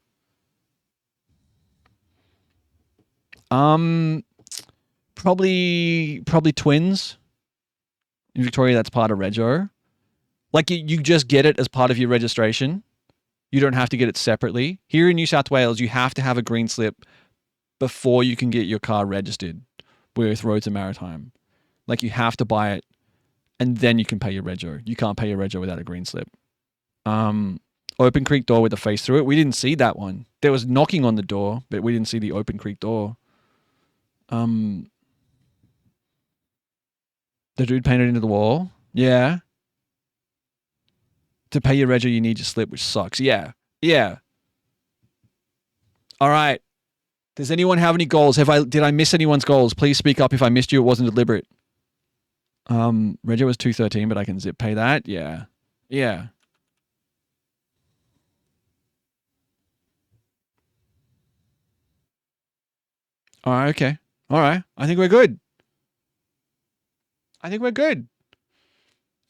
[SPEAKER 1] Probably twins. In Victoria, that's part of Rego. Like, you just get it as part of your registration. You don't have to get it separately. Here in New South Wales, you have to have a green slip before you can get your car registered with Roads and Maritime. Like, you have to buy it and then you can pay your rego. You can't pay your rego without a green slip. Open creek door with a face through it. We didn't see that one. There was knocking on the door, but we didn't see the open creek door. The dude painted into the wall. Yeah. To pay your rego, you need your slip, which sucks. Yeah. Yeah. All right. Does anyone have any goals? Did I miss anyone's goals? Please speak up if I missed you. It wasn't deliberate. Rego was 213, but I can zip pay that. Yeah. Yeah. All right, okay. All right. I think we're good. I think we're good.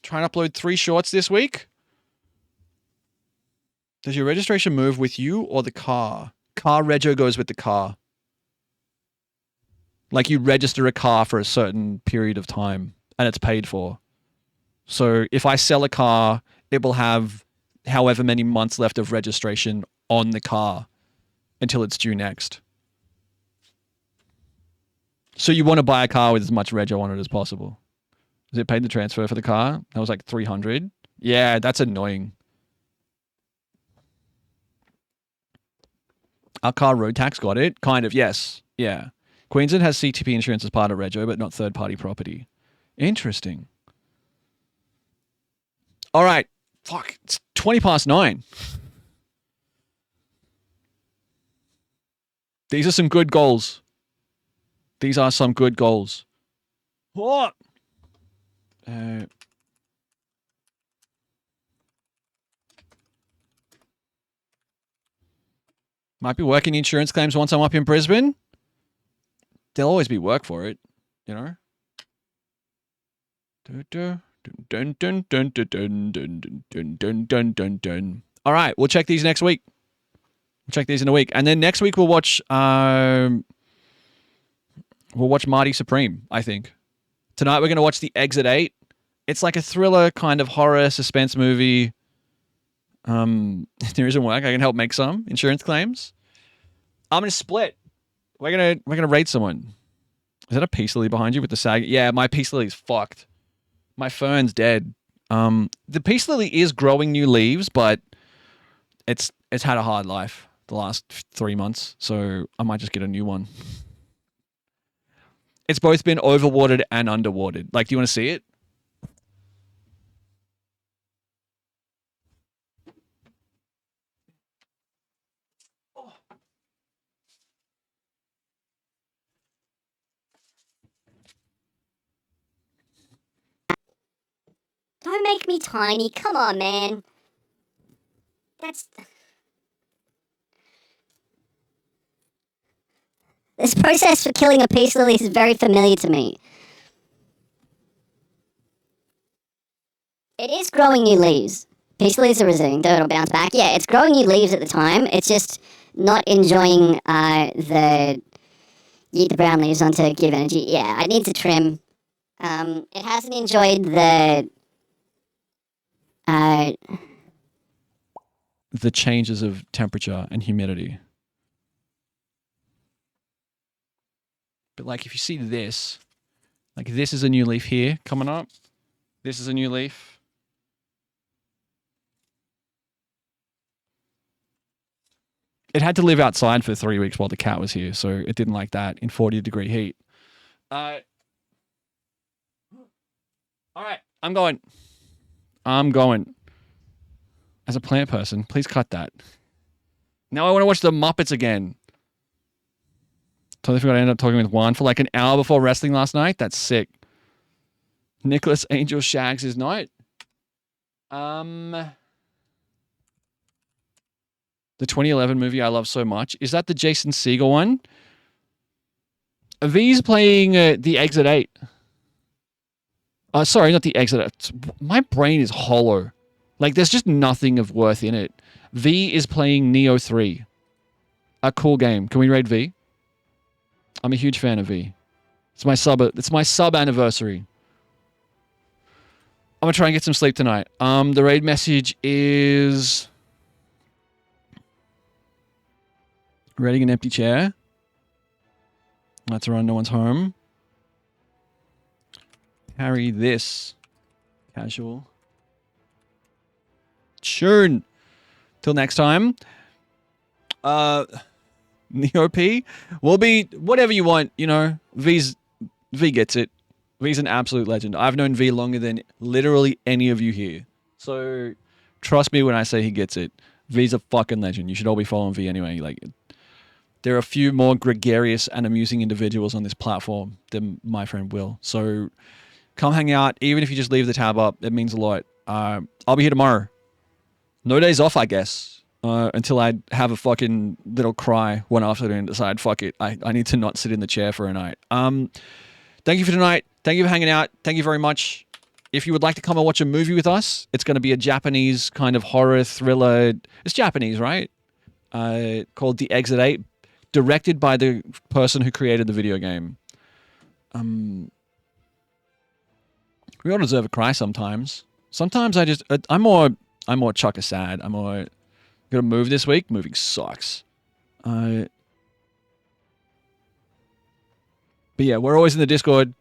[SPEAKER 1] Try and upload 3 shorts this week. Does your registration move with you or the car? Car rego goes with the car. Like you register a car for a certain period of time and it's paid for. So if I sell a car, it will have however many months left of registration on the car until it's due next. So you want to buy a car with as much rego on it as possible. Is it paid the transfer for the car? That was like 300. Yeah, that's annoying. Our car road tax got it? Kind of, yes. Yeah. Queensland has CTP insurance as part of rego, but not third-party property. Interesting. All right. Fuck. It's 9:20. These are some good goals. These are some good goals. What? Might be working insurance claims once I'm up in Brisbane. There'll always be work for it, you know? All right, we'll check these next week. We'll check these in a week. And then next week we'll watch Marty Supreme, I think. Tonight we're going to watch The Exit 8. It's like a thriller kind of horror suspense movie. If there isn't work, I can help make some insurance claims. I'm going to split. We're gonna rate someone. Is that a peace lily behind you with the sag? Yeah, my peace lily's fucked. My fern's dead. The peace lily is growing new leaves, but it's had a hard life the last 3 months, so I might just get a new one. It's both been overwatered and underwatered. Like, do you want to see it?
[SPEAKER 7] Don't make me tiny. Come on, man. This process for killing a peace lily is very familiar to me. It is growing new leaves. Peace lilies are resilient, though it'll bounce back. Yeah, it's growing new leaves at the time. It's just not enjoying the brown leaves on to give energy. Yeah, I need to trim. It hasn't enjoyed the
[SPEAKER 1] changes of temperature and humidity. But like if you see this, like this is a new leaf here coming up. This is a new leaf. It had to live outside for 3 weeks while the cat was here, so it didn't like that in 40-degree heat. All right, I'm going. As a plant person, please cut that. Now I want to watch the Muppets again. Totally forgot I ended up talking with Juan for like an hour before wrestling last night. That's sick. Nicholas Angel shags his night. The 2011 movie I love so much. Is that the Jason Segel one? V's playing The Exit 8. Sorry, not The Exit. My brain is hollow. Like, there's just nothing of worth in it. V is playing Neo 3. A cool game. Can we raid V? I'm a huge fan of V. It's my sub anniversary. I'm gonna try and get some sleep tonight. The raid message is raiding an empty chair. That's around no one's home. Carry this. Casual. Churn. Till next time. Neo P will be whatever you want, you know. V gets it. V's an absolute legend. I've known V longer than literally any of you here. So trust me when I say he gets it. V's a fucking legend. You should all be following V anyway. Like, there are a few more gregarious and amusing individuals on this platform than my friend Will. So come hang out. Even if you just leave the tab up, it means a lot. I'll be here tomorrow. No days off, I guess. Until I have a fucking little cry one afternoon and decide, fuck it, I need to not sit in the chair for a night. Thank you for tonight. Thank you for hanging out. Thank you very much. If you would like to come and watch a movie with us, it's going to be a Japanese kind of horror thriller. It's Japanese, right? Called The Exit 8, directed by the person who created the video game. We all deserve a cry sometimes. Sometimes I'm more chuck a sad. I'm more gonna move this week. Moving sucks. But yeah, we're always in the Discord.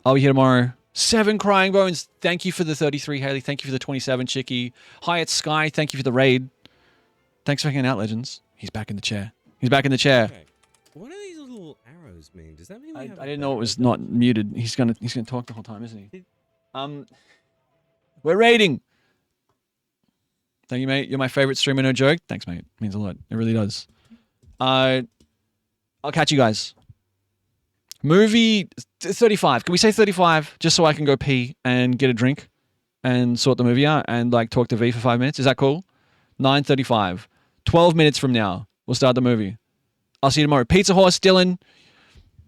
[SPEAKER 1] I'll be here tomorrow. 7 Crying Bones. Thank you for the 33, Haley. Thank you for the 27, Chicky. Hyatt Sky. Thank you for the raid. Thanks for hanging out, legends. He's back in the chair. He's back in the chair.
[SPEAKER 3] Okay. What do these little arrows mean? Does that mean we have
[SPEAKER 1] I didn't know it was not muted. He's gonna talk the whole time, isn't he? We're raiding. Thank you, mate. You're my favorite streamer, no joke. Thanks, mate. It means a lot. It really does. I'll catch you guys. Movie 35. Can we say 35 just so I can go pee and get a drink and sort the movie out and like talk to V for 5 minutes? Is that cool? 9:35. 12 minutes from now, we'll start the movie. I'll see you tomorrow. Pizza Horse, Dylan,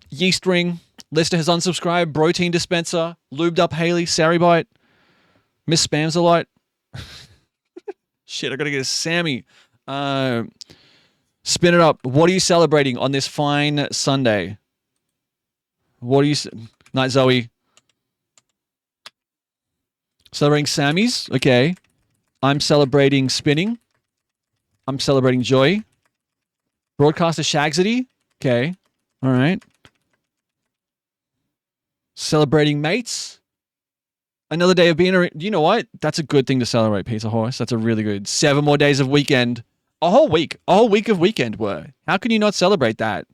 [SPEAKER 1] Yeast Ring, Lister has unsubscribed, Protein Dispenser, Lubed Up Haley, Saribite, Miss Spams a lot. Shit, I gotta get a Sammy. Spin it up. What are you celebrating on this fine Sunday? What are you... Night Zoe. Celebrating Sammy's? Okay. I'm celebrating spinning. I'm celebrating joy. Broadcaster Shagsity? Okay. All right. Celebrating mates? Another day of being... You know what? That's a good thing to celebrate, Pizza Horse. That's a really good... 7 more days of weekend. A whole week. A whole week of weekend work. How can you not celebrate that?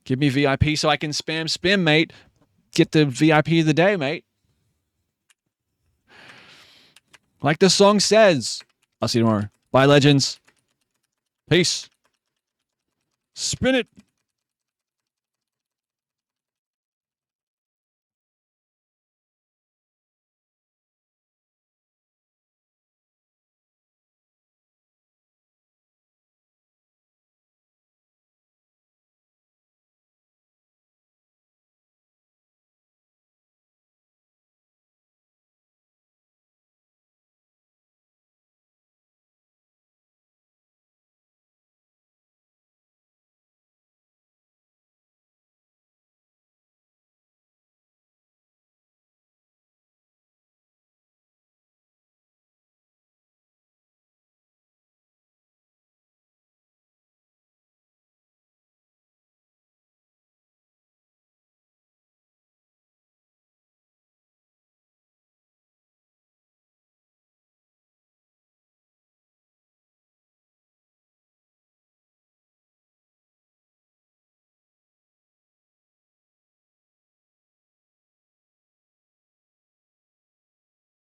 [SPEAKER 1] Give me VIP so I can spam spin, mate. Get the VIP of the day, mate. Like the song says. I'll see you tomorrow. Bye, legends. Peace. Spin it.